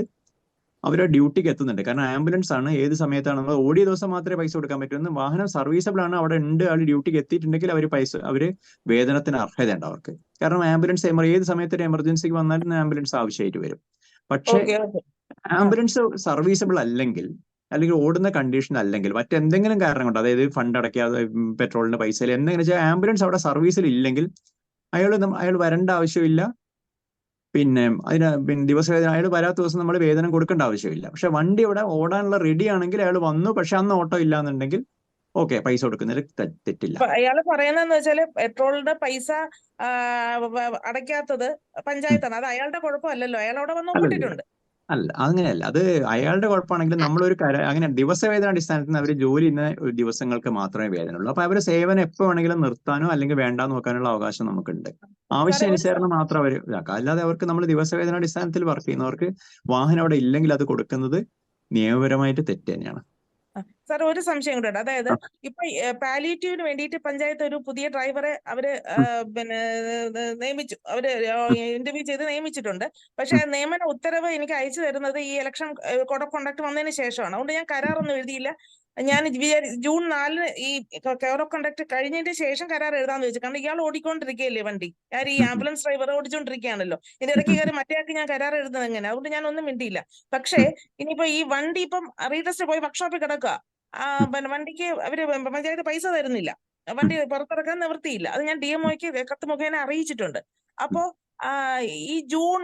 അവരുടെ ഡ്യൂട്ടിക്ക് എത്തുന്നുണ്ട്. കാരണം ആംബുലൻസ് ആണ്, ഏത് സമയത്താണ് നമ്മൾ ഓടിയ ദിവസം മാത്രമേ പൈസ കൊടുക്കാൻ പറ്റുമെന്ന്. വാഹനം സർവീസബിൾ ആണ്, അവിടെ ഉണ്ട്, ആൾ ഡ്യൂട്ടിക്ക് എത്തിയിട്ടുണ്ടെങ്കിൽ അവര് വേതനത്തിന് അർഹതയുണ്ട് അവർക്ക്. കാരണം ആംബുലൻസ് ഏത് സമയത്തൊരു എമർജൻസിക്ക് വന്നാലും ആംബുലൻസ് ആവശ്യമായിട്ട് വരും. പക്ഷേ ആംബുലൻസ് സർവീസബിൾ അല്ലെങ്കിൽ ഓടുന്ന കണ്ടീഷൻ അല്ലെങ്കിൽ മറ്റെന്തെങ്കിലും കാരണം കൊണ്ട്, അതായത് ഫണ്ട് അടയ്ക്കാതെ പെട്രോളിന് പൈസ എന്തെങ്കിലും വെച്ചാൽ ആംബുലൻസ് അവിടെ സർവീസിൽ ഇല്ലെങ്കിൽ അയാൾ വരേണ്ട ആവശ്യമില്ല. പിന്നെ ദിവസവേതനം അയാൾ വരാത്ത ദിവസം നമ്മൾ വേതനം കൊടുക്കേണ്ട ആവശ്യമില്ല. പക്ഷെ വണ്ടി ഇവിടെ ഓടാനുള്ള റെഡി ആണെങ്കിൽ അയാൾ വന്നു, പക്ഷെ അന്ന് ഓട്ടോ ഇല്ല എന്നുണ്ടെങ്കിൽ ഓക്കെ, പൈസ കൊടുക്കുന്നതിൽ തെറ്റില്ല. അയാൾ പറയുന്നതെന്ന് വെച്ചാല് പെട്രോളിന്റെ പൈസ അടയ്ക്കാത്തത് പഞ്ചായത്താണ്, അത് അയാളുടെ കുഴപ്പമല്ലല്ലോ, അയാൾ അവിടെ വന്ന് ഒപ്പിട്ടിട്ടുണ്ട്. അല്ല, അങ്ങനെയല്ല. അത് അയാളുടെ കുഴപ്പമാണെങ്കിലും നമ്മളൊരു അങ്ങനെ ദിവസവേതന അടിസ്ഥാനത്തിൽ അവർ ജോലി ചെയ്യുന്ന ദിവസങ്ങൾക്ക് മാത്രമേ വേതനമുള്ളൂ. അപ്പൊ അവര് സേവനം എപ്പോ വേണമെങ്കിലും നിർത്താനോ അല്ലെങ്കിൽ വേണ്ടാന്ന് നോക്കാനുള്ള അവകാശം നമുക്കുണ്ട്. ആവശ്യാനുസരണം മാത്രം അവർ ഇതാക്കാം. അല്ലാതെ അവർക്ക് നമ്മൾ ദിവസവേതന അടിസ്ഥാനത്തിൽ വർക്ക് ചെയ്യുന്നവർക്ക് വാഹനം അവിടെ ഇല്ലെങ്കിൽ അത് കൊടുക്കുന്നത് നിയമപരമായിട്ട് തെറ്റ് തന്നെയാണ്. സാർ, ഒരു സംശയം കൂടെ ഉണ്ട്. അതായത് ഇപ്പൊ പാലിയേറ്റീവിന് വേണ്ടിയിട്ട് പഞ്ചായത്ത് ഒരു പുതിയ ഡ്രൈവറെ അവര് നിയമിച്ചു, അവര് ഇന്റർവ്യൂ ചെയ്ത് നിയമിച്ചിട്ടുണ്ട്. പക്ഷെ നിയമന ഉത്തരവ് എനിക്ക് അയച്ചു തരുന്നത് ഈ ഇലക്ഷൻ കോഡ് ഓഫ് കണ്ടക്ട് വന്നതിന് ശേഷമാണ്. അതുകൊണ്ട് ഞാൻ കരാറൊന്നും എഴുതിയില്ല. ഞാൻ ജൂൺ 4 ഈ കോഡ് ഓഫ് കണ്ടക്ട് കഴിഞ്ഞതിന് ശേഷം കരാർ എഴുതാന്ന് വെച്ചു. കാരണം ഇയാൾ ഓടിക്കൊണ്ടിരിക്കുകയല്ലേ വണ്ടി, ഞാൻ ഈ ആംബുലൻസ് ഡ്രൈവർ ഓടിച്ചോണ്ടിരിക്കുകയാണല്ലോ. ഇതിന്റെ ഇടയ്ക്ക് കയറി മറ്റേയാൾക്ക് ഞാൻ കരാർ എഴുതുന്നത് എങ്ങനെ? അതുകൊണ്ട് ഞാൻ ഒന്നും മിണ്ടിയില്ല. പക്ഷേ ഇനിയിപ്പോ ഈ വണ്ടി ഇപ്പം റീടെസ്റ്റ് പോയി വർക്ക്ഷോപ്പിൽ കിടക്കുക, വണ്ടിക്ക് അവര് പഞ്ചായത്ത് പൈസ തരുന്നില്ല, വണ്ടി പുറത്തിറക്കാൻ നിവൃത്തിയില്ല. അത് ഞാൻ DMOയ്ക്ക് കത്ത് മുഖേന അറിയിച്ചിട്ടുണ്ട്. അപ്പോ ഈ ജൂൺ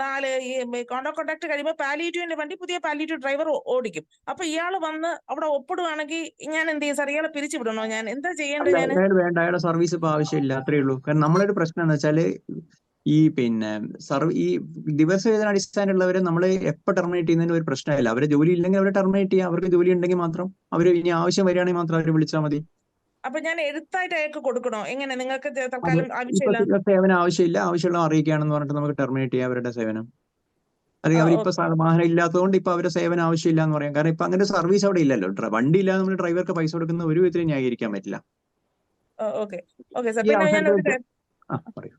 4 ഈ കോഡ് ഓഫ് കണ്ടക്ട് കഴിയുമ്പോൾ പാലിയേറ്റീവിന്റെ വണ്ടി പുതിയ പാലിയേറ്റീവ് ഡ്രൈവർ ഓടിക്കും. അപ്പൊ ഇയാൾ വന്ന് അവിടെ ഒപ്പിടുവാണെങ്കിൽ ഞാൻ എന്ത് ചെയ്യും സാർ? ഇയാളെ പിരിച്ചുവിടണോ? ഞാൻ എന്താ ചെയ്യേണ്ടത്? വേണ്ട, അയാളെ സർവീസ് ഇപ്പൊ ആവശ്യമില്ല, അത്രേ ഉള്ളൂ. കാരണം നമ്മളൊരു പ്രശ്നം എന്ന് വെച്ചാല് ഈ പിന്നെ ഈ ദിവസവേതന അടിസ്ഥാനമുള്ളവരെ നമ്മൾ എപ്പോൾ ടെർമിനേറ്റ് ചെയ്യുന്നതിന് ഒരു പ്രശ്നമില്ല. അവരെ ജോലി ഇല്ലെങ്കിൽ അവരെ ടെർമിനേറ്റ് ചെയ്യാം. അവർക്ക് ജോലി ഉണ്ടെങ്കിൽ മാത്രം അവർ ഇനി ആവശ്യം വരികയാണെങ്കിൽ മാത്രം അവർ വിളിച്ചാൽ മതി. അപ്പൊ ഞാൻ എഴുത്തായിട്ട് അയക്ക് കൊടുക്കണോ? എങ്ങനെ നിങ്ങൾക്ക് അത് തൽക്കാലം ഇപ്പൊ ആവശ്യമില്ല? സേവനം ആവശ്യമില്ല, ആവശ്യമുള്ള അറിയിക്കുകയാണെന്ന് പറഞ്ഞിട്ട് നമുക്ക് ടെർമിനേറ്റ് ചെയ്യാം അവരുടെ സേവനം. അല്ലെങ്കിൽ അവരിപ്പോ വാഹനം ഇല്ലാത്തതുകൊണ്ട് ഇപ്പൊ അവരുടെ സേവനം ആവശ്യമില്ല എന്ന് പറയാം. കാരണം ഇപ്പൊ അങ്ങനെ സർവീസ് അവിടെ ഇല്ലല്ലോ. വണ്ടി ഇല്ലാതെ നമ്മൾ ഡ്രൈവർക്ക് പൈസ കൊടുക്കുന്ന ഒരു വിധത്തിൽ ന്യായീകരിക്കാൻ പറ്റില്ല. Okay okay sir. ഈ പിന്നെ ഞാൻ അവസരത്തിൽ പറയൂ.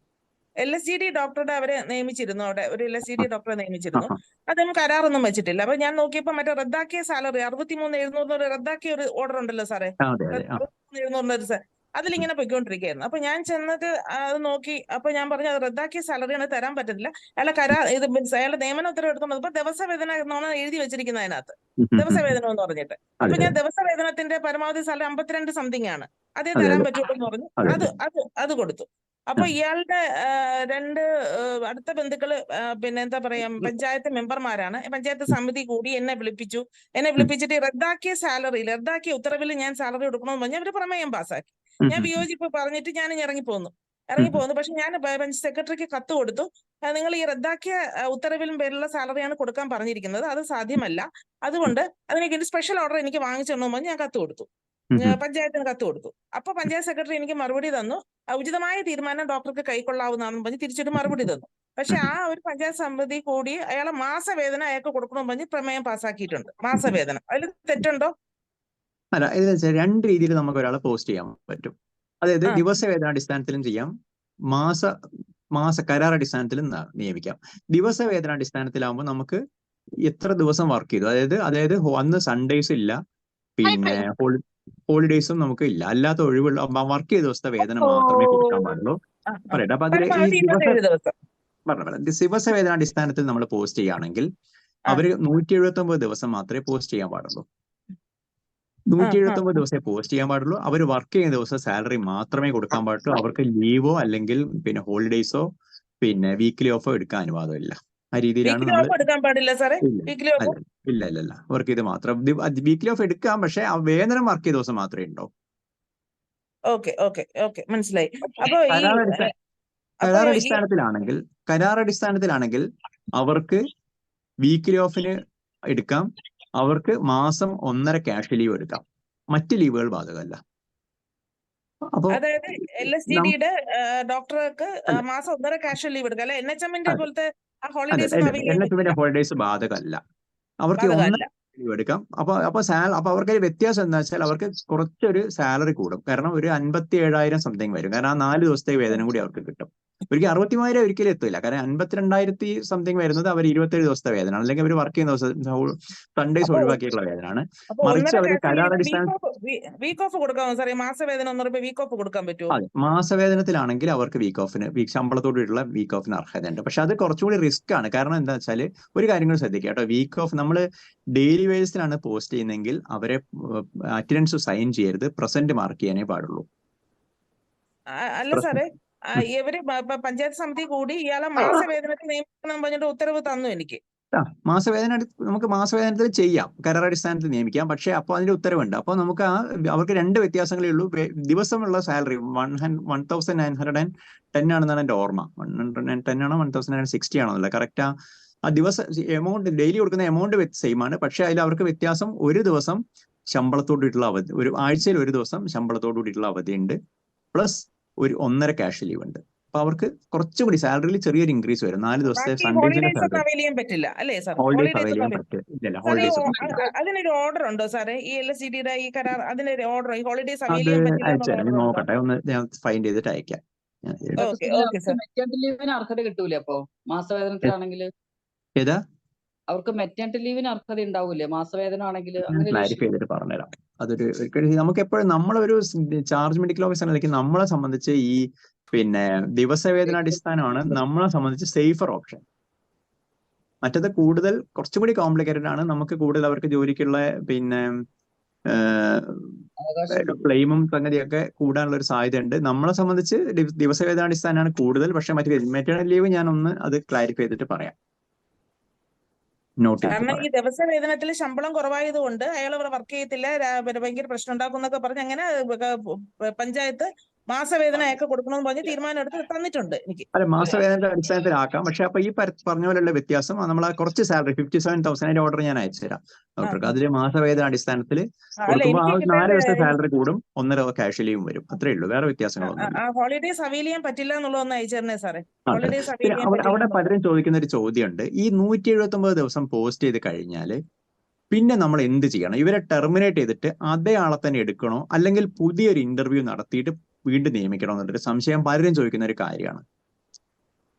LSGD ഡോക്ടറുടെ അവരെ നിയമിച്ചിരുന്നു. അവിടെ ഒരു LSGD ഡോക്ടറെ നിയമിച്ചിരുന്നു. അതും കരാറൊന്നും വെച്ചിട്ടില്ല. അപ്പൊ ഞാൻ നോക്കിയപ്പോ മറ്റേ റദ്ദാക്കിയ സാലറി 63,700 റദ്ദാക്കിയ ഒരു ഓർഡർ ഉണ്ടല്ലോ സാറേ, 63,700 അതിലിങ്ങനെ പൊയ്ക്കൊണ്ടിരിക്കുകയായിരുന്നു. അപ്പൊ ഞാൻ ചെന്നിട്ട് അത് നോക്കി. അപ്പൊ ഞാൻ പറഞ്ഞു അത് റദ്ദാക്കിയ സാലറിയാണ്, തരാൻ പറ്റത്തില്ല. അയാളുടെ നിയമന ഉത്തരവ് എടുത്തുകൊണ്ട് ദിവസവേതന എന്നാണ് എഴുതി വെച്ചിരിക്കുന്നത് അതിനകത്ത്, ദിവസവേതനം എന്ന് പറഞ്ഞിട്ട്. അപ്പൊ ഞാൻ ദിവസവേതനത്തിന്റെ പരമാവധി സാലറി 52 സംതിങ് ആണ്, അതേ തരാൻ പറ്റുള്ളൂ എന്ന് പറഞ്ഞു. അത് കൊടുത്തു. അപ്പൊ ഇയാളുടെ 2 അടുത്ത ബന്ധുക്കള് പിന്നെ എന്താ പറയാ പഞ്ചായത്ത് മെമ്പർമാരാണ്. പഞ്ചായത്ത് സമിതി കൂടി എന്നെ വിളിപ്പിച്ചിട്ട് റദ്ദാക്കിയ റദ്ദാക്കിയ ഉത്തരവിൽ ഞാൻ സാലറി കൊടുക്കണമെന്ന് പറഞ്ഞ് അവര് പ്രമേയം പാസ്സാക്കി. ഞാൻ വിയോജിപ്പ് പറഞ്ഞിട്ട് ഞാൻ ഇറങ്ങിപ്പോന്നു. പക്ഷെ ഞാൻ സെക്രട്ടറിക്ക് കത്ത് കൊടുത്തു. നിങ്ങൾ ഈ റദ്ദാക്കിയ ഉത്തരവിലും പേരിലുള്ള സാലറിയാണ് കൊടുക്കാൻ പറഞ്ഞിരിക്കുന്നത്, അത് സാധ്യമല്ല. അതുകൊണ്ട് അതിനേക്ക് സ്പെഷ്യൽ ഓർഡർ എനിക്ക് വാങ്ങിച്ചു തരണമെന്ന് പറഞ്ഞ് ഞാൻ കത്ത് കൊടുത്തു, പഞ്ചായത്തിന് കത്ത് കൊടുത്തു. അപ്പൊ പഞ്ചായത്ത് സെക്രട്ടറി എനിക്ക് മറുപടി തന്നു, ഉചിതമായ തീരുമാനം ഡോക്ടർക്ക് കൈക്കൊള്ളാവുന്നതാണെന്ന് പറഞ്ഞ് തിരിച്ചൊരു മറുപടി തന്നു. പക്ഷെ ആ ഒരു പഞ്ചായത്ത് സമിതി കൂടി അയാളെ മാസവേതനം അയാൾക്ക് കൊടുക്കണമെന്ന് പറഞ്ഞ് പ്രമേയം പാസ്സാക്കിയിട്ടുണ്ട്. മാസവേതനം അതിൽ തെറ്റുണ്ടോ? അല്ല, ഇത് രണ്ട് രീതിയിൽ നമുക്ക് ഒരാളെ പോസ്റ്റ് ചെയ്യാൻ പറ്റും. അതായത് ദിവസവേതന അടിസ്ഥാനത്തിലും ചെയ്യാം, മാസ കരാർ അടിസ്ഥാനത്തിലും നിയമിക്കാം. ദിവസവേതന അടിസ്ഥാനത്തിലാവുമ്പോൾ നമുക്ക് എത്ര ദിവസം വർക്ക് ചെയ്തു, അതായത് അന്ന് സൺഡേസ് ഇല്ല, പിന്നെ ഹോളിഡേയ്സും നമുക്ക് ഇല്ല, അല്ലാത്ത ഒഴിവുള്ള വർക്ക് ചെയ്ത ദിവസത്തെ വേതനം മാത്രമേ കൊടുക്കാൻ പാടുള്ളൂ. പറയട്ടെ. അപ്പൊ അതിൽ ഈ ദിവസവേതന അടിസ്ഥാനത്തിൽ നമ്മൾ പോസ്റ്റ് ചെയ്യുകയാണെങ്കിൽ അവര് 179 ദിവസം മാത്രമേ പോസ്റ്റ് ചെയ്യാൻ പാടുള്ളൂ. 179 ദിവസമേ പോസ്റ്റ് ചെയ്യാൻ പാടുള്ളൂ. അവർ വർക്ക് ചെയ്യുന്ന ദിവസം സാലറി മാത്രമേ കൊടുക്കാൻ പാടുള്ളൂ. അവർക്ക് ലീവോ അല്ലെങ്കിൽ പിന്നെ ഹോളിഡേയ്സോ പിന്നെ വീക്ക്ലി ഓഫോ എടുക്കാൻ അനുവാദമില്ല. ആ രീതിയിലാണ് നമ്മൾ. ഇല്ല വർക്ക് ചെയ്ത് മാത്രം വീക്ക്ലി ഓഫ് എടുക്കാം, പക്ഷെ ആ വേതനം വർക്ക് ചെയ്ത ദിവസം മാത്രമേ ഉണ്ടാവും. മനസ്സിലായി. കരാർ അടിസ്ഥാനത്തിലാണെങ്കിൽ അവർക്ക് വീക്ക്ലി ഓഫിന് എടുക്കാം, അവർക്ക് മാസം 1.5 ക്യാഷ് ലീവ് എടുക്കാം, മറ്റ് ലീവുകൾ ബാധകമല്ല. അപ്പൊ അതായത് LSGDയുടെ ഡോക്ടർക്ക് മാസം 1.5 ക്യാഷ് ലീവ് എടുക്കാം അല്ലെ? NHMന്റെ പോലത്തെ ഹോളിഡേയ്സ് ബാധകമല്ല, അവർക്ക് 1.5 ലീവ് എടുക്കാം. അപ്പൊ അവർക്ക് വ്യത്യാസം എന്താ വെച്ചാൽ അവർക്ക് കുറച്ചൊരു സാലറി കൂടും. കാരണം ഒരു 57,000 സംതിങ് വരും. കാരണം ആ 4 ദിവസത്തെ വേതനം കൂടി അവർക്ക് കിട്ടും. ഒരിക്കലും 60,000 ഒരിക്കലും എത്തില്ല. കാരണം 52,000 സംതിങ് വരുന്നത് അവർ 27 ദിവസത്തെ വേതനമാണ്, അല്ലെങ്കിൽ അവർ വർക്ക് ചെയ്യുന്ന ദിവസം സൺഡേസ് ഒഴിവാക്കിയിട്ടുള്ള വേതനമാണ്. മറിച്ച് അവർ കരാർ മാസവേതനത്തിലാണെങ്കിൽ അവർക്ക് ശമ്പളത്തോടുള്ള വീക്ക് ഓഫിന് അർഹതയുണ്ട്. പക്ഷെ അത് കുറച്ചുകൂടി റിസ്ക് ആണ്. കാരണം എന്താ വെച്ചാൽ ഒരു കാര്യം കൂടി ശ്രദ്ധിക്കുക കേട്ടോ. വീക്ക് ഓഫ് നമ്മൾ ഡെയിലി വേജസിലാണ് പോസ്റ്റ് ചെയ്യുന്നതെങ്കിൽ അവരെ അറ്റൻഡൻസ് സൈൻ ചെയ്യരുത്, പ്രസന്റ് മാർക്ക് ചെയ്യാനേ പാടുള്ളൂ. അല്ല സാറേ, ഇവര് പഞ്ചായത്ത് സമിതി കൂടി ഇയാളെ മാസവേതനത്തിൽ നിയമിക്കണം പറഞ്ഞിട്ട് ഉത്തരവ് തന്നു എനിക്ക്. നമുക്ക് മാസവേതനത്തിൽ ചെയ്യാം, കരാർ അടിസ്ഥാനത്തിൽ നിയമിക്കാം. പക്ഷെ അപ്പോൾ അതിന്റെ ഉത്തരവുണ്ട്. അപ്പോൾ നമുക്ക് അവർക്ക് 2 വ്യത്യാസങ്ങളേ ഉള്ളൂ. ദിവസമുള്ള സാലറി 1,910 ആണെന്നാണ് എന്റെ ഓർമ്മ. 110 ആണോ 1,960 ആണോ കറക്റ്റ്. ആ ദിവസം എമൗണ്ട് ഡെയിലി കൊടുക്കുന്ന എമൗണ്ട് സെയിം ആണ്. പക്ഷെ അതിൽ അവർക്ക് വ്യത്യാസം ഒരു ദിവസം ശമ്പളത്തോടുള്ള അവധി, ഒരു ആഴ്ചയിൽ ഒരു ദിവസം ശമ്പളത്തോടുകൂടിയിട്ടുള്ള അവധി ഉണ്ട്, പ്ലസ് ഒരു 1.5 ക്യാഷ് ലീവ് ഉണ്ട്. അപ്പൊ അവർക്ക് കുറച്ചുകൂടി സാലറിയിൽ ചെറിയൊരു ഇൻക്രീസ് വരും. 4 ദിവസത്തെ അതിനൊരു ഓർഡർ ഉണ്ടോ സാറേ ഈ LSGDയുടെ ഈ കരാർ? അതിനൊരു ഓർഡർ ഹോളിഡേസ് നോക്കട്ടെ, ഒന്ന് ഞാൻ ഫൈൻഡ് ചെയ്തിട്ട് അയക്കാം. ലീവിന് അർഹത കിട്ടൂലേ അപ്പൊ മാസവേതനത്തിലാണെങ്കിൽ? ഏതാ അവർക്ക് മെറ്റേണിറ്റി ലീവിന് അർഹത ഉണ്ടാവൂലേ മാസവേതനം ആണെങ്കിൽ? ക്ലാരിഫൈ ചെയ്തിട്ട് പറഞ്ഞുതരാം. അതൊരു നമുക്ക് എപ്പോഴും നമ്മളൊരു ചാർജ് മെഡിക്കൽ ഓഫീസർ ആയിരിക്കും നമ്മളെ സംബന്ധിച്ച് ഈ പിന്നെ ദിവസവേതന അടിസ്ഥാനമാണ് നമ്മളെ സംബന്ധിച്ച് സേഫർ ഓപ്ഷൻ. മറ്റത് കുറച്ചുകൂടി കോംപ്ലിക്കേറ്റഡ് ആണ്. നമുക്ക് കൂടുതൽ അവർക്ക് ജോലിക്കുള്ള പിന്നെ ക്ലെയിമും സംഗതിയൊക്കെ കൂടാനുള്ള ഒരു സാധ്യത ഉണ്ട്. നമ്മളെ സംബന്ധിച്ച് ദിവസവേതന അടിസ്ഥാനമാണ് കൂടുതൽ. പക്ഷെ മെറ്റേണിറ്റി ലീവ് ഞാൻ ഒന്ന് അത് ക്ലാരിഫൈ ചെയ്തിട്ട് പറയാം. കാരണം ഈ ദിവസവേതനത്തിൽ ശമ്പളം കുറവായതുകൊണ്ട് അയാൾ ഇവിടെ വർക്ക് ചെയ്യത്തില്ല, ഭയങ്കര പ്രശ്നം ഉണ്ടാക്കും എന്നൊക്കെ പറഞ്ഞ് അങ്ങനെ പഞ്ചായത്ത് മാസവേതനയൊക്കെ കൊടുക്കണമെന്ന് പറഞ്ഞ് തീരുമാനം എടുത്ത് തന്നിട്ടുണ്ട് എനിക്ക്. അല്ല, മാസവേതനത്തിന്റെ അടിസ്ഥാനത്തിലാക്കാം. പക്ഷെ അപ്പൊ ഈ പറഞ്ഞ പോലെയുള്ള വ്യത്യാസം നമ്മൾ കുറച്ച് സാലറി 57,000 ഓർഡർ ഞാൻ അയച്ചു തരാം ഡോക്ടർക്ക്. അതില് മാസവേതന അടിസ്ഥാനത്തിൽ കൊടുക്കുമ്പോൾ ആ 4 ദിവസത്തെ സാലറി കൂടും, 1.5 ക്യാഷ് ലീവും വരും. അത്രേ ഉള്ളൂ, വേറെ വ്യത്യാസങ്ങളൊന്നും. ഹോളിഡേസ് അവൈൽ ചെയ്യാൻ പറ്റില്ല എന്നുള്ളതൊന്ന് അയച്ചു തരണേ സാറേ. അവിടെ പലരും ചോദിക്കുന്ന ഒരു ചോദ്യമുണ്ട്, ഈ 179 ദിവസം പോസ്റ്റ് ചെയ്ത് കഴിഞ്ഞാല് പിന്നെ നമ്മൾ എന്ത് ചെയ്യണം? ഇവരെ ടെർമിനേറ്റ് ചെയ്തിട്ട് അതേ ആളെ തന്നെ എടുക്കണോ, അല്ലെങ്കിൽ പുതിയൊരു ഇന്റർവ്യൂ നടത്തിയിട്ട് വീണ്ടും നിയമിക്കണോ എന്നുള്ളൊരു സംശയം പലരും ചോദിക്കുന്ന ഒരു കാര്യമാണ്.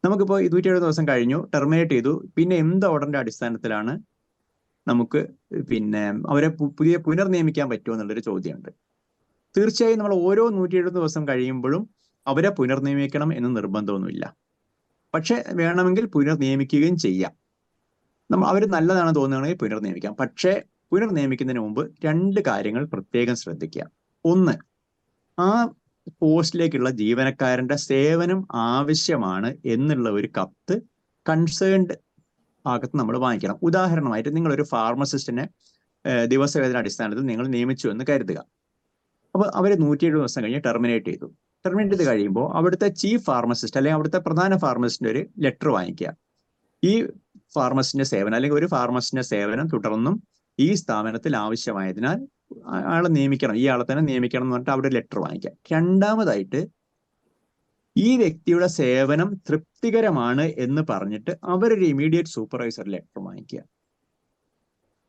നമുക്കിപ്പോൾ 170 ദിവസം കഴിഞ്ഞു, ടെർമിനേറ്റ് ചെയ്തു, പിന്നെ എന്ത് ഓർഡറിന്റെ അടിസ്ഥാനത്തിലാണ് നമുക്ക് പിന്നെ അവരെ പുനർനിയമിക്കാൻ പറ്റുമോ എന്നുള്ളൊരു ചോദ്യമുണ്ട്. തീർച്ചയായും നമ്മൾ ഓരോ 170 ദിവസം കഴിയുമ്പോഴും അവരെ പുനർനിയമിക്കണം എന്ന് നിർബന്ധമൊന്നുമില്ല. പക്ഷെ വേണമെങ്കിൽ പുനർനിയമിക്കുകയും ചെയ്യാം. അവർ നല്ലതാണ് തോന്നുകയാണെങ്കിൽ പുനർനിയമിക്കാം. പക്ഷേ പുനർനിയമിക്കുന്നതിന് മുമ്പ് 2 കാര്യങ്ങൾ പ്രത്യേകം ശ്രദ്ധിക്കുക. ഒന്ന്, ആ പോസ്റ്റിലേക്കുള്ള ജീവനക്കാരന്റെ സേവനം ആവശ്യമാണ് എന്നുള്ള ഒരു കത്ത് കൺസേൺഡ് ഭാഗത്ത് നമ്മൾ വാങ്ങിക്കണം. ഉദാഹരണമായിട്ട് നിങ്ങളൊരു ഫാർമസിസ്റ്റിനെ ദിവസവേതന അടിസ്ഥാനത്തിൽ നിങ്ങൾ നിയമിച്ചു എന്ന് കരുതുക. അപ്പോൾ അവർ 170 ദിവസം കഴിഞ്ഞ് ടെർമിനേറ്റ് ചെയ്തു. ടെർമിനേറ്റ് ചെയ്ത് കഴിയുമ്പോൾ അവിടുത്തെ ചീഫ് ഫാർമസിസ്റ്റ് അല്ലെങ്കിൽ അവിടുത്തെ പ്രധാന ഫാർമസിസ്റ്റിന്റെ ഒരു ലെറ്റർ വാങ്ങിക്കുക. ഈ ഫാർമസിസ്റ്റിന്റെ സേവനം അല്ലെങ്കിൽ ഒരു ഫാർമസിസ്റ്റിന്റെ സേവനം തുടർന്നും ഈ സ്ഥാപനത്തിൽ ആവശ്യമായതിനാൽ ആളെ നിയമിക്കണം, ഈ ആളെ തന്നെ നിയമിക്കണം എന്ന് പറഞ്ഞിട്ട് അവിടെ ലെറ്റർ വാങ്ങിക്കാം. രണ്ടാമതായിട്ട്, ഈ വ്യക്തിയുടെ സേവനം തൃപ്തികരമാണ് എന്ന് പറഞ്ഞിട്ട് അവരൊരു ഇമീഡിയറ്റ് സൂപ്പർവൈസർ ലെറ്റർ വാങ്ങിക്കുക.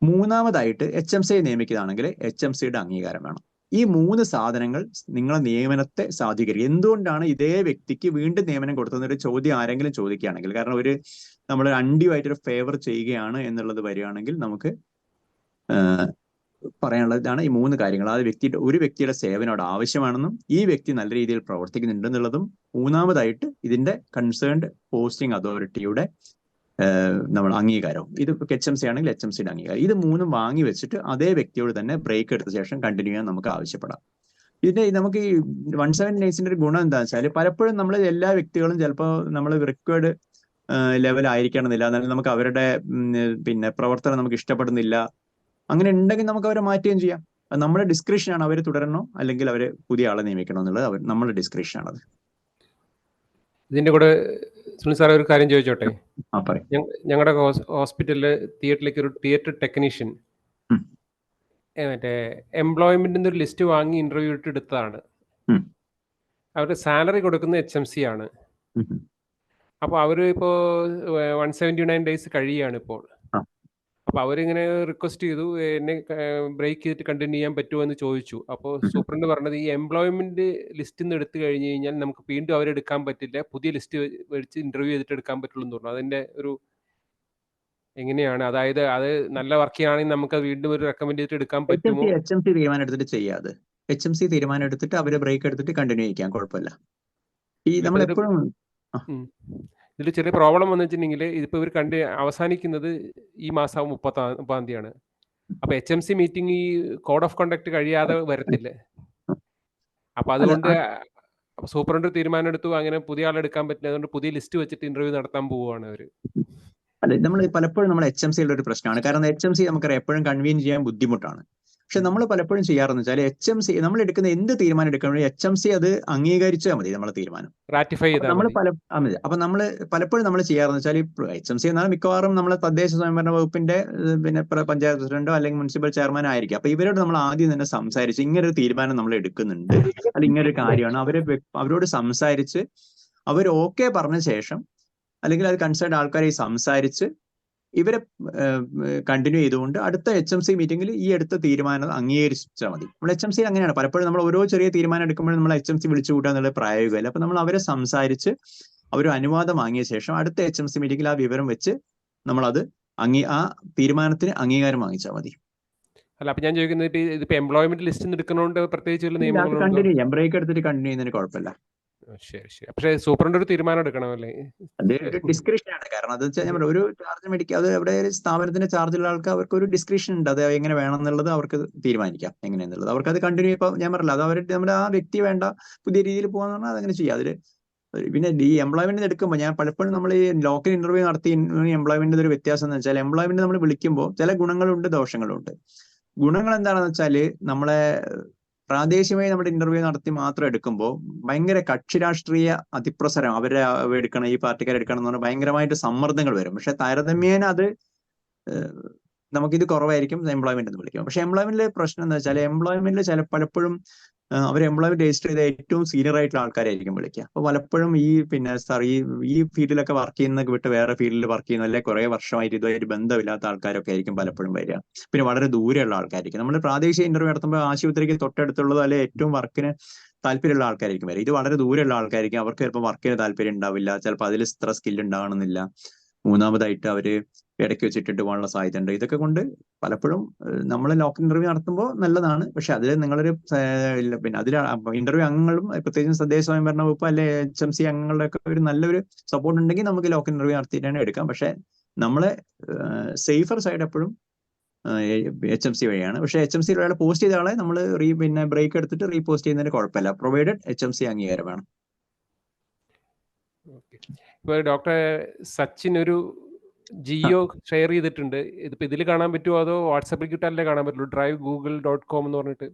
മൂന്നാമതായിട്ട്, HMC നിയമിക്കുന്നതാണെങ്കിൽ HMCയുടെ അംഗീകാരം വേണം. ഈ 3 സാധനങ്ങൾ നിങ്ങളെ നിയമനത്തെ സാധൂകരിക്കും. എന്തുകൊണ്ടാണ് ഇതേ വ്യക്തിക്ക് വീണ്ടും നിയമനം കൊടുത്തതെന്നൊരു ചോദ്യം ആരെങ്കിലും ചോദിക്കുകയാണെങ്കിൽ, കാരണം നമ്മൾ അൺഡ്യൂവായിട്ടൊരു ഫേവർ ചെയ്യുകയാണ് എന്നുള്ളത് വരികയാണെങ്കിൽ നമുക്ക് പറയാനുള്ളതാണ് ഈ 3 കാര്യങ്ങൾ. ഒരു വ്യക്തിയുടെ സേവനം അവിടെ ആവശ്യമാണെന്നും ഈ വ്യക്തി നല്ല രീതിയിൽ പ്രവർത്തിക്കുന്നുണ്ടെന്നുള്ളതും, മൂന്നാമതായിട്ട് ഇതിന്റെ കൺസേൺഡ് പോസ്റ്റിംഗ് അതോറിറ്റിയുടെ നമ്മൾ അംഗീകാരവും. ഇത് HMC ആണെങ്കിൽ HMCയുടെ അംഗീകാരം. ഇത് 3 വാങ്ങി വെച്ചിട്ട് അതേ വ്യക്തിയോട് തന്നെ ബ്രേക്ക് എടുത്ത ശേഷം കണ്ടിന്യൂ ചെയ്യാൻ നമുക്ക് ആവശ്യപ്പെടാം. നമുക്ക് ഈ 170 ഡേയ്സിന്റെ ഒരു ഗുണം എന്താണെന്ന് വെച്ചാൽ, പലപ്പോഴും നമ്മൾ എല്ലാ വ്യക്തികളും ചിലപ്പോൾ നമ്മൾ റിക്വയർഡ് ലെവൽ ആയിരിക്കണമെന്നില്ല, എന്നാലും നമുക്ക് അവരുടെ പിന്നെ പ്രവർത്തനം നമുക്ക് ഇഷ്ടപ്പെടുന്നില്ല, അങ്ങനെ ഉണ്ടെങ്കിൽ നമുക്ക് അവരെ മാറ്റുകയും ചെയ്യാം. അത് നമ്മുടെ ഡിസ്ക്രിപ്ഷനാണ്, അവർ തുടരണോ അല്ലെങ്കിൽ അവർ പുതിയ ആളെ നിയമിക്കണോ എന്നുള്ളത് നമ്മുടെ ഡിസ്ക്രിപ്ഷനാണത്. ഇതിന്റെ കൂടെ സുനിൽ സാർ ഒരു കാര്യം ചോദിച്ചോട്ടെ? ഞങ്ങളുടെ ഹോസ്പിറ്റലില് തിയേറ്ററിലേക്ക് ഒരു തിയേറ്റർ ടെക്നീഷ്യൻ മറ്റേ എംപ്ലോയ്മെന്റിന്റെ ഒരു ലിസ്റ്റ് വാങ്ങി ഇന്റർവ്യൂ ഇട്ട് എടുത്തതാണ്. അവരുടെ സാലറി കൊടുക്കുന്നത് HMC ആണ്. അപ്പൊ അവര് ഇപ്പോ 179 ഡേയ്സ് കഴിയാണ് ഇപ്പോൾ. അപ്പൊ അവരിങ്ങനെ റിക്വസ്റ്റ് ചെയ്തു, എന്നെ ബ്രേക്ക് ചെയ്തിട്ട് കണ്ടിന്യൂ ചെയ്യാൻ പറ്റുമോ എന്ന് ചോദിച്ചു. അപ്പോൾ സൂപ്രണ്ട് പറഞ്ഞത്, ഈ എംപ്ലോയ്മെന്റ് ലിസ്റ്റിൽ നിന്ന് എടുത്തു കഴിഞ്ഞ് കഴിഞ്ഞാൽ നമുക്ക് വീണ്ടും അവരെടുക്കാൻ പറ്റില്ല, പുതിയ ലിസ്റ്റ് വെച്ച് ഇന്റർവ്യൂ ചെയ്തിട്ട് എടുക്കാൻ പറ്റുള്ളൂ എന്ന് പറഞ്ഞു. അതിന്റെ ഒരു എങ്ങനെയാണ്, അതായത് അത് നല്ല വർക്ക് ചെയ്യുകയാണെങ്കിൽ നമുക്ക് വീണ്ടും ഒരു റെക്കമെൻഡ് ചെയ്തിട്ട് എടുക്കാൻ പറ്റുമോ? HMC തീരുമാനം എടുത്തിട്ട് ചെയ്യാതെ, HMC തീരുമാനം എടുത്തിട്ട് അവരെ ബ്രേക്ക് എടുത്തിട്ട് കണ്ടിന്യൂ ചെയ്യാൻ കുഴപ്പമില്ല. ഈ നമ്മൾ എപ്പോഴും ഇതിൽ ചെറിയ പ്രോബ്ലം വന്നു വെച്ചിട്ടുണ്ടെങ്കിൽ, ഇതിപ്പോ ഇവർ അവസാനിക്കുന്നത് ഈ മാസം 30-ആം തീയതിയാണ്. അപ്പൊ HMC മീറ്റിംഗ് ഈ കോഡ് ഓഫ് കണ്ടക്ട് കഴിയാതെ വരത്തില്ലേ? അപ്പൊ അതുകൊണ്ട് സൂപ്രണ്ട് തീരുമാനം എടുത്തു, അങ്ങനെ പുതിയ ആളെ എടുക്കാൻ പറ്റില്ല, അതുകൊണ്ട് പുതിയ ലിസ്റ്റ് വെച്ചിട്ട് ഇന്റർവ്യൂ നടത്താൻ പോവുകയാണ് അവര്. അതെ, നമ്മൾ പലപ്പോഴും നമ്മുടെ HMCയുടെ ഒരു പ്രശ്നമാണ്. കാരണം HMC നമുക്കറിയാം എപ്പോഴും കൺവീൻ ചെയ്യാൻ ബുദ്ധിമുട്ടാണ്. പക്ഷെ നമ്മൾ പലപ്പോഴും ചെയ്യാറെന്ന് വെച്ചാൽ, HMC നമ്മൾ എടുക്കുന്ന എന്ത് തീരുമാനം എടുക്കണമെങ്കിൽ HMC അത് അംഗീകരിച്ചാൽ മതി നമ്മളെ തീരുമാനം, റാറ്റിഫൈ ചെയ്താൽ നമ്മൾ അപ്പൊ നമ്മൾ പലപ്പോഴും നമ്മൾ ചെയ്യാറെന്ന് വെച്ചാൽ, HMC എന്നാൽ മിക്കവാറും നമ്മളെ തദ്ദേശ സ്വയംഭരണ വകുപ്പിന്റെ പിന്നെ പഞ്ചായത്ത് പ്രസിഡന്റോ അല്ലെങ്കിൽ മുനിസിപ്പൽ ചെയർമാനോ ആയിരിക്കും. അപ്പൊ ഇവരോട് നമ്മൾ ആദ്യം തന്നെ സംസാരിച്ച് ഇങ്ങനൊരു തീരുമാനം നമ്മൾ എടുക്കുന്നുണ്ട്, അത് ഇങ്ങനൊരു കാര്യമാണ്, അവരോട് സംസാരിച്ച് അവർ ഓക്കെ പറഞ്ഞ ശേഷം, അല്ലെങ്കിൽ അത് കൺസേൺഡ് ആൾക്കാരെ സംസാരിച്ച് ഇവരെ കണ്ടിന്യൂ ചെയ്തുകൊണ്ട് അടുത്ത HMC മീറ്റിംഗിൽ ഈ എടുത്ത തീരുമാനം അംഗീകരിച്ചാൽ മതി. നമ്മൾ HMC അങ്ങനെയാണ് പലപ്പോഴും നമ്മൾ ഓരോ ചെറിയ തീരുമാനം എടുക്കുമ്പോഴും നമ്മൾ HMC വിളിച്ചു കൂട്ടുക എന്നുള്ള പ്രായോഗികമല്ല. അപ്പൊ നമ്മൾ അവരെ സംസാരിച്ച് അവർ അനുവാദം വാങ്ങിയ ശേഷം അടുത്ത HMC മീറ്റിംഗിൽ ആ വിവരം വെച്ച് നമ്മളത് ആ തീരുമാനത്തിന് അംഗീകാരം വാങ്ങിച്ചാൽ മതി. അല്ല, അപ്പൊ ഞാൻ ചോദിക്കുന്നത്, ഇതിപ്പോ എംപ്ലോയ്മെന്റ് ലിസ്റ്റ് എടുക്കുന്നതുകൊണ്ട് പ്രത്യേകിച്ച് കണ്ടിന്യൂ ചെയ്യാം, ബ്രേക്ക് എടുത്തിട്ട് കണ്ടിന്യൂ ചെയ്യുന്നതിന് കുഴപ്പമില്ല. ശരി ശരി. പക്ഷേ സൂപ്രണ്ട് ഒരു തീരുമാനം എടുക്കണമല്ലേ? അത് ഡിസ്ക്രിപ്ഷനാണ്. കാരണം അത് വെച്ചാൽ ഒരു ചാർജ് മേടിക്കുക, അത് അവിടെ സ്ഥാപനത്തിന്റെ ചാർജുള്ള ആൾക്ക് അവർക്ക് ഒരു ഡിസ്ക്രിപ്ഷൻ ഉണ്ട്, അത് എങ്ങനെ വേണം എന്നുള്ളത് അവർക്ക് തീരുമാനിക്കാം എങ്ങനെയെന്നുള്ളത്. അവർക്ക് അത് കണ്ടിന്യൂ ഇപ്പൊ ഞാൻ പറഞ്ഞില്ല, അത് അവർ നമ്മുടെ ആ വ്യക്തി വേണ്ട പുതിയ രീതിയിൽ പോകാന്ന് പറഞ്ഞാൽ അതങ്ങനെ ചെയ്യാം. അതിൽ പിന്നെ ഈ എംപ്ലോയ്മെന്റ് എടുക്കുമ്പോൾ ഞാൻ പലപ്പോഴും നമ്മൾ ഈ ലോക്കൽ ഇന്റർവ്യൂ നടത്തി എംപ്ലോയ്മെന്റിന്റെ ഒരു വ്യത്യാസം എന്ന് വെച്ചാൽ, എംപ്ലോയ്മെന്റ് നമ്മൾ വിളിക്കുമ്പോൾ ചില ഗുണങ്ങളുണ്ട് ദോഷങ്ങളുണ്ട്. ഗുണങ്ങൾ എന്താണെന്ന് വെച്ചാൽ, നമ്മളെ പ്രാദേശികമായി നമ്മുടെ ഇന്റർവ്യൂ നടത്തി മാത്രം എടുക്കുമ്പോൾ ഭയങ്കര കക്ഷി രാഷ്ട്രീയ അതിപ്രസരം, അവരെ എടുക്കണം, ഈ പാർട്ടിക്കാരെ എടുക്കണം എന്ന് പറഞ്ഞാൽ ഭയങ്കരമായിട്ട് സമ്മർദ്ദങ്ങൾ വരും. പക്ഷെ താരതമ്യേന അത് നമുക്കിത് കുറവായിരിക്കും എംപ്ലോയ്മെന്റ് എന്ന് വിളിക്കും. പക്ഷെ എംപ്ലോയ്മെന്റിലെ പ്രശ്നം എന്താ വെച്ചാൽ എംപ്ലോയ്മെന്റിൽ പലപ്പോഴും അവർ എംപ്ലോയ്മെന്റ് രജിസ്റ്റർ ചെയ്ത ഏറ്റവും സീനിയർ ആയിട്ടുള്ള ആൾക്കാരായിരിക്കും വിളിക്കുക. അപ്പൊ പലപ്പോഴും സാർ ഈ ഫീൽഡിലൊക്കെ വർക്ക് ചെയ്യുന്ന വിട്ട് വേറെ ഫീൽഡിൽ വർക്ക് ചെയ്യുന്ന അല്ലെങ്കിൽ കുറെ വർഷമായിട്ട് ഇതുമായിട്ട് ബന്ധമില്ലാത്ത ആൾക്കാരൊക്കെ ആയിരിക്കും പലപ്പോഴും വരിക. പിന്നെ വളരെ ദൂരെയുള്ള ആൾക്കാരായിരിക്കും. നമ്മൾ പ്രാദേശിക ഇന്റർവ്യൂ നടത്തുമ്പോൾ ആശുപത്രിക്ക് തൊട്ടടുത്തുള്ളതോ അല്ലെങ്കിൽ ഏറ്റവും വർക്കിന് താല്പര്യമുള്ള ആൾക്കാരായിരിക്കും വരിക. ഇത് വളരെ ദൂരെയുള്ള ആൾക്കാരായിരിക്കും. അവർക്ക് ചിലപ്പോൾ വർക്കിന് താല്പര്യം ഉണ്ടാവില്ല, ചിലപ്പോൾ അതിൽ ഇത്ര സ്കിൽ ഉണ്ടാകണമെന്നില്ല. മൂന്നാമതായിട്ട് അവര് ഇടയ്ക്ക് വെച്ചിട്ടിട്ട് പോകാനുള്ള സാധ്യത ഉണ്ട്. ഇതൊക്കെ കൊണ്ട് പലപ്പോഴും നമ്മൾ ലോക്കൽ ഇന്റർവ്യൂ നടത്തുമ്പോൾ നല്ലതാണ്. പക്ഷെ അതിൽ നിങ്ങളൊരു പിന്നെ അതിൽ ഇന്റർവ്യൂ അംഗങ്ങളും പ്രത്യേകിച്ച് തദ്ദേശ സ്വയംഭരണ വകുപ്പ് അല്ലെ HMC അംഗങ്ങളുടെ ഒക്കെ ഒരു നല്ലൊരു സപ്പോർട്ട് ഉണ്ടെങ്കിൽ നമുക്ക് ലോക്കൽ ഇന്റർവ്യൂ നടത്തിയിട്ടാണ് എടുക്കാം. പക്ഷെ നമ്മളെ സേഫർ സൈഡ് എപ്പോഴും HMC വഴിയാണ്. പക്ഷെ HMC ഒരാളെ പോസ്റ്റ് ചെയ്ത ആളെ നമ്മൾ പിന്നെ ബ്രേക്ക് എടുത്തിട്ട് റീപോസ്റ്റ് ചെയ്യുന്നതിന് കുഴപ്പമില്ല, പ്രൊവൈഡഡ് HMC അംഗീകാരം വേണം. ഇപ്പൊ ഡോക്ടർ സച്ചിൻ ഒരു ജിയോ ഷെയർ ചെയ്തിട്ടുണ്ട്. ഇതിപ്പോ ഇതിൽ കാണാൻ പറ്റുമോ അതോ വാട്സാപ്പിൽ കിട്ടാനല്ലേ കാണാൻ പറ്റുള്ളൂ? drivegoogle.com എന്ന് പറഞ്ഞിട്ട്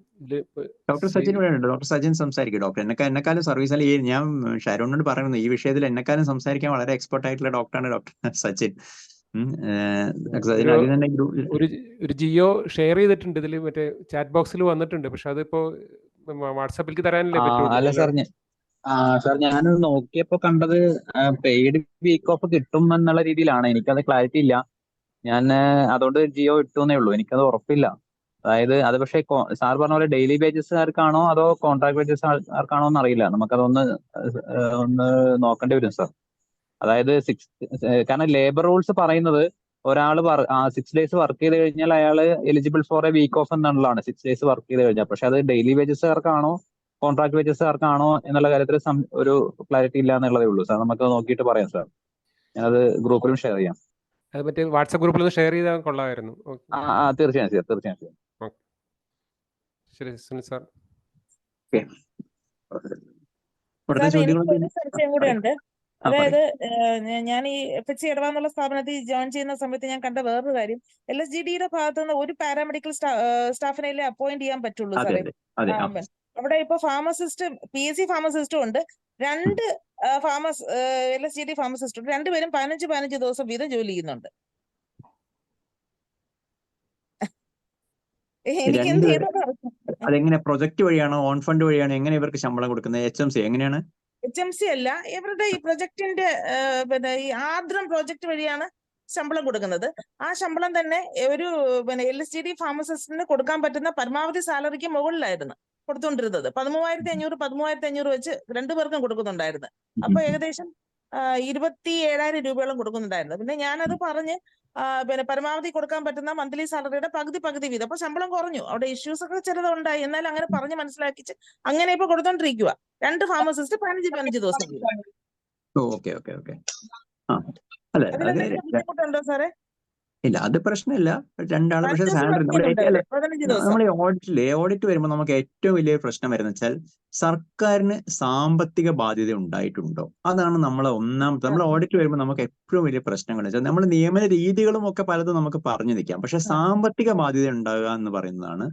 ഡോക്ടർ സച്ചിൻ ഇവിടെ ഉണ്ട്. ഡോക്ടർ സച്ചിൻ സംസാരിക്കും. ഡോക്ടർ എന്നെക്കാളും സർവീസിൽ ഞാൻ ഷാരോണിനോട് പറയുന്നത് ഈ വിഷയത്തിൽ എന്നെക്കാളും സംസാരിക്കാൻ വളരെ എക്സ്പെർട്ട് ആയിട്ടുള്ള ഡോക്ടറാണ് ഡോക്ടർ സച്ചിൻ. ഒരു ജിയോ ഷെയർ ചെയ്തിട്ടുണ്ട്, ഇതിൽ മറ്റേ ചാറ്റ് ബോക്സിൽ വന്നിട്ടുണ്ട്. പക്ഷെ അതിപ്പോ വാട്സാപ്പിലേക്ക് തരാനല്ലേ അല്ല പറ്റുള്ളൂ. സാർ ഞാൻ നോക്കിയപ്പോ കണ്ടത് പെയ്ഡ് വീക്ക് ഓഫ് കിട്ടും എന്നുള്ള രീതിയിലാണ്. എനിക്കത് ക്ലാരിറ്റി ഇല്ല. ഞാൻ അതുകൊണ്ട് ജിയോ ഇട്ടുന്നേ ഉള്ളൂ. എനിക്കത് ഉറപ്പില്ല. അതായത് അത് പക്ഷേ സാർ പറഞ്ഞ പോലെ ഡെയിലി ബേജസുകാർക്കാണോ അതോ കോൺട്രാക്ട് ബേജസുകാർക്കാണോ എന്ന് അറിയില്ല. നമുക്കതൊന്ന് നോക്കേണ്ടി വരും സാർ. അതായത് കാരണം ലേബർ റൂൾസ് പറയുന്നത് ഒരാൾ 6 days വർക്ക് ചെയ്ത് കഴിഞ്ഞാൽ അയാൾ eligible for a week off എന്നുള്ളതാണ്, 6 days വർക്ക് ചെയ്ത് കഴിഞ്ഞാൽ. പക്ഷെ അത് ഡെയിലി വേജസുകാർക്കാണോ കോൺട്രാക്ട് വേജസുകാർക്കാണോ എന്നുള്ള കാര്യത്തിൽ ഒരു ക്ലാരിറ്റി ഇല്ല എന്നുള്ളതേ ഉള്ളൂ സാർ. നമുക്ക് നോക്കിയിട്ട് പറയാം സാർ. ഞാനത് ഗ്രൂപ്പിലും ഷെയർ ചെയ്യാം. അത് മറ്റേ വാട്സാപ്പ് ഗ്രൂപ്പിൽ ഷെയർ ചെയ്താൽ കൊള്ളാമായിരുന്നു. തീർച്ചയായും സാർ, തീർച്ചയായും. ശരി സുനിൽ സാർ. എനിക്കൊരു സംശയം കൂടെ ഉണ്ട്. അതായത് ഞാൻ ഈ FHC എടവ എന്നുള്ള സ്ഥാപനത്തിൽ ജോയിൻ ചെയ്യുന്ന സമയത്ത് ഞാൻ കണ്ട വേറൊരു കാര്യം, LSGDയുടെ ഭാഗത്തു നിന്ന് ഒരു പാരാമെഡിക്കൽ സ്റ്റാഫിനെ അപ്പോയിന്റ് ചെയ്യാൻ പറ്റുള്ളൂ സാറേ. അവിടെ ഇപ്പൊ ഫാർമസിസ്റ്റ് PSC ഫാർമസിസ്റ്റും ഉണ്ട്, 2 LSGD ഫാർമസിസ്റ്റ് ഉണ്ട്. 2 പേരും 15 ദിവസം വീതം ജോലി ചെയ്യുന്നുണ്ട്. എനിക്ക് എന്ത് ചെയ്യണം? അതെങ്ങനെ പ്രൊജക്ട് വഴിയാണോ ഓൺ ഫണ്ട് വഴിയാണോ എങ്ങനെ ഇവർക്ക് ശമ്പളം കൊടുക്കുന്നത്? HMC എങ്ങനെയാണ്? HMC അല്ല, ഇവരുടെ ഈ പ്രൊജക്ടിന്റെ പിന്നെ ഈ ആർദ്രം പ്രോജക്ട് വഴിയാണ് ശമ്പളം കൊടുക്കുന്നത്. ആ ശമ്പളം തന്നെ ഒരു LSGD ഫാർമസിസ്റ്റിന് കൊടുക്കാൻ പറ്റുന്ന പരമാവധി സാലറിക്ക് മുകളിലായിരുന്നു കൊടുത്തുകൊണ്ടിരുന്നത്. 13,500 വെച്ച് 2 പേർക്കും കൊടുക്കുന്നുണ്ടായിരുന്നു. അപ്പൊ ഏകദേശം 27,000 രൂപയോളം കൊടുക്കുന്നുണ്ടായിരുന്നു. പിന്നെ ഞാനത് പറഞ്ഞ് പിന്നെ പരമാവധി കൊടുക്കാൻ പറ്റുന്ന മന്ത്ലി സാലറിയുടെ പകുതി വീതം. അപ്പൊ ശമ്പളം കുറഞ്ഞു. അവിടെ ഇഷ്യൂസ് ഒക്കെ ചിലതുണ്ടായി, എന്നാൽ അങ്ങനെ പറഞ്ഞ് മനസ്സിലാക്കിച്ച് അങ്ങനെ ഇപ്പൊ കൊടുത്തോണ്ടിരിക്കുക. 2 ഫാർമസിസ്റ്റ് 15 ദിവസം വീതം. അതിലെന്തെങ്കിലും ബുദ്ധിമുട്ടുണ്ടോ സാറേ? ഇല്ല, അത് പ്രശ്നമില്ല. 2 ആള്. പക്ഷെ സാലറി നമ്മുടെ ഓഡിറ്റ് വരുമ്പോൾ നമുക്ക് ഏറ്റവും വലിയ പ്രശ്നം വരുന്നത് വെച്ചാൽ സർക്കാരിന് സാമ്പത്തിക ബാധ്യത ഉണ്ടായിട്ടുണ്ടോ? അതാണ് നമ്മളെ ഒന്നാമത്തെ. നമ്മൾ ഓഡിറ്റ് വരുമ്പോൾ നമുക്ക് ഏറ്റവും വലിയ പ്രശ്നങ്ങൾ വെച്ചാൽ നമ്മൾ നിയമന രീതികളും ഒക്കെ പലതും നമുക്ക് പറഞ്ഞു നിൽക്കാം, പക്ഷെ സാമ്പത്തിക ബാധ്യത ഉണ്ടാകുക എന്ന് പറയുന്നതാണ്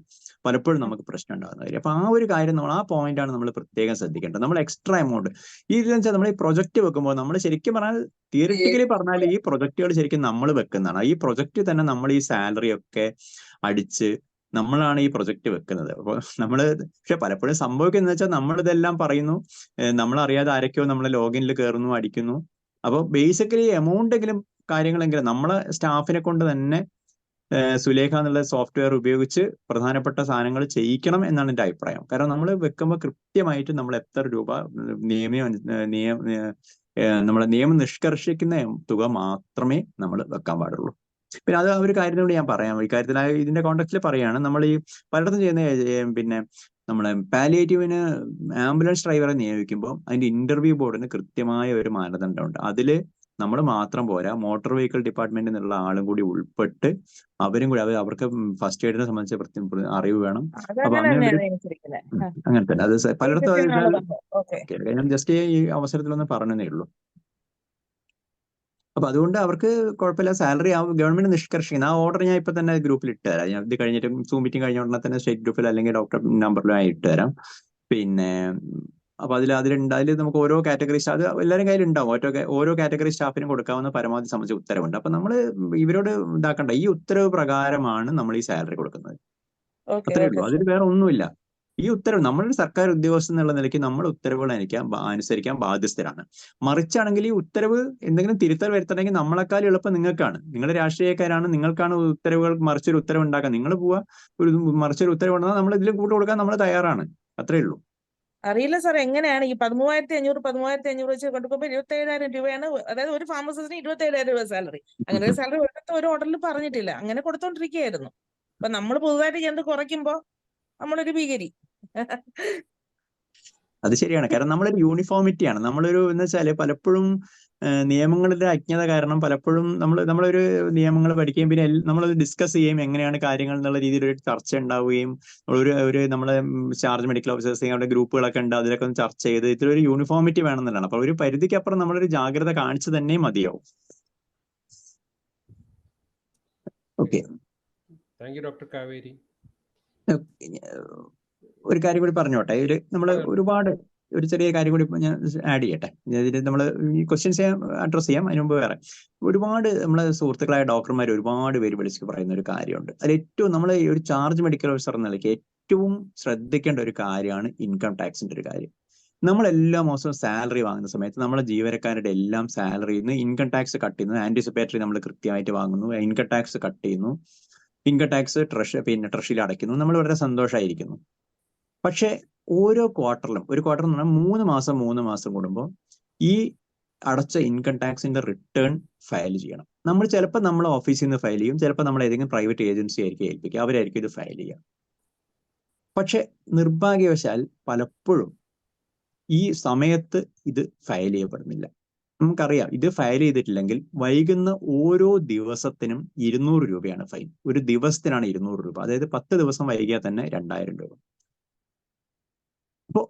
പലപ്പോഴും നമുക്ക് പ്രശ്നം ഉണ്ടാകുന്ന കാര്യം. അപ്പൊ ആ ഒരു കാര്യം നമ്മൾ ആ പോയിന്റാണ് നമ്മൾ പ്രത്യേകം ശ്രദ്ധിക്കേണ്ടത്. നമ്മൾ എക്സ്ട്രാ എമൗണ്ട് വെച്ചാൽ നമ്മൾ ഈ പ്രൊജക്ട് വെക്കുമ്പോൾ നമ്മൾ ശരിക്കും പറഞ്ഞാൽ തിയറിറ്റിക്കലി പറഞ്ഞാൽ ഈ പ്രൊജക്ടുകൾ ശരിക്കും നമ്മൾ വെക്കുന്നതാണ്. ഈ പ്രൊജക്ട് തന്നെ നമ്മൾ ഈ സാലറി ഒക്കെ അടിച്ച് നമ്മളാണ് ഈ പ്രൊജക്ട് വെക്കുന്നത്. അപ്പോൾ പക്ഷെ പലപ്പോഴും സംഭവിക്കുന്നത് വെച്ചാൽ നമ്മളിതെല്ലാം പറയുന്നു, നമ്മളറിയാതെ ആരൊക്കെയോ നമ്മളെ ലോഗിനിൽ കയറുന്നു, അടിക്കുന്നു. അപ്പോൾ ബേസിക്കലി എമൗണ്ടെങ്കിലും കാര്യങ്ങളെങ്കിലും നമ്മളെ സ്റ്റാഫിനെ കൊണ്ട് തന്നെ സുലേഖ എന്നുള്ള സോഫ്റ്റ്വെയർ ഉപയോഗിച്ച് പ്രധാനപ്പെട്ട സാധനങ്ങൾ ചെയ്യിക്കണം എന്നാണ് എൻ്റെ അഭിപ്രായം. കാരണം നമ്മൾ വെക്കുമ്പോൾ കൃത്യമായിട്ട് നമ്മൾ എത്ര രൂപ നമ്മളെ നിയമം നിഷ്കർഷിക്കുന്ന തുക മാത്രമേ നമ്മൾ വെക്കാൻ പാടുള്ളൂ. പിന്നെ അത് ഒരു കാര്യത്തിനോട് ഞാൻ പറയാം, ഈ കാര്യത്തിൽ ഇതിന്റെ കോണ്ടെക്സ്റ്റിൽ പറയാണ്. നമ്മൾ ഈ പലയിടത്തും ചെയ്യുന്ന പിന്നെ നമ്മളെ പാലിയേറ്റീവിന് ആംബുലൻസ് ഡ്രൈവറെ നിയോഗിക്കുമ്പോൾ അതിന്റെ ഇന്റർവ്യൂ ബോർഡിന് കൃത്യമായ ഒരു മാനദണ്ഡമുണ്ട്. അതില് നമ്മൾ മാത്രം പോരാ, മോട്ടോർ വെഹിക്കിൾ ഡിപ്പാർട്ട്മെന്റിൽ നിന്നുള്ള ആളും കൂടി ഉൾപ്പെട്ട് അവരും കൂടി അവർക്ക് ഫസ്റ്റ് എയ്ഡിനെ സംബന്ധിച്ച് അറിവ് വേണം. അപ്പൊ അങ്ങനെ തന്നെ അത് പലയിടത്തും ഞാൻ ജസ്റ്റ് ഈ അവസരത്തിലൊന്ന് പറഞ്ഞതേ ഉള്ളൂ. അപ്പൊ അതുകൊണ്ട് അവർക്ക് കുഴപ്പമില്ല, സാലറി ഗവൺമെന്റ് നിഷ്കർഷിക്കുന്ന ആ ഓർഡർ ഞാൻ ഇപ്പൊ തന്നെ ഗ്രൂപ്പിൽ ഇട്ട് തരാം. ഞാൻ ഇത് കഴിഞ്ഞിട്ട് സൂം മീറ്റിംഗ് കഴിഞ്ഞ ഉടനെ തന്നെ സ്റ്റേറ്റ് ഗ്രൂപ്പിൽ അല്ലെങ്കിൽ ഡോക്ടർ നമ്പറിലും ഞാൻ ഇട്ട് തരാം. പിന്നെ അപ്പൊ അതിൽ നമുക്ക് ഓരോ കാറ്റഗറി അത് എല്ലാവരും കയ്യിൽ ഉണ്ടാവും. ഓരോ കാറ്റഗറി സ്റ്റാഫിനും കൊടുക്കാവുന്ന പരമാവധി സംബന്ധിച്ച ഉത്തരവുണ്ട്. അപ്പൊ നമ്മൾ ഇവരോട് ഇതാക്കണ്ട, ഈ ഉത്തരവ് പ്രകാരമാണ് നമ്മൾ ഈ സാലറി കൊടുക്കുന്നത്, അത്രേ ഉള്ളൂ. അതിൽ വേറെ ഒന്നുമില്ല. ഈ ഉത്തരവ് നമ്മളൊരു സർക്കാർ ഉദ്യോഗസ്ഥൻ എന്നുള്ള നിലയ്ക്ക് നമ്മൾ ഉത്തരവുകൾ അനുസരിക്കാൻ ബാധ്യസ്ഥരാണ്. മറിച്ചാണെങ്കിൽ ഈ ഉത്തരവ് എന്തെങ്കിലും തിരുത്തൽ വരുത്തണമെങ്കിൽ നമ്മളെക്കാൾ എളുപ്പം നിങ്ങൾക്കാണ്. നിങ്ങൾ രാഷ്ട്രീയക്കാരാണ്, നിങ്ങൾക്കാണ് ഉത്തരവുകൾ മറിച്ചൊരു ഉത്തരവ് ഉണ്ടാക്കാൻ. നിങ്ങൾ പോവാ മറിച്ചൊരു ഉത്തരവ് ഉണ്ടെന്നാൽ നമ്മൾ ഇതിലും കൂട്ട് കൊടുക്കാൻ നമ്മൾ തയ്യാറാണ്, അത്രേ ഉള്ളൂ. അറിയില്ല സാർ, എങ്ങനെയാണ് ഈ 13,500 വെച്ച് കൊടുക്കുമ്പോൾ 27,000 രൂപയാണ്. അതായത് ഒരു ഫാർമസിസ്റ്റിന് 27,000 രൂപ സാലറി. അങ്ങനെ ഒരു സാലറി ഒരിടത്ത് ഒരു ഓർഡറിൽ പറഞ്ഞിട്ടില്ല. അങ്ങനെ കൊടുത്തോണ്ടിരിക്കുകയായിരുന്നു. അപ്പൊ നമ്മൾ പുതുതായിട്ട് ചെന്ന് കുറയ്ക്കുമ്പോ നമ്മളൊരു ഭീകരി. അത് ശരിയാണ്. കാരണം നമ്മളൊരു യൂണിഫോമിറ്റിയാണ്. നമ്മളൊരു എന്ന് വെച്ചാല് പലപ്പോഴും നിയമങ്ങളുടെ അജ്ഞത കാരണം പലപ്പോഴും നമ്മളൊരു നിയമങ്ങൾ പഠിക്കുകയും പിന്നെ നമ്മൾ ഡിസ്കസ് ചെയ്യുകയും എങ്ങനെയാണ് കാര്യങ്ങൾ എന്നുള്ള രീതിയിൽ ഒരു ചർച്ച ഉണ്ടാവുകയും നമ്മളെ ചാർജ് മെഡിക്കൽ ഓഫീസേഴ്സ് അവരുടെ ഗ്രൂപ്പുകളൊക്കെ ഉണ്ട്, അതിലൊക്കെ ഒന്ന് ചർച്ച ചെയ്ത് ഇതിലൊരു യൂണിഫോമിറ്റി വേണമെന്നുള്ളതാണ്. അപ്പൊ ഒരു പരിധിക്ക് അപ്പുറം നമ്മളൊരു ജാഗ്രത കാണിച്ചു തന്നെ മതിയാവും. Okay, thank you doctor Kaveri. ഒരു കാര്യം കൂടി പറഞ്ഞോട്ടെ. നമ്മൾ ഒരു ചെറിയ കാര്യം കൂടി ഞാൻ ആഡ് ചെയ്യട്ടെ. ഇതിൽ നമ്മൾ ഈ ക്വസ്റ്റ്യൻസ് അഡ്രസ് ചെയ്യാം. അതിന് മുമ്പ് വേറെ ഒരുപാട് നമ്മളെ സുഹൃത്തുക്കളായ ഡോക്ടർമാർ ഒരുപാട് പേര് വിളിച്ച് പറയുന്ന ഒരു കാര്യമുണ്ട്. അതിൽ ഏറ്റവും നമ്മൾ ഈ ഒരു ചാർജ് മെഡിക്കൽ ഓഫീസർ എന്ന നിലയ്ക്ക് ഏറ്റവും ശ്രദ്ധിക്കേണ്ട ഒരു കാര്യമാണ് ഇൻകം ടാക്സിന്റെ ഒരു കാര്യം. നമ്മൾ എല്ലാ മാസവും സാലറി വാങ്ങുന്ന സമയത്ത് നമ്മളെ ജീവനക്കാരുടെ എല്ലാം സാലറിയിൽ നിന്ന് ഇൻകം ടാക്സ് കട്ട് ചെയ്യുന്നു. ആന്റിസിപ്പേറ്ററി നമ്മൾ കൃത്യമായിട്ട് വാങ്ങുന്നു, ഇൻകം ടാക്സ് കട്ട് ചെയ്യുന്നു, ഇൻകം ടാക്സ് ട്രഷറിയിൽ അടയ്ക്കുന്നു, നമ്മൾ വളരെ സന്തോഷമായിരിക്കുന്നു. പക്ഷെ ഓരോ ക്വാർട്ടറിലും, ഒരു ക്വാർട്ടർ എന്ന് പറഞ്ഞാൽ 3 മാസം കൂടുമ്പോൾ ഈ അടച്ച ഇൻകം ടാക്സിന്റെ റിട്ടേൺ ഫയൽ ചെയ്യണം. ചിലപ്പോൾ നമ്മൾ ഓഫീസിൽ നിന്ന് ഫയൽ ചെയ്യും, ചിലപ്പോൾ നമ്മൾ ഏതെങ്കിലും പ്രൈവറ്റ് ഏജൻസി ആയിരിക്കും ഏൽപ്പിക്കുക, അവരായിരിക്കും ഇത് ഫയൽ ചെയ്യുക. പക്ഷെ നിർഭാഗ്യവശാൽ പലപ്പോഴും ഈ സമയത്ത് ഇത് ഫയൽ ചെയ്യപ്പെടുന്നില്ല. നമുക്കറിയാം, ഇത് ഫയൽ ചെയ്തിട്ടില്ലെങ്കിൽ വൈകുന്ന ഓരോ ദിവസത്തിനും 200 രൂപയാണ് ഫൈൻ. ഒരു ദിവസത്തിനാണ് 200 രൂപ. അതായത് 10 ദിവസം വൈകിയാൽ തന്നെ 2000 രൂപ. അപ്പോൾ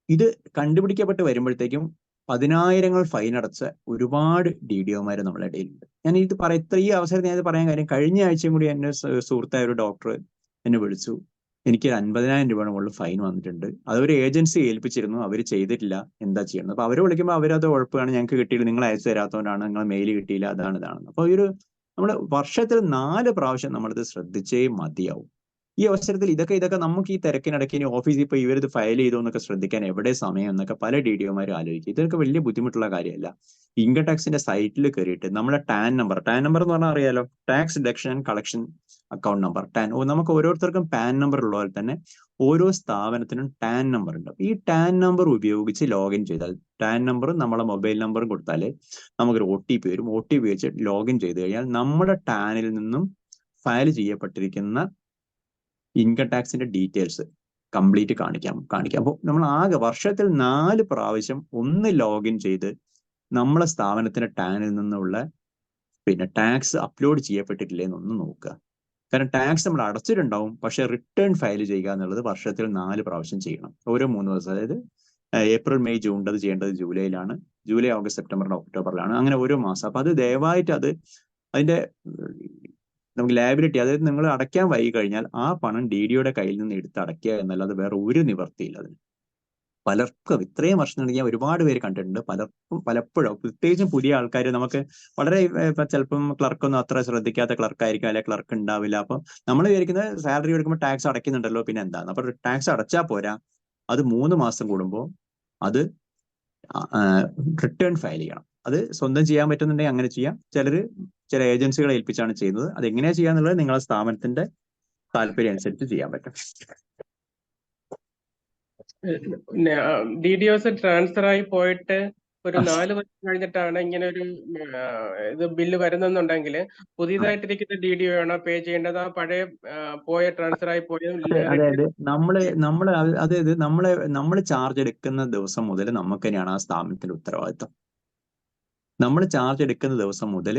ഇത് കണ്ടുപിടിക്കപ്പെട്ട് വരുമ്പോഴത്തേക്കും 10,000 ഫൈൻ അടച്ച ഒരുപാട് DDOമാർ നമ്മുടെ ഇടയിലുണ്ട്. ഞാൻ ഈ അവസരത്തിൽ ഞാൻ പറയാൻ കാര്യം, കഴിഞ്ഞ ആഴ്ചയും കൂടി എന്നെ സുഹൃത്തായ ഒരു ഡോക്ടർ എന്നെ വിളിച്ചു. എനിക്ക് 50,000 രൂപയുടെ മുകളിൽ ഫൈൻ വന്നിട്ടുണ്ട്. അതൊരു ഏജൻസി ഏൽപ്പിച്ചിരുന്നു, അവർ ചെയ്തിട്ടില്ല, എന്താ ചെയ്യുന്നത്? അപ്പൊ അവരെ വിളിക്കുമ്പോൾ അവരത് ഉഴപ്പാണ്, ഞങ്ങൾക്ക് കിട്ടിയില്ല, നിങ്ങൾ അയച്ചു തരാത്തതുകൊണ്ടാണ്, നിങ്ങൾ മെയിൽ കിട്ടിയില്ല, ഇതാണ്. അപ്പൊ നമ്മൾ വർഷത്തിൽ 4 പ്രാവശ്യം നമ്മളിത് ശ്രദ്ധിച്ചേ മതിയാവും. ഈ അവസരത്തിൽ ഇതൊക്കെ നമുക്ക് ഈ തിരക്കിനിടയ്ക്ക് ഇനി ഓഫീസിൽ ഇപ്പോൾ ഇവരിത് ഫയൽ ചെയ്തു എന്നൊക്കെ ശ്രദ്ധിക്കാൻ എവിടെ സമയം എന്നൊക്കെ പല DDOമാരും ആലോചിക്കും. ഇതൊക്കെ വലിയ ബുദ്ധിമുട്ടുള്ള കാര്യമല്ല. ഇൻകം ടാക്സിന്റെ സൈറ്റിൽ കയറിയിട്ട് നമ്മളെ ടാൻ നമ്പർ എന്ന് പറഞ്ഞാൽ അറിയാലോ, tax deduction and collection account number, tan. നമുക്ക് ഓരോരുത്തർക്കും പാൻ നമ്പർ ഉള്ള പോലെ തന്നെ ഓരോ സ്ഥാപനത്തിനും ടാൻ നമ്പർ ഉണ്ട്. ഈ ടാൻ നമ്പർ ഉപയോഗിച്ച് ലോഗിൻ ചെയ്താൽ, ടാൻ നമ്പറും നമ്മളെ മൊബൈൽ നമ്പറും കൊടുത്താൽ നമുക്കൊരു OTP വരും. OTP വെച്ച് ലോഗിൻ ചെയ്ത് കഴിഞ്ഞാൽ നമ്മുടെ ടാനിൽ നിന്നും ഫയൽ ചെയ്യപ്പെട്ടിരിക്കുന്ന ഇൻകം ടാക്സിന്റെ ഡീറ്റെയിൽസ് കംപ്ലീറ്റ് കാണിക്കാം. അപ്പോൾ നമ്മൾ ആകെ വർഷത്തിൽ 4 പ്രാവശ്യം ഒന്ന് ലോഗിൻ ചെയ്ത് നമ്മളെ സ്ഥാപനത്തിന്റെ ടാനിൽ നിന്നുള്ള ടാക്സ് അപ്ലോഡ് ചെയ്യപ്പെട്ടിട്ടില്ലേ എന്നൊന്ന് നോക്കുക. കാരണം ടാക്സ് നമ്മൾ അടച്ചിട്ടുണ്ടാവും, പക്ഷെ റിട്ടേൺ ഫയൽ ചെയ്യുക എന്നുള്ളത് വർഷത്തിൽ 4 പ്രാവശ്യം ചെയ്യണം, ഓരോ 3 ദിവസം. അതായത് ഏപ്രിൽ, മെയ്, ജൂൺ അത് ചെയ്യേണ്ടത് ജൂലൈയിലാണ്, ജൂലൈ, ഓഗസ്റ്റ്, സെപ്റ്റംബർ, ഒക്ടോബറിലാണ്, അങ്ങനെ ഓരോ മാസം. അപ്പൊ അത് ദയവായിട്ട് അതിന്റെ നമുക്ക് ലയബിലിറ്റി, അതായത് നിങ്ങൾ അടയ്ക്കാൻ വൈകി കഴിഞ്ഞാൽ ആ പണം DDOയുടെ കയ്യിൽ നിന്ന് എടുത്ത് അടയ്ക്കുക എന്നല്ലാതെ വേറെ ഒരു നിവർത്തിയില്ല അതിന്. പലർക്കും ഇത്രയും വർഷം ഞാൻ ഒരുപാട് പേര് കണ്ടിട്ടുണ്ട്. പലപ്പോഴും പ്രത്യേകിച്ചും പുതിയ ആൾക്കാർ, നമുക്ക് വളരെ ചിലപ്പം ക്ലർക്കൊന്നും അത്ര ശ്രദ്ധിക്കാത്ത ക്ലർക്കായിരിക്കും, അല്ലെങ്കിൽ ക്ലർക്ക് ഉണ്ടാവില്ല. അപ്പം നമ്മൾ വിചാരിക്കുന്നത് സാലറി എടുക്കുമ്പോൾ ടാക്സ് അടയ്ക്കുന്നുണ്ടല്ലോ, പിന്നെ എന്താണ്? അപ്പൊ ടാക്സ് അടച്ചാൽ പോരാ, അത് 3 മാസം കൂടുമ്പോൾ അത് റിട്ടേൺ ഫയൽ ചെയ്യണം. അത് സ്വന്തം ചെയ്യാൻ പറ്റുന്നുണ്ടെങ്കിൽ അങ്ങനെ ചെയ്യാം. ചില ഏജൻസികളെ ഏൽപ്പിച്ചാണ് ചെയ്യുന്നത്. അത് എങ്ങനെയാ ചെയ്യാന്നുള്ളത് നിങ്ങളെ സ്ഥാപനത്തിന്റെ താല്പര്യം അനുസരിച്ച് ചെയ്യാൻ പറ്റും. DDOs ട്രാൻസ്ഫർ ആയി പോയിട്ട് ഒരു 4 വർഷം കഴിഞ്ഞിട്ടാണ് ഇങ്ങനെ ഒരു ഇത് ബില്ല് വരുന്നെന്നുണ്ടെങ്കിൽ പുതിയതായിട്ടിരിക്കുന്ന DDO ആണോ പേ ചെയ്യേണ്ടത്? ആ പഴയ ട്രാൻസ്ഫർ ആയി പോയ അതായത് നമ്മള് ചാർജ് എടുക്കുന്ന ദിവസം മുതൽ നമുക്ക് തന്നെയാണ് ആ സ്ഥാപനത്തിന്റെ ഉത്തരവാദിത്വം. നമ്മൾ ചാർജ് എടുക്കുന്ന ദിവസം മുതൽ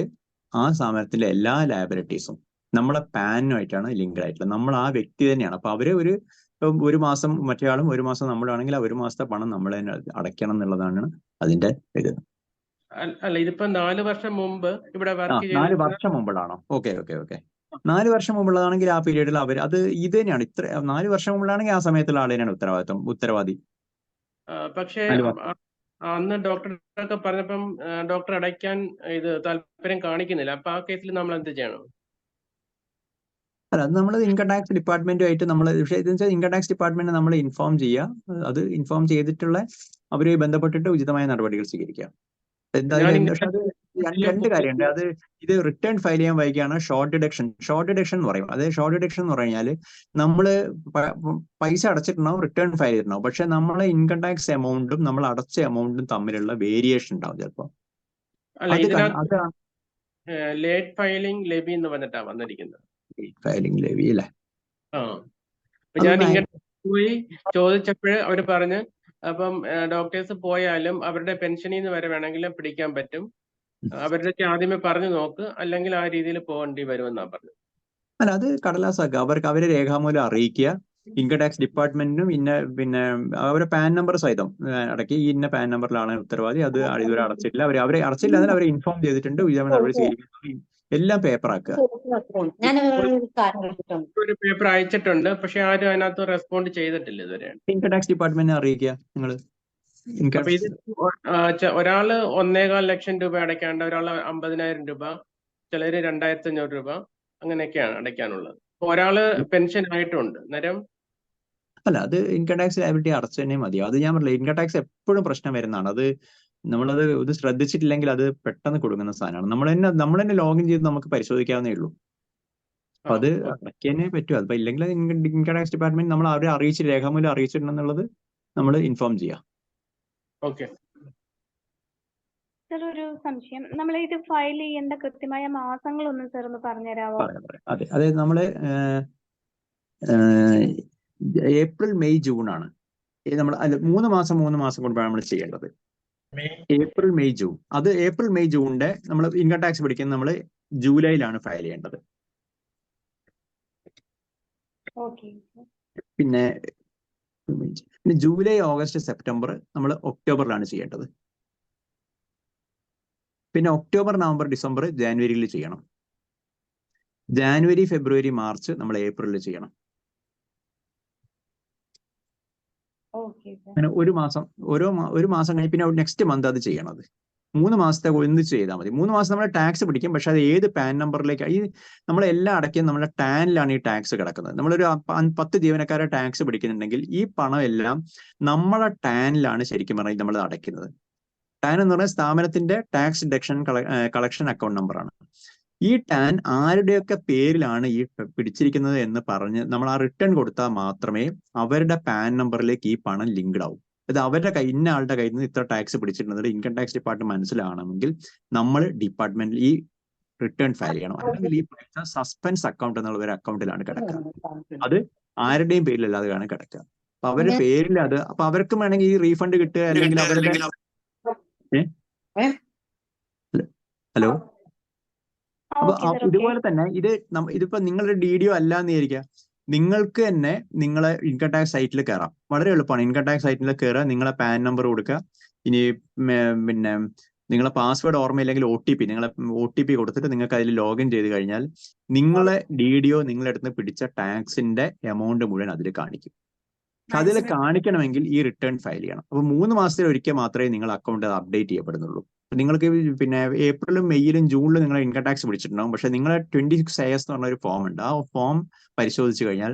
ആ സ്ഥാപനത്തിലെ എല്ലാ ലയബിലിറ്റീസും നമ്മളെ പാനുമായിട്ടാണ് ലിങ്ക്ഡ് ആയിട്ടുള്ളത്. നമ്മൾ ആ വ്യക്തി തന്നെയാണ്. അപ്പൊ അവര് ഒരു മാസം മറ്റേയാളും 1 മാസം നമ്മളാണെങ്കിൽ ആ 1 മാസത്തെ പണം നമ്മൾ തന്നെ അടയ്ക്കണം എന്നുള്ളതാണ് അതിന്റെ ഇത്. അല്ല, ഇതിപ്പോ 4 വർഷം മുമ്പ് ഇവിടെ ആ വർക്ക് 4 ചെയ്തിരുന്ന വർഷം മുമ്പുള്ളതാണോ? Okay okay okay. 4 വർഷം മുമ്പുള്ളതാണെങ്കിൽ ആ പീരീഡിൽ അവർ അത് ഇത് തന്നെയാണ്. 4 വർഷം മുമ്പുള്ളതാണെങ്കിൽ ആ സമയത്തുള്ള ആൾ തന്നെയാണ് ഉത്തരവാദി. പക്ഷേ 4 വർഷം. അന്ന് ഡോക്ടറൊക്കെ പറഞ്ഞപ്പം ഡോക്ടർ അടയ്ക്കാൻ ഇത് താല്പര്യം കാണിക്കുന്നില്ല. അപ്പൊ ആ കേസിൽ നമ്മൾ എന്ത് ചെയ്യണം? അല്ല, അത് നമ്മൾ ഇൻകം ടാക്സ് ഡിപ്പാർട്ട്മെന്റുമായിട്ട് നമ്മൾ ഇൻകം ടാക്സ് ഡിപ്പാർട്ട്മെന്റ് നമ്മൾ ഇൻഫോം ചെയ്യുക. അത് ഇൻഫോം ചെയ്തിട്ടുള്ള അവരുമായി ബന്ധപ്പെട്ടിട്ട് ഉചിതമായ നടപടികൾ സ്വീകരിക്കുക. പക്ഷെ അത് രണ്ട് കാര്യമുണ്ട്. അത് ഇത് റിട്ടേൺ ഫയൽ ചെയ്യാൻ വൈകിയാണ് ഷോർട്ട് ഡിഡക്ഷൻ എന്ന് പറയും. അത് ഷോർട്ട് ഡിഡക്ഷൻ എന്ന് പറഞ്ഞാൽ നമ്മൾ പൈസ അടച്ചിട്ടുണ്ടാവും, റിട്ടേൺ ഫയൽ ചെയ്തിട്ടുണ്ടാവും, പക്ഷെ നമ്മളെ ഇൻകം ടാക്സ് എമൗണ്ടും നമ്മൾ അടച്ച എമൗണ്ടും തമ്മിലുള്ള വേരിയേഷൻ ഉണ്ടാവും ചിലപ്പോൾ. ലേറ്റ് ഫയലിംഗ് ലെവി എന്ന് പറഞ്ഞിട്ടാ വന്നിരിക്കുന്നത്. ഫയലിംഗ് ലെവി അല്ലേ? ഞാൻ ഇങ്ങനെ പോയി ചോദിച്ചപ്പോൾ അവര് പറഞ്ഞ് അപ്പം ഡോക്ടേഴ്സ് പോയാലും അവരുടെ പെൻഷനിൽ നിന്ന് വരെ വേണമെങ്കിൽ പിടിക്കാൻ പറ്റും, അവരുടെ ആദ്യമേ പറഞ്ഞു നോക്ക്, അല്ലെങ്കിൽ ആ രീതിയിൽ പോകേണ്ടി വരുമെന്നാ പറഞ്ഞത്. അല്ല, അത് കടലാസാക്കുക. അവരെ രേഖാമൂലം അറിയിക്കുക. ഇൻകം ടാക്സ് ഡിപ്പാർട്ട്മെന്റിനും പിന്നെ അവരുടെ പാൻ നമ്പർ സഹിതം അടക്കി ഇന്ന പാൻ നമ്പറിലാണ് ഉത്തരവാദി, അത് ഇതുവരെ അടച്ചിട്ടില്ല, അവരെ അടച്ചില്ല, അതിൽ അവരെ ഇൻഫോം ചെയ്തിട്ടുണ്ട്, ഉചിതമായ നടപടി സ്വീകരിക്കുന്നു, എല്ലാം പേപ്പർ ആക്കുക. ഒരു പേപ്പർ അയച്ചിട്ടുണ്ട്, പക്ഷെ ആരും അതിനകത്ത് റെസ്പോണ്ട് ചെയ്തിട്ടില്ല ഇതുവരെ. ഇൻകം ടാക്സ് ഡിപ്പാർട്ട്മെന്റിനെ അറിയിക്കുക നിങ്ങൾ. അപ്പൊ ഇത് ഒരാള് 1.25 ലക്ഷം രൂപ അടയ്ക്കാണ്ട്, ഒരാള് 50,000 രൂപ, ചിലര് 2,500 രൂപ, അങ്ങനെയൊക്കെയാണ് അടയ്ക്കാനുള്ളത്. ഒരാള് പെൻഷൻ ആയിട്ടുണ്ട് നേരം. അല്ല, അത് ഇൻകം ടാക്സ് ലയബിലിറ്റി അടച്ചു തന്നെ മതിയോ? അത് ഞാൻ പറഞ്ഞില്ല, ഇൻകം ടാക്സ് എപ്പോഴും പ്രശ്നം വരുന്നതാണ്. അത് നമ്മളത് ഇത് ശ്രദ്ധിച്ചിട്ടില്ലെങ്കിൽ അത് പെട്ടെന്ന് കൊടുക്കുന്ന സാധനമാണ്. നമ്മൾ തന്നെ ലോഗിൻ ചെയ്ത് നമുക്ക് പരിശോധിക്കാവുന്നേ ഉള്ളൂ. അപ്പൊ അത് അടയ്ക്കാനേ പറ്റൂ. അതിപ്പോ ഇല്ലെങ്കിൽ ഇൻകം ടാക്സ് ഡിപ്പാർട്ട്മെന്റ് നമ്മൾ അവരെ അറിയിച്ച് രേഖാമൂലം അറിയിച്ചിട്ടുണ്ടെന്നുള്ളത് നമ്മൾ ഇൻഫോം ചെയ്യാം. ഓക്കെ. സർ, ഒരു സംശയം, നമ്മൾ ഇത് ഫയൽ ചെയ്യേണ്ട കൃത്യമായ മാസങ്ങളൊന്നും സർ ഒന്ന് പറഞ്ഞുതരാമോ? അതെ, അതായത് നമ്മള് ഏപ്രിൽ മെയ് ജൂൺ ആണ് നമ്മൾ 3 മാസം കൊണ്ടാണ് നമ്മൾ ചെയ്യേണ്ടത്. April May June. അത് ഏപ്രിൽ മെയ് ജൂണിന്റെ നമ്മൾ ഇൻകം ടാക്സ് പിടിക്കുന്നത് നമ്മൾ ജൂലൈയിലാണ് ഫയൽ ചെയ്യേണ്ടത്. പിന്നെ ജൂലൈ ഓഗസ്റ്റ് സെപ്റ്റംബർ നമ്മൾ ഒക്ടോബറിലാണ് ചെയ്യേണ്ടത്. പിന്നെ ഒക്ടോബർ നവംബർ ഡിസംബർ ജാനുവരിയിൽ ചെയ്യണം. ജാനുവരി ഫെബ്രുവരി മാർച്ച് നമ്മൾ ഏപ്രിലിൽ ചെയ്യണം. അങ്ങനെ ഒരു മാസം കഴിഞ്ഞ് പിന്നെ നെക്സ്റ്റ് മന്ത് അത് ചെയ്യണത്. 3 മാസത്തെ ഒന്നിച്ച് ചെയ്താൽ മതി. 3 മാസം നമ്മൾ ടാക്സ് പിടിക്കും, പക്ഷെ അത് ഏത് പാൻ നമ്പറിലേക്ക് നമ്മളെല്ലാം അടയ്ക്കും നമ്മുടെ ടാനിലാണ് ഈ ടാക്സ് കിടക്കുന്നത്. നമ്മളൊരു 10 ജീവനക്കാരെ ടാക്സ് പിടിക്കുന്നുണ്ടെങ്കിൽ ഈ പണം എല്ലാം നമ്മളെ ടാനിലാണ് ശരിക്കും പറഞ്ഞാൽ നമ്മൾ അടയ്ക്കുന്നത്. ടാൻ എന്ന് പറഞ്ഞാൽ സ്ഥാപനത്തിന്റെ ടാക്സ് ഡിഡക്ഷൻ കളക്ഷൻ അക്കൗണ്ട് നമ്പറാണ്. ഈ ടാൻ ആരുടെയൊക്കെ പേരിലാണ് ഈ പിടിച്ചിരിക്കുന്നത് എന്ന് പറഞ്ഞ് നമ്മൾ ആ റിട്ടേൺ കൊടുത്താൽ മാത്രമേ അവരുടെ പാൻ നമ്പറിലേക്ക് ഈ പണം ലിങ്ക്ഡ് ആവും. അത് അവരുടെ ഇന്ന ആളുടെ കയ്യിൽ നിന്ന് ഇത്ര ടാക്സ് പിടിച്ചിട്ടുണ്ടെങ്കിൽ ഇൻകം ടാക്സ് ഡിപ്പാർട്ട്മെന്റ് മനസ്സിലാവണമെങ്കിൽ നമ്മൾ ഡിപ്പാർട്ട്മെന്റിൽ ഈ റിട്ടേൺ ഫയൽ ചെയ്യണം. അല്ലെങ്കിൽ ഈ പൈസ സസ്പെൻസ് അക്കൗണ്ട് എന്നുള്ള ഒരു അക്കൗണ്ടിലാണ് കിടക്കുക. അത് ആരുടെയും പേരിലല്ലാതെയാണ് കിടക്കുക. അപ്പൊ അവരുടെ പേരിൽ അത് അപ്പൊ അവർക്കും വേണമെങ്കിൽ ഈ റീഫണ്ട് കിട്ടുക, അല്ലെങ്കിൽ അവരുടെ ഹലോ. അപ്പൊ ഇതുപോലെ തന്നെ ഇതിപ്പോ നിങ്ങളുടെ DDO അല്ല എന്ന് വിചാരിക്കുക, നിങ്ങൾക്ക് തന്നെ നിങ്ങളെ ഇൻകം ടാക്സ് സൈറ്റിൽ കയറാം. വളരെ എളുപ്പമാണ്. ഇൻകം ടാക്സ് സൈറ്റിൽ കയറുക, നിങ്ങളെ പാൻ നമ്പർ കൊടുക്കുക, ഇനി പിന്നെ നിങ്ങളെ പാസ്വേഡ് ഓർമ്മയില്ലെങ്കിൽ നിങ്ങളെ OTP കൊടുത്തിട്ട് നിങ്ങൾക്ക് അതിൽ ലോഗിൻ ചെയ്ത് കഴിഞ്ഞാൽ നിങ്ങളെ DDO നിങ്ങളുടെ അടുത്ത് പിടിച്ച ടാക്സിന്റെ എമൗണ്ട് മുഴുവൻ അതിൽ കാണിക്കും. അതിൽ കാണിക്കണമെങ്കിൽ ഈ റിട്ടേൺ ഫയൽ ചെയ്യണം. അപ്പൊ 3 മാസത്തിൽ ഒരിക്കൽ മാത്രമേ നിങ്ങൾ അക്കൗണ്ട് അപ്ഡേറ്റ് ചെയ്യപ്പെടുന്നുള്ളൂ. നിങ്ങൾക്ക് പിന്നെ ഏപ്രിലും മെയ്യിലും ജൂണിലും നിങ്ങൾ ഇൻകം ടാക്സ് പിടിച്ചിട്ടുണ്ടാവും, പക്ഷെ നിങ്ങളെ 26 AS എന്ന് പറഞ്ഞ ഒരു ഫോം ഉണ്ട്. ആ ഫോം പരിശോധിച്ച് കഴിഞ്ഞാൽ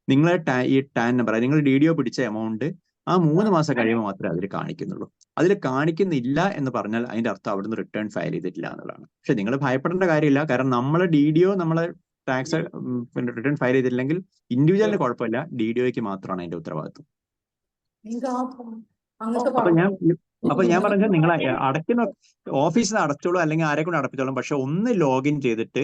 നിങ്ങളെ ഈ ടാൻ നമ്പർ, നിങ്ങൾ DDO പിടിച്ച എമൗണ്ട് ആ 3 മാസം കഴിയുമ്പോൾ മാത്രമേ അതിൽ കാണിക്കുന്നുള്ളൂ. അതിൽ കാണിക്കുന്നില്ല എന്ന് പറഞ്ഞാൽ അതിന്റെ അർത്ഥം അവിടുന്ന് റിട്ടേൺ ഫയൽ ചെയ്തിട്ടില്ല എന്നുള്ളതാണ്. പക്ഷെ നിങ്ങൾ ഭയപ്പെടേണ്ട കാര്യമില്ല, കാരണം നമ്മളെ DDO നമ്മളെ ടാക്സ് റിട്ടേൺ ഫയൽ ചെയ്തില്ലെങ്കിൽ ഇൻഡിവിജ്വലിന് കുഴപ്പമില്ല, DDOയ്ക്ക് മാത്രമാണ് അതിന്റെ ഉത്തരവാദിത്വം. അപ്പൊ ഞാൻ പറഞ്ഞത് നിങ്ങൾ അടയ്ക്കുന്ന ഓഫീസിൽ അടച്ചോളൂ, അല്ലെങ്കിൽ ആരെ കൊണ്ട് അടപ്പിച്ചോളും, പക്ഷെ ഒന്ന് ലോഗിൻ ചെയ്തിട്ട്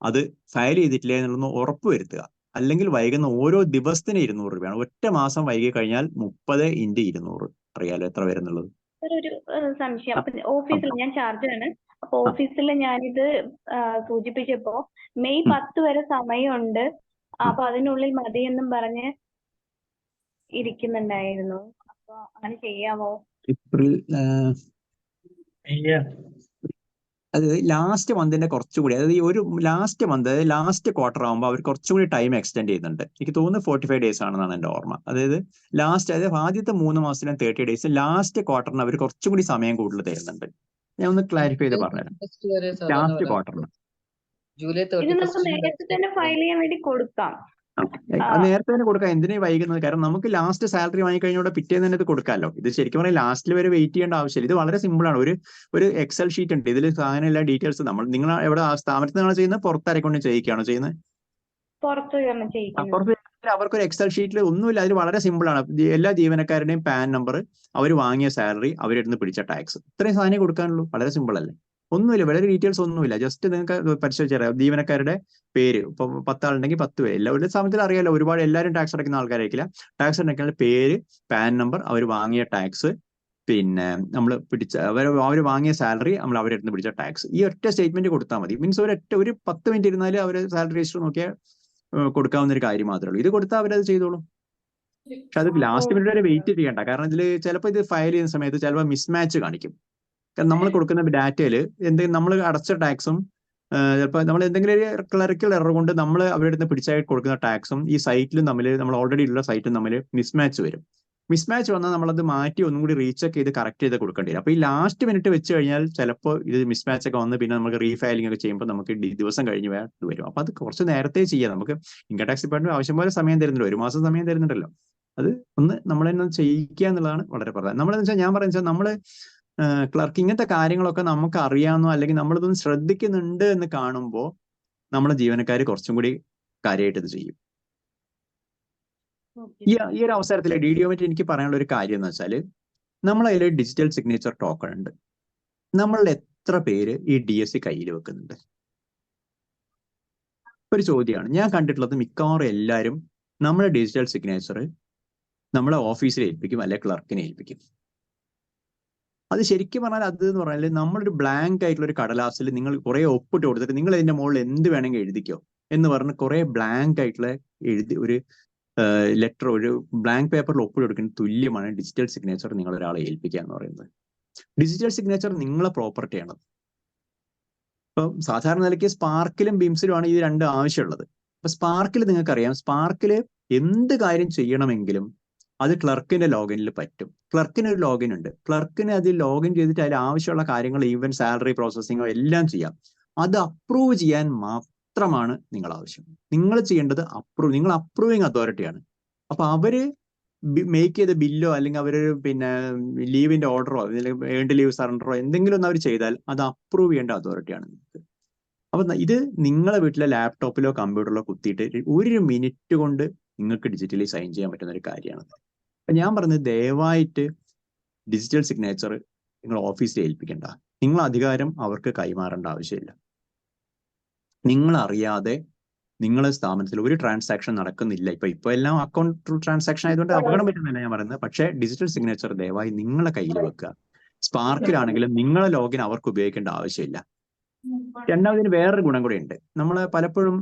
അത് ഫയൽ ചെയ്തിട്ടില്ല എന്നുള്ളൊന്ന് ഉറപ്പുവരുത്തുക. അല്ലെങ്കിൽ വൈകുന്ന ഓരോ ദിവസത്തിന് 200 രൂപയാണ്. ഒറ്റ മാസം വൈകി കഴിഞ്ഞാൽ 30 × 200. അറിയാലോ എത്ര വരുന്നുള്ളത്. ഒരു സംശയം, ഓഫീസിൽ ഞാൻ ചാർജാണ്. അപ്പൊ ഓഫീസിൽ ഞാനിത് സൂചിപ്പിച്ചപ്പോ മെയ് 10 വരെ സമയമുണ്ട്, അപ്പൊ അതിനുള്ളിൽ മതിയെന്നും പറഞ്ഞ് ഇരിക്കുന്നുണ്ടായിരുന്നു. അപ്പൊ അങ്ങനെ ചെയ്യാമോ? ഏപ്രിൽ അത് ലാസ്റ്റ് മന്തിന്റെ കുറച്ചുകൂടി, അതായത് ഈ ഒരു ലാസ്റ്റ് ക്വാർട്ടർ ആകുമ്പോൾ അവർ കുറച്ചുകൂടി ടൈം എക്സ്റ്റെൻഡ് ചെയ്യുന്നുണ്ട്. എനിക്ക് തോന്നുന്നു 45 days ആണെന്നാണ് എൻ്റെ ഓർമ്മ. അതായത് ആദ്യത്തെ 3 മാസത്തിനും 30 days, ലാസ്റ്റ് ക്വാർട്ടറിന് അവർ കുറച്ചുകൂടി സമയം കൂടുതൽ തരുന്നുണ്ട്. ഞാൻ ഒന്ന് ക്ലാരിഫൈ ചെയ്ത് പറഞ്ഞുതരാം. ലാസ്റ്റ് ക്വാർട്ടറിന് ജൂലൈ ഇത് നമുക്ക് നേരത്തെ തന്നെ ഫയൽ ചെയ്യാൻ വേണ്ടി കൊടുക്കാം. അത് നേരത്തെ തന്നെ കൊടുക്കാം. എന്തിനാ വൈകുന്നത്? കാരണം നമുക്ക് ലാസ്റ്റ് സാലറി വാങ്ങിക്കഴിഞ്ഞോടെ പിറ്റേന്ന് തന്നെ ഇത് കൊടുക്കാമല്ലോ. ഇത് ശരിക്കും പറഞ്ഞാൽ ലാസ്റ്റിൽ വരെ വെയിറ്റ് ചെയ്യേണ്ട ആവശ്യമില്ല. ഇത് വളരെ സിമ്പിൾ ആണ്. ഒരു എക്സൽ ഷീറ്റ് ഉണ്ട്, ഇതിൽ സാധനം എല്ലാ ഡീറ്റെയിൽസ് നിങ്ങൾ എവിടെ സ്ഥാപനത്തിൽ നിന്നാണ് ചെയ്യുന്നത്, പുറത്താരെക്കൊണ്ട് ചെയ്യിക്കുകയാണോ ചെയ്യുന്നത്? പുറത്ത് അവർക്കൊരു എക്സൽ ഷീറ്റിൽ ഒന്നുമില്ല, അതിൽ വളരെ സിമ്പിൾ ആണ്. എല്ലാ ജീവനക്കാരുടെയും പാൻ നമ്പർ, അവർ വാങ്ങിയ സാലറി, അവരെടുത്ത് പിടിച്ച ടാക്സ്, ഇത്രയും സാധനം കൊടുക്കാനുള്ളൂ. വളരെ സിമ്പിൾ അല്ലേ? ഒന്നുമില്ല, വളരെ ഡീറ്റെയിൽസ് ഒന്നുമില്ല. ജസ്റ്റ് നിങ്ങൾക്ക് പരിശോധിച്ചറിയാം. ജീവനക്കാരുടെ പേര്, ഇപ്പൊ 10 ആളുണ്ടെങ്കിൽ 10 പേര്. എല്ലാവരുടെ സ്ഥാപനത്തിൽ അറിയാലോ, ഒരുപാട് എല്ലാവരും ടാക്സ് അടയ്ക്കുന്ന ആൾക്കാരായിരിക്കില്ല. ടാക്സ് അടയ്ക്കുന്ന പേര്, പാൻ നമ്പർ, അവർ വാങ്ങിയ ടാക്സ്, പിന്നെ നമ്മൾ അവർ വാങ്ങിയ സാലറി, നമ്മൾ അവരെടുത്ത് പിടിച്ച ടാക്സ്. ഈ ഒറ്റ സ്റ്റേറ്റ്മെന്റ് കൊടുത്താൽ മതി. മീൻസ് ഒരു 10 മിനിറ്റ് ഇരുന്നാൽ അവർ സാലറി രജിസ്റ്റർ നോക്കിയാൽ കൊടുക്കാവുന്ന ഒരു കാര്യം മാത്രമേ ഉള്ളൂ. ഇത് കൊടുത്താൽ അവരത് ചെയ്തോളും. പക്ഷെ അത് ലാസ്റ്റ് മിനിറ്റ് വരെ വെയിറ്റ് ചെയ്യണ്ട. കാരണം ഇതിൽ ചിലപ്പോൾ ഇത് ഫയൽ ചെയ്യുന്ന സമയത്ത് ചിലപ്പോൾ മിസ്മാച്ച് കാണിക്കും. കാരണം നമ്മൾ കൊടുക്കുന്ന ഡാറ്റയിൽ എന്തെങ്കിലും നമ്മൾ അടച്ച ടാക്സും ചിലപ്പോൾ നമ്മൾ എന്തെങ്കിലും ഒരു ക്ലറിക്കൽ എറർ കൊണ്ട് നമ്മൾ അവരുടെ അടുത്ത് പിടിച്ചായിട്ട് കൊടുക്കുന്ന ടാക്സും ഈ സൈറ്റിലും തമ്മിൽ, നമ്മൾ ഓൾറെഡി ഉള്ള സൈറ്റും തമ്മിൽ മിസ്മാച്ച് വരും. മിസ്മാച്ച് വന്നാൽ നമ്മളത് മാറ്റി ഒന്നും കൂടി റീചെക്ക് ചെയ്ത് കറക്റ്റ് ചെയ്ത് കൊടുക്കേണ്ടി വരും. അപ്പോൾ ഈ ലാസ്റ്റ് മിനിറ്റ് വെച്ച് കഴിഞ്ഞാൽ ചിലപ്പോൾ ഇത് മിസ്മാച്ച് ഒക്കെ വന്ന് പിന്നെ നമുക്ക് റീഫയലിംഗ് ഒക്കെ ചെയ്യുമ്പോൾ നമുക്ക് ദിവസം കഴിഞ്ഞ് വരും. അപ്പോൾ അത് കുറച്ച് നേരത്തെ ചെയ്യാം. നമുക്ക് ഇൻകം ടാക്സ് ഡിപ്പാർട്ട്മെന്റ് ആവശ്യം പോലെ സമയം തരുന്നുണ്ടല്ലോ, 1 മാസം സമയം തരുന്നുണ്ടല്ലോ. അത് ഒന്ന് നമ്മൾ തന്നെ ചെയ്യിക്കുക എന്നുള്ളതാണ് വളരെ പ്രധാനം. നമ്മളെന്ന് വെച്ചാൽ ഞാൻ പറയുന്നത് നമ്മൾ ക്ലർക്ക് ഇങ്ങനത്തെ കാര്യങ്ങളൊക്കെ നമുക്ക് അറിയാമെന്നോ അല്ലെങ്കിൽ നമ്മളിതൊന്നും ശ്രദ്ധിക്കുന്നുണ്ട് എന്ന് കാണുമ്പോൾ നമ്മുടെ ജീവനക്കാർ കുറച്ചും കൂടി കാര്യമായിട്ട് ഇത് ചെയ്യും. ഈ ഒരു അവസരത്തിൽ DDOMate എനിക്ക് പറയാനുള്ള ഒരു കാര്യം എന്ന് വെച്ചാൽ, നമ്മളതിൽ ഡിജിറ്റൽ സിഗ്നേച്ചർ ടോക്കൺ ഉണ്ട്. നമ്മളുടെ എത്ര പേര് ഈ DSC കയ്യിൽ വെക്കുന്നുണ്ട്? ഒരു ചോദ്യമാണ്. ഞാൻ കണ്ടിട്ടുള്ളത് മിക്കവാറും എല്ലാവരും നമ്മുടെ ഡിജിറ്റൽ സിഗ്നേച്ചർ നമ്മളെ ഓഫീസിൽ ഏൽപ്പിക്കും, അല്ലെങ്കിൽ ക്ലർക്കിനെ ഏൽപ്പിക്കും. അത് ശരിക്കും പറഞ്ഞാൽ അത് എന്ന് പറഞ്ഞാൽ നമ്മളൊരു ബ്ലാങ്ക് ആയിട്ടുള്ള ഒരു കടലാസിൽ നിങ്ങൾ കുറെ ഒപ്പിട്ട് കൊടുത്തിട്ട് നിങ്ങൾ ഇതിന്റെ മുകളിൽ എന്ത് വേണമെങ്കിൽ എഴുതിക്കോ എന്ന് പറഞ്ഞ് കുറെ ബ്ലാങ്ക് ആയിട്ടുള്ള ഒരു ലെറ്റർ, ഒരു ബ്ലാങ്ക് പേപ്പറിൽ ഒപ്പിട്ട് കൊടുക്കുന്ന തുല്യമാണ് ഡിജിറ്റൽ സിഗ്നേച്ചർ നിങ്ങൾ ഒരാളെ ഏൽപ്പിക്കുക എന്ന് പറയുന്നത്. ഡിജിറ്റൽ സിഗ്നേച്ചർ നിങ്ങളെ പ്രോപ്പർട്ടിയാണ്. ഇപ്പൊ സാധാരണ നിലയ്ക്ക് സ്പാർക്കിലും ബിംസിലുമാണ് ഈ 2 ആവശ്യമുള്ളത്. അപ്പൊ സ്പാർക്കിൽ നിങ്ങൾക്കറിയാം, സ്പാർക്കിൽ എന്ത് കാര്യം ചെയ്യണമെങ്കിലും അത് ക്ലർക്കിന്റെ ലോഗിനിൽ പറ്റും. ക്ലർക്കിന് ഒരു ലോഗിൻ ഉണ്ട്. ക്ലർക്കിന് അതിൽ ലോഗിൻ ചെയ്തിട്ട് അതിൽ ആവശ്യമുള്ള കാര്യങ്ങൾ, ഈവൻ സാലറി പ്രോസസ്സിങ്ങോ എല്ലാം ചെയ്യാം. അത് അപ്രൂവ് ചെയ്യാൻ മാത്രമാണ് നിങ്ങൾ ആവശ്യം. നിങ്ങൾ ചെയ്യേണ്ടത് നിങ്ങൾ അപ്രൂവിങ് അതോറിറ്റിയാണ്. അപ്പൊ അവര് മേക്ക് ചെയ്ത ബില്ലോ അല്ലെങ്കിൽ അവര് പിന്നെ ലീവിന്റെ ഓർഡറോ അല്ലെങ്കിൽ ഏൺഡ് ലീവ് സറണ്ടറോ എന്തെങ്കിലും ഒന്ന് അവർ ചെയ്താൽ അത് അപ്രൂവ് ചെയ്യേണ്ട അതോറിറ്റിയാണ് നിങ്ങൾക്ക്. അപ്പൊ ഇത് നിങ്ങളെ വീട്ടിലെ ലാപ്ടോപ്പിലോ കമ്പ്യൂട്ടറിലോ കുത്തിയിട്ട് 1 മിനിറ്റ് കൊണ്ട് നിങ്ങൾക്ക് ഡിജിറ്റലി സൈൻ ചെയ്യാൻ പറ്റുന്ന ഒരു കാര്യമാണ്. അപ്പൊ ഞാൻ പറഞ്ഞത്, ദയവായിട്ട് ഡിജിറ്റൽ സിഗ്നേച്ചർ നിങ്ങൾ ഓഫീസിൽ ഏൽപ്പിക്കേണ്ട. നിങ്ങൾ അധികാരം അവർക്ക് കൈമാറേണ്ട ആവശ്യമില്ല. നിങ്ങൾ അറിയാതെ നിങ്ങളെ സ്ഥാപനത്തിൽ ഒരു ട്രാൻസാക്ഷൻ നടക്കുന്നില്ല. ഇപ്പൊ എല്ലാം അക്കൗണ്ട് ട്രാൻസാക്ഷൻ ആയതുകൊണ്ട് അപകടം പറ്റുന്നില്ല ഞാൻ പറയുന്നത്. പക്ഷേ ഡിജിറ്റൽ സിഗ്നേച്ചർ ദയവായി നിങ്ങളെ കയ്യിൽ വെക്കുക. സ്പാർക്കിലാണെങ്കിലും നിങ്ങളെ ലോഗിൻ അവർക്ക് ഉപയോഗിക്കേണ്ട ആവശ്യമില്ല. രണ്ടാമതിന് വേറൊരു ഗുണം കൂടി ഉണ്ട്. പലപ്പോഴും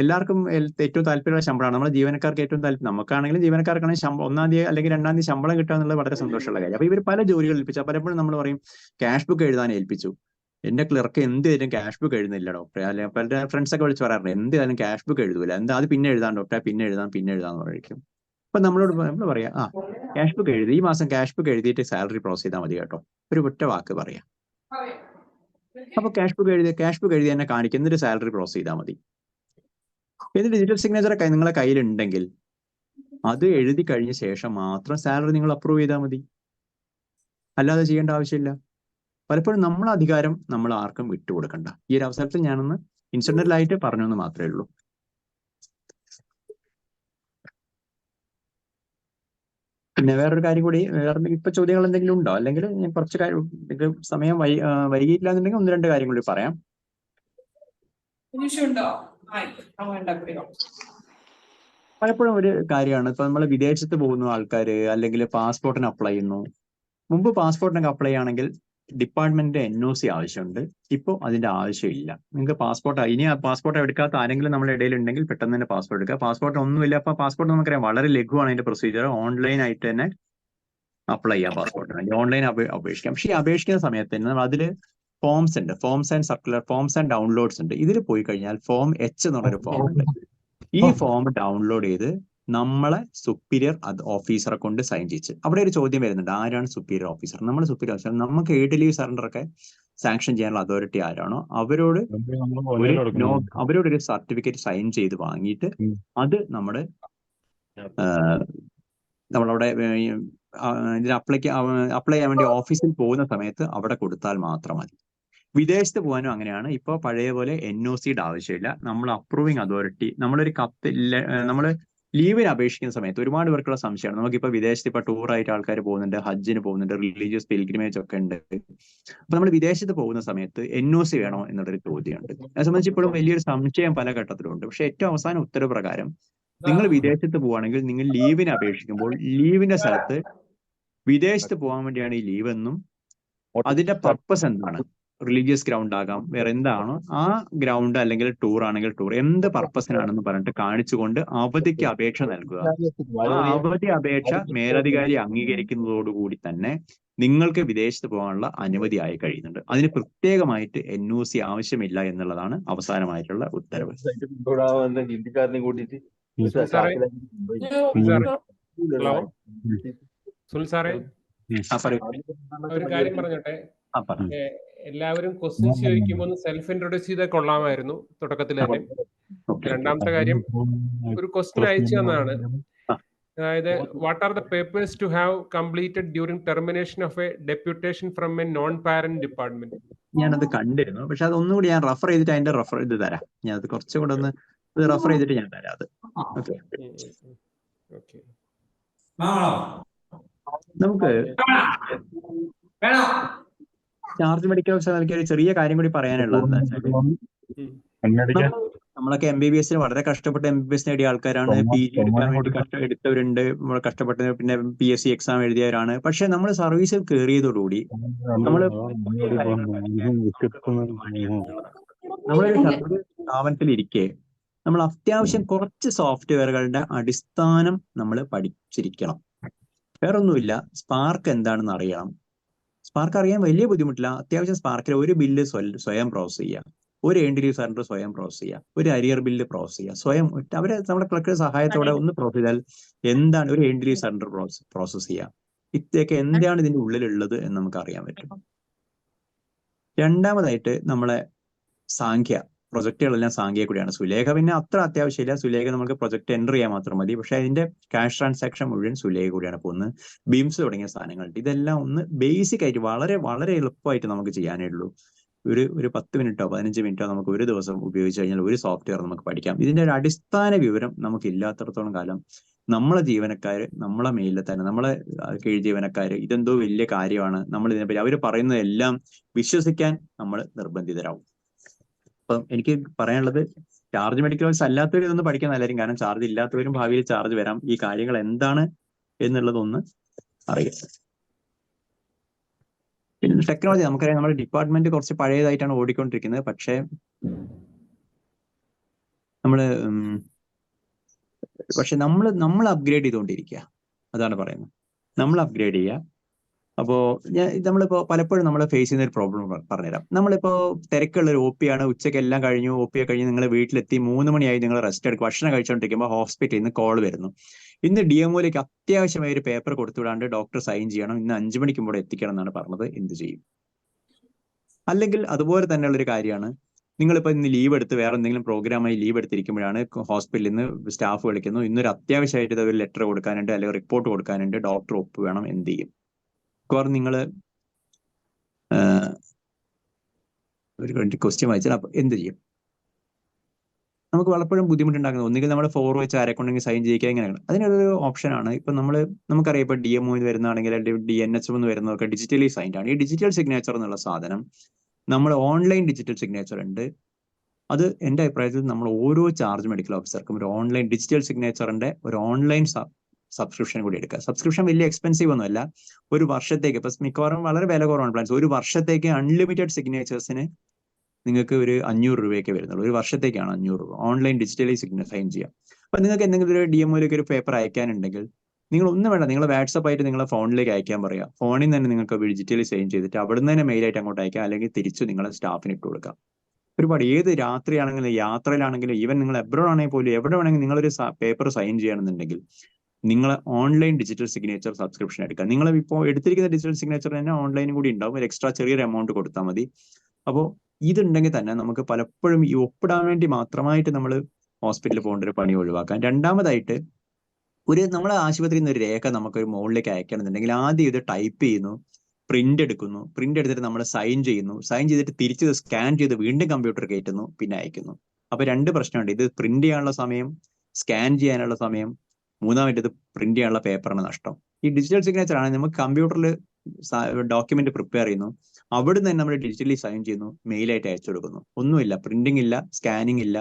എല്ലാവർക്കും ഏറ്റവും താല്പര്യമുള്ള ശമ്പളമാണ്. നമ്മളെ ജീവനക്കാർക്ക് ഏറ്റവും താല്പര്യം, നമുക്കാണെങ്കിലും ജീവനക്കാർക്കാണെങ്കിൽ 1-ാം തീയതി അല്ലെങ്കിൽ 2-ാം തീയതി ശമ്പളം കിട്ടുക എന്നുള്ളത് വളരെ സന്തോഷമുള്ള കാര്യം. അപ്പൊ ഇവർ പല ജോലികൾ ഏൽപ്പിച്ചാൽ പലപ്പോഴും നമ്മൾ പറയും ക്യാഷ് ബുക്ക് എഴുതാൻ ഏൽപ്പിച്ചു, എന്റെ ക്ലർക്ക് എന്ത് ചെയ്താലും ക്യാഷ് ബുക്ക് എഴുതുന്നില്ല ഡോക്ടറെ. അല്ലെങ്കിൽ പല ഫ്രണ്ട്സ് ഒക്കെ വിളിച്ച് പറയാറുണ്ട്, എന്ത് ചെയ്താലും ക്യാഷ് ബുക്ക് എഴുതൂല, എന്താ അത് പിന്നെ എഴുതാൻ ഡോക്ടറെ, പിന്നെ എഴുതാന്ന് പറയും. അപ്പൊ നമ്മൾ പറയാം, ക്യാഷ് ബുക്ക് എഴുതി, ഈ മാസം ക്യാഷ് ബുക്ക് എഴുതിയിട്ട് സാലറി പ്രോസസ് ചെയ്താൽ മതി കേട്ടോ, ഒരു ഒറ്റ വാക്ക് പറയാം. അപ്പൊ ക്യാഷ് ബുക്ക് എഴുതി തന്നെ കാണിക്കും, എന്നിട്ട് സാലറി പ്രോസസ് ചെയ്താൽ മതി. എന്നിട്ട് ഡിജിറ്റൽ സിഗ്നേച്ചർ നിങ്ങളെ കയ്യിലുണ്ടെങ്കിൽ അത് എഴുതി കഴിഞ്ഞ ശേഷം മാത്രം സാലറി നിങ്ങൾ അപ്രൂവ് ചെയ്താൽ മതി. അല്ലാതെ ചെയ്യേണ്ട ആവശ്യമില്ല. പലപ്പോഴും നമ്മളെ അധികാരം നമ്മൾ ആർക്കും വിട്ടുകൊടുക്കണ്ട. ഈ ഒരു അവസരത്തിൽ ഞാനൊന്ന് ഇൻസിഡന്റലായിട്ട് പറഞ്ഞു എന്ന് മാത്രമേ ഉള്ളൂ. പിന്നെ വേറൊരു കാര്യം കൂടി, ഇപ്പൊ ചോദ്യങ്ങൾ എന്തെങ്കിലും ഉണ്ടോ? അല്ലെങ്കിൽ ഞാൻ കുറച്ച് സമയം വൈകിയില്ല എന്നുണ്ടെങ്കിൽ 1-2 കാര്യം കൂടി പറയാം. പലപ്പോഴും ഒരു കാര്യമാണ്, ഇപ്പൊ നമ്മൾ വിദേശത്ത് പോകുന്ന ആൾക്കാര് അല്ലെങ്കിൽ പാസ്പോർട്ടിന് അപ്ലൈ ചെയ്യുന്നു. മുമ്പ് പാസ്പോർട്ടിനൊക്കെ അപ്ലൈ ചെയ്യുകയാണെങ്കിൽ ഡിപ്പാർട്ട്മെന്റിന്റെ NOC ആവശ്യമുണ്ട്. ഇപ്പോൾ അതിന്റെ ആവശ്യമില്ല. നിങ്ങൾക്ക് പാസ്പോർട്ട് എടുക്കാത്ത ആരെങ്കിലും നമ്മുടെ ഇടയിൽ ഉണ്ടെങ്കിൽ പെട്ടെന്ന് തന്നെ പാസ്പോർട്ട് എടുക്കുക. പാസ്പോർട്ട് ഒന്നുമില്ല. അപ്പൊ പാസ്പോർട്ട് നമുക്കറിയാം വളരെ ലഘുവാണ് അതിന്റെ പ്രൊസീജിയർ. ഓൺലൈൻ ആയിട്ട് തന്നെ അപ്ലൈ ചെയ്യാം പാസ്പോർട്ടിന് വേണ്ടി, ഓൺലൈൻ അപേക്ഷിക്കാം. പക്ഷേ ഈ അപേക്ഷിക്കുന്ന സമയത്ത് തന്നെ നമ്മൾ അതിൽ ഫോംസ് ഉണ്ട്, forms and circular forms and downloads ഉണ്ട്. ഇതിൽ പോയി കഴിഞ്ഞാൽ ഫോം എച്ച് എന്നുള്ളൊരു ഫോം ഉണ്ട്. ഈ ഫോം ഡൗൺലോഡ് ചെയ്ത് നമ്മളെ സുപ്പീരിയർ ഓഫീസറെ കൊണ്ട് സൈൻ ചെയ്യിച്ച്, അവിടെ ഒരു ചോദ്യം വരുന്നുണ്ട്, ആരാണ് സുപ്പീരിയർ ഓഫീസർ? നമ്മുടെ സുപ്പീരിയർ ഓഫീസർ നമുക്ക് എയ്ഡ് ലീവ് സറണ്ടർ ഒക്കെ സാങ്ഷൻ ചെയ്യാനുള്ള അതോറിറ്റി ആരാണോ അവരോടൊരു സർട്ടിഫിക്കറ്റ് സൈൻ ചെയ്ത് വാങ്ങിയിട്ട് അത് നമ്മളവിടെ ഇതിന് അപ്ലൈ ചെയ്യാൻ വേണ്ടി ഓഫീസിൽ പോകുന്ന സമയത്ത് അവിടെ കൊടുത്താൽ മാത്രം മതി. വിദേശത്ത് പോകാനും അങ്ങനെയാണ്. ഇപ്പോൾ പഴയ പോലെ NOCയുടെ ആവശ്യമില്ല. നമ്മൾ അപ്രൂവിങ് അതോറിറ്റി, നമ്മളൊരു നമ്മൾ ലീവിന് അപേക്ഷിക്കുന്ന സമയത്ത് ഒരുപാട് പേർക്കുള്ള സംശയമാണ്. നമുക്കിപ്പോൾ വിദേശത്ത് ഇപ്പോൾ ടൂറായിട്ട് ആൾക്കാർ പോകുന്നുണ്ട്, ഹജ്ജിന് പോകുന്നുണ്ട്, റിലീജിയസ് പിൽഗ്രിമേജ് ഒക്കെ ഉണ്ട്. അപ്പൊ നമ്മൾ വിദേശത്ത് പോകുന്ന സമയത്ത് NOC വേണോ എന്നുള്ളൊരു ചോദ്യമുണ്ട്. അതിനെ സംബന്ധിച്ച് ഇപ്പോഴും വലിയൊരു സംശയം പല ഘട്ടത്തിലുണ്ട്. പക്ഷെ ഏറ്റവും അവസാന ഉത്തരവ് പ്രകാരം നിങ്ങൾ വിദേശത്ത് പോവുകയാണെങ്കിൽ നിങ്ങൾ ലീവിന് അപേക്ഷിക്കുമ്പോൾ ലീവിന്റെ സ്ഥലത്ത് വിദേശത്ത് പോകാൻ വേണ്ടിയാണ് ഈ ലീവ് എന്നും അതിന്റെ പർപ്പസ് എന്താണ്, റിലീജിയസ് ഗ്രൗണ്ട് ആകാം, വേറെ എന്താണോ ആ ഗ്രൗണ്ട്, അല്ലെങ്കിൽ ടൂർ ആണെങ്കിൽ ടൂർ, എന്ത് പർപ്പസിനാണെന്ന് പറഞ്ഞിട്ട് കാണിച്ചുകൊണ്ട് അവധിക്ക് അപേക്ഷ നൽകുക. ആ അവധി അപേക്ഷ മേലധികാരി അംഗീകരിക്കുന്നതോടുകൂടി തന്നെ നിങ്ങൾക്ക് വിദേശത്ത് പോകാനുള്ള അനുമതിയായി കഴിയുന്നുണ്ട്. അതിന് പ്രത്യേകമായിട്ട് NOC ആവശ്യമില്ല എന്നുള്ളതാണ് അവസാനമായിട്ടുള്ള ഉത്തരവ്. സുനിൽ സാറേ, ഒരു കാര്യം പറഞ്ഞോട്ടെ. എല്ലാവരും ക്വസ്റ്റ്യൻസ് ചോദിക്കുമ്പോൾ ഒന്ന് സെൽഫ് ഇൻട്രൊഡ്യൂസ് ചെയ്താൽ കൊള്ളാമായിരുന്നു തുടക്കത്തിൽ തന്നെ. രണ്ടാമത്തെ കാര്യം, ഒരു ക്വസ്റ്റ്യൻ അയച്ചു തന്നതാണ്. അതായത്, what are the papers to have completed during termination of a deputation from a non parent department? ഞാനത് കണ്ടിരുന്നു, പക്ഷെ അതൊന്നുകൂടി ഞാൻ റെഫർ ചെയ്തിട്ട് അതിന്റെ റെഫർ ഇത് തരാം. ഞാൻ അത് കുറച്ചുകൂടെ ഒന്ന് റെഫർ ചെയ്തിട്ട് ഞാൻ തരാം അത്. ഓക്കെ, നമുക്ക് ചാർജ് മെഡിക്കൽ ഓഫീസർ നൽകിയ ഒരു ചെറിയ കാര്യം കൂടി പറയാനുള്ളത് എന്താ വെച്ചാൽ, നമ്മളൊക്കെ MBBS വളരെ കഷ്ടപ്പെട്ട് MBBS നേടിയ ആൾക്കാരാണ്. PG എടുക്കാൻ വേണ്ടി എടുത്തവരുണ്ട്, കഷ്ടപ്പെട്ട് പിന്നെ PSC എക്സാം എഴുതിയവരാണ്. പക്ഷെ നമ്മൾ സർവീസിൽ കയറിയതോടുകൂടി നമ്മളൊരു സ്ഥാപനത്തിൽ ഇരിക്കെ നമ്മൾ അത്യാവശ്യം കുറച്ച് സോഫ്റ്റ്വെയറുകളുടെ അടിസ്ഥാനം നമ്മൾ പഠിച്ചിരിക്കണം. വേറൊന്നുമില്ല, സ്പാർക്ക് എന്താണെന്ന് അറിയണം. സ്പാർക്ക് അറിയാൻ വലിയ ബുദ്ധിമുട്ടില്ല. അത്യാവശ്യം സ്പാർക്കിൽ ഒരു ബില്ല് സ്വയം പ്രോസസ് ചെയ്യുക, ഒരു എൻഡ് ലീവ് സറണ്ടർ സ്വയം പ്രോസസ് ചെയ്യുക, ഒരു അരിയർ ബില്ല് പ്രോസസ് ചെയ്യുക, സ്വയം അവരെ നമ്മുടെ ക്ലർക്കിന്റെ സഹായത്തോടെ ഒന്ന് പ്രോസസ് ചെയ്താൽ എന്താണ് ഒരു എൻഡ് ലീവ് സറണ്ടർ പ്രോസസ് ചെയ്യുക, ഇതൊക്കെ എന്താണ് ഇതിന്റെ ഉള്ളിലുള്ളത് എന്ന് നമുക്ക് അറിയാൻ പറ്റും. രണ്ടാമതായിട്ട് നമ്മളെ സാഖ്യ പ്രൊജക്റ്റുകളെല്ലാം സാഖ്യ കൂടിയാണ്. സുലേഖ പിന്നെ അത്ര അത്യാവശ്യമില്ല. സുലേഖ നമുക്ക് പ്രൊജക്ട് എൻ്റർ ചെയ്യാൻ മാത്രം മതി. പക്ഷെ അതിന്റെ ക്യാഷ് ട്രാൻസാക്ഷൻ മുഴുവൻ സുലേഖ കൂടിയാണ് പോകുന്നത്. ബീംസ് തുടങ്ങിയ സാധനങ്ങളുണ്ട്. ഇതെല്ലാം ഒന്ന് ബേസിക് ആയിട്ട് വളരെ വളരെ എളുപ്പമായിട്ട് നമുക്ക് ചെയ്യാനേ ഉള്ളൂ. ഒരു 10 മിനിറ്റോ 15 മിനിറ്റോ നമുക്ക് ഒരു ദിവസം ഉപയോഗിച്ച് കഴിഞ്ഞാൽ ഒരു സോഫ്റ്റ്വെയർ നമുക്ക് പഠിക്കാം. ഇതിന്റെ ഒരു അടിസ്ഥാന വിവരം നമുക്ക് ഇല്ലാത്തടത്തോളം കാലം നമ്മളെ ജീവനക്കാര്, നമ്മളെ മേലിൽ തന്നെ നമ്മളെ കീഴ് ജീവനക്കാര് ഇതെന്തോ വലിയ കാര്യമാണ്, നമ്മൾ ഇതിനെപ്പറ്റി അവർ പറയുന്നതെല്ലാം വിശ്വസിക്കാൻ നമ്മൾ നിർബന്ധിതരാകും. അപ്പം എനിക്ക് പറയാനുള്ളത്, ചാർജ് മെഡിക്കൽ ഓഫീസ് അല്ലാത്തവർ ഇതൊന്ന് പഠിക്കാൻ നല്ലതായിരിക്കും. കാരണം ചാർജ് ഇല്ലാത്തവരും ഭാവിയിൽ ചാർജ് വരാം. ഈ കാര്യങ്ങൾ എന്താണ് എന്നുള്ളതൊന്ന് അറിയാം. പിന്നെ ടെക്നോളജി നമുക്കറിയാം, നമ്മുടെ ഡിപ്പാർട്ട്മെന്റ് കുറച്ച് പഴയതായിട്ടാണ് ഓടിക്കൊണ്ടിരിക്കുന്നത്. പക്ഷേ നമ്മൾ അപ്ഗ്രേഡ് ചെയ്തുകൊണ്ടിരിക്കുക, അതാണ് പറയുന്നത്. നമ്മൾ അപ്ഗ്രേഡ് ചെയ്യുക. അപ്പോൾ നമ്മളിപ്പോൾ പലപ്പോഴും നമ്മൾ ഫേസ് ചെയ്യുന്ന ഒരു പ്രോബ്ലം പറഞ്ഞുതരാം. നമ്മളിപ്പോൾ തിരക്കുള്ള ഒരു OP ആണ്, ഉച്ചയ്ക്ക് എല്ലാം കഴിഞ്ഞു, OP കഴിഞ്ഞ് നിങ്ങൾ വീട്ടിലെത്തി 3 മണിയായി, നിങ്ങൾ റെസ്റ്റ് എടുക്കുക, ഭക്ഷണം കഴിച്ചുകൊണ്ടിരിക്കുമ്പോൾ ഹോസ്പിറ്റലിൽ നിന്ന് കോൾ വരുന്നു. ഇന്ന് DMOയിലേക്ക് അത്യാവശ്യമായ ഒരു പേപ്പർ കൊടുത്തുവിടാണ്ട് ഡോക്ടർ സൈൻ ചെയ്യണം, ഇന്ന് 5 മണിക്ക് ഇവിടെ എത്തിക്കണം എന്നാണ് പറഞ്ഞത്. എന്ത് ചെയ്യും? അല്ലെങ്കിൽ അതുപോലെ തന്നെയുള്ളൊരു കാര്യമാണ്, നിങ്ങളിപ്പോൾ ഇന്ന് ലീവ് എടുത്ത് വേറെ എന്തെങ്കിലും പ്രോഗ്രാമായി ലീവ് എടുത്തിരിക്കുമ്പോഴാണ് ഹോസ്പിറ്റലിൽ നിന്ന് സ്റ്റാഫ് വിളിക്കുന്നു, ഇന്നൊരു അത്യാവശ്യമായിട്ട് ഒരു ലെറ്റർ കൊടുക്കാനുണ്ട്, അല്ലെങ്കിൽ റിപ്പോർട്ട് കൊടുക്കാനുണ്ട്, ഡോക്ടർ ഒപ്പ് വേണം. എന്ത് ചെയ്യും? നിങ്ങൾ ഒരു ക്വസ്റ്റ്യൻ വായിച്ചാൽ അപ്പൊ എന്ത് ചെയ്യും? നമുക്ക് പലപ്പോഴും ബുദ്ധിമുട്ടുണ്ടാക്കുന്നത് ഒന്നുകിൽ നമ്മൾ 4 വെച്ച് ആരെക്കൊണ്ടെങ്കിൽ സൈൻ ചെയ്യിക്കുക, ഇങ്ങനെയാണ്. അതിനൊരു ഓപ്ഷനാണ്. ഇപ്പൊ നമുക്കറിയാം, ഇപ്പൊ DMO വരുന്നതാണെങ്കിൽ DNHM വരുന്നതൊക്കെ ഡിജിറ്റലി സൈൻഡ് ആണ്. ഈ ഡിജിറ്റൽ സിഗ്നേച്ചർ എന്നുള്ള സാധനം നമ്മൾ ഓൺലൈൻ ഡിജിറ്റൽ സിഗ്നേച്ചർ ഉണ്ട്. അത് എൻ്റെ അഭിപ്രായത്തിൽ നമ്മൾ ഓരോ ചാർജ് മെഡിക്കൽ ഓഫീസർക്കും ഒരു ഓൺലൈൻ ഡിജിറ്റൽ സിഗ്നേച്ചറിന്റെ ഒരു ഓൺലൈൻ സബ്സ്ക്രിപ്ഷൻ കൂടി എടുക്കുക. സബ്സ്ക്രിപ്ഷൻ വലിയ എക്സ്പെൻസീവ് ഒന്നുമല്ല. ഒരു വർഷത്തേക്ക്, ഇപ്പൊ മിക്കവാറും വളരെ വില കുറവാണ് പ്ലാൻസ്. ഒരു വർഷത്തേക്ക് അൺലിമിറ്റഡ് സിഗ്നേച്ചേഴ്സിന് നിങ്ങൾക്ക് ഒരു 500 രൂപയൊക്കെ വരുന്നുള്ളൂ. ഒരു വർഷത്തേക്കാണ് 500 രൂപ. ഓൺലൈൻ ഡിജിറ്റലി സൈൻ ചെയ്യാം. അപ്പൊ നിങ്ങൾക്ക് എന്തെങ്കിലും ഒരു DMOയിലേക്ക് ഒരു പേപ്പർ അയക്കാനുണ്ടെങ്കിൽ നിങ്ങൾ ഒന്നും വേണ്ട, നിങ്ങൾ വാട്സപ്പ് ആയിട്ട് നിങ്ങളെ ഫോണിലേക്ക് അയക്കാൻ പറയുക. ഫോണിൽ നിന്ന് തന്നെ നിങ്ങൾക്ക് ഡിജിറ്റലി സൈൻ ചെയ്തിട്ട് അവിടുന്ന് തന്നെ മെയിലായിട്ട് അങ്ങോട്ട് അയക്കാം, അല്ലെങ്കിൽ തിരിച്ചു നിങ്ങളെ സ്റ്റാഫിന് ഇട്ട് കൊടുക്കാം. ഒരുപാട് ഏത് രാത്രിയാണെങ്കിലും യാത്രയിലാണെങ്കിലും ഈവൻ നിങ്ങൾ എബ്രോഡ് ആണെങ്കിൽ പോലും എവിടെ വേണമെങ്കിൽ നിങ്ങളൊരു പേപ്പർ സൈൻ ചെയ്യണമെന്നുണ്ടെങ്കിൽ നിങ്ങൾ ഓൺലൈൻ ഡിജിറ്റൽ സിഗ്നേച്ചർ സബ്സ്ക്രിപ്ഷൻ എടുക്കുക. നിങ്ങൾ ഇപ്പോൾ എടുത്തിരിക്കുന്ന ഡിജിറ്റൽ സിഗ്നേച്ചർ തന്നെ ഓൺലൈനും കൂടി ഉണ്ടാവും, ഒരു എക്സ്ട്രാ ചെറിയൊരു എമൗണ്ട് കൊടുത്താൽ മതി. അപ്പോൾ ഇതുണ്ടെങ്കിൽ തന്നെ നമുക്ക് പലപ്പോഴും ഈ ഒപ്പിടാൻ വേണ്ടി മാത്രമായിട്ട് നമ്മൾ ഹോസ്പിറ്റലിൽ പോകേണ്ട ഒരു പണി ഒഴിവാക്കാം. രണ്ടാമതായിട്ട് നമ്മളെ ആശുപത്രിയിൽ നിന്ന് ഒരു രേഖ നമുക്കൊരു മുകളിലേക്ക് അയക്കണമെന്നുണ്ടെങ്കിൽ ആദ്യം ഇത് ടൈപ്പ് ചെയ്യുന്നു, പ്രിന്റ് എടുക്കുന്നു, പ്രിന്റ് എടുത്തിട്ട് നമ്മൾ സൈൻ ചെയ്യുന്നു, സൈൻ ചെയ്തിട്ട് തിരിച്ച് സ്കാൻ ചെയ്ത് വീണ്ടും കമ്പ്യൂട്ടർ കയറ്റുന്നു, പിന്നെ അയക്കുന്നു. അപ്പൊ രണ്ട് പ്രശ്നമുണ്ട്. ഇത് പ്രിന്റ് ചെയ്യാനുള്ള സമയം, സ്കാൻ ചെയ്യാനുള്ള സമയം, മൂന്നാമത് ഇത് പ്രിന്റ് ചെയ്യാനുള്ള പേപ്പറാണ് നഷ്ടം. ഈ ഡിജിറ്റൽ സിഗ്നേച്ചർ ആണ് നമുക്ക് കമ്പ്യൂട്ടറിൽ ഡോക്യുമെന്റ് പ്രിപ്പയർ ചെയ്യുന്നു, അവിടെ നിന്ന് നമ്മൾ ഡിജിറ്റലി സൈൻ ചെയ്യുന്നു, മെയിലായിട്ട് അയച്ചു കൊടുക്കുന്നു. ഒന്നുമില്ല, പ്രിന്റിംഗ് ഇല്ല, സ്കാനിങ് ഇല്ല,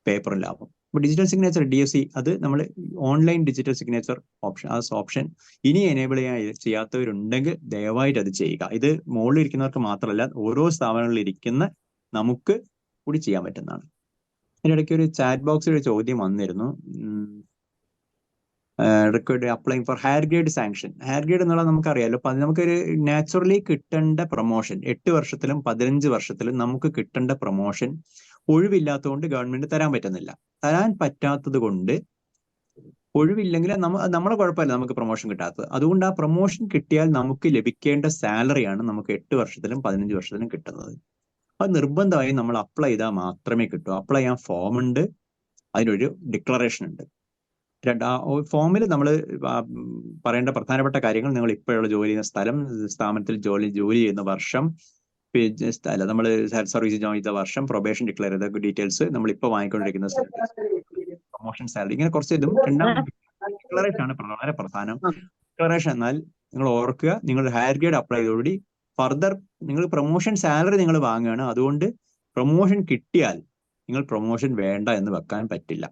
പേപ്പറും ലാഭം. അപ്പൊ ഡിജിറ്റൽ സിഗ്നേച്ചർ DSC അത് നമ്മൾ ഓൺലൈൻ ഡിജിറ്റൽ സിഗ്നേച്ചർ ഓപ്ഷൻ ഇനി എനേബിൾ ചെയ്യാത്തവരുണ്ടെങ്കിൽ ദയവായിട്ട് അത് ചെയ്യുക. ഇത് മുകളിൽ ഇരിക്കുന്നവർക്ക് മാത്രമല്ല, ഓരോ സ്ഥാപനങ്ങളിൽ ഇരിക്കുന്ന നമുക്ക് കൂടി ചെയ്യാൻ പറ്റുന്നതാണ്. അതിനിടയ്ക്ക് ഒരു ചാറ്റ് ബോക്സിൽ ഒരു ചോദ്യം വന്നിരുന്നു. Required applying four higher grade sanction. Higher grade എന്നുള്ളത് നമുക്കറിയാലോ. അപ്പൊ അത് നമുക്കൊരു നാച്ചുറലി കിട്ടേണ്ട പ്രൊമോഷൻ 8 വർഷത്തിലും 15 വർഷത്തിലും നമുക്ക് കിട്ടേണ്ട പ്രൊമോഷൻ ഒഴിവില്ലാത്തതുകൊണ്ട് ഗവൺമെന്റ് തരാൻ പറ്റുന്നില്ല. തരാൻ പറ്റാത്തത് കൊണ്ട് ഒഴിവില്ലെങ്കിൽ നമ്മളെ കുഴപ്പമില്ല നമുക്ക് പ്രൊമോഷൻ കിട്ടാത്തത്. അതുകൊണ്ട് ആ പ്രൊമോഷൻ കിട്ടിയാൽ നമുക്ക് ലഭിക്കേണ്ട സാലറിയാണ് നമുക്ക് 8 വർഷത്തിലും 15 വർഷത്തിലും കിട്ടുന്നത്. അത് നിർബന്ധമായും നമ്മൾ അപ്ലൈ ചെയ്താൽ മാത്രമേ കിട്ടൂ. അപ്ലൈ ചെയ്യാൻ ഫോം ഉണ്ട്, അതിനൊരു ഡിക്ലറേഷൻ ഉണ്ട്. ഫോമിൽ നമ്മൾ പറയേണ്ട പ്രധാനപ്പെട്ട കാര്യങ്ങൾ, നിങ്ങൾ ഇപ്പോഴുള്ള ജോലി ചെയ്യുന്ന സ്ഥലം, സ്ഥാപനത്തിൽ ജോലി ചെയ്യുന്ന വർഷം, നമ്മൾ ഹെൽത്ത് സർവീസ് ജോയിൻ ചെയ്ത വർഷം, പ്രൊബേഷൻ ഡിക്ലെയർ ചെയ്ത ഡീറ്റെയിൽസ്, നമ്മൾ ഇപ്പോൾ വാങ്ങിക്കൊണ്ടിരിക്കുന്ന പ്രൊമോഷൻ സാലറി, ഇങ്ങനെ കുറച്ച് ഇതും. ഡിക്ലറേഷൻ ആണ് വളരെ പ്രധാനം. ഡിക്ലറേഷൻ എന്നാൽ നിങ്ങൾ ഓർക്കുക, നിങ്ങൾ ഹയർ ഗ്രേഡ് അപ്ലൈ ചെയ്തോടുകൂടി ഫർദർ നിങ്ങൾ പ്രൊമോഷൻ സാലറി നിങ്ങൾ വാങ്ങുകയാണ്. അതുകൊണ്ട് പ്രൊമോഷൻ കിട്ടിയാൽ നിങ്ങൾ പ്രൊമോഷൻ വേണ്ട എന്ന് വെക്കാൻ പറ്റില്ല.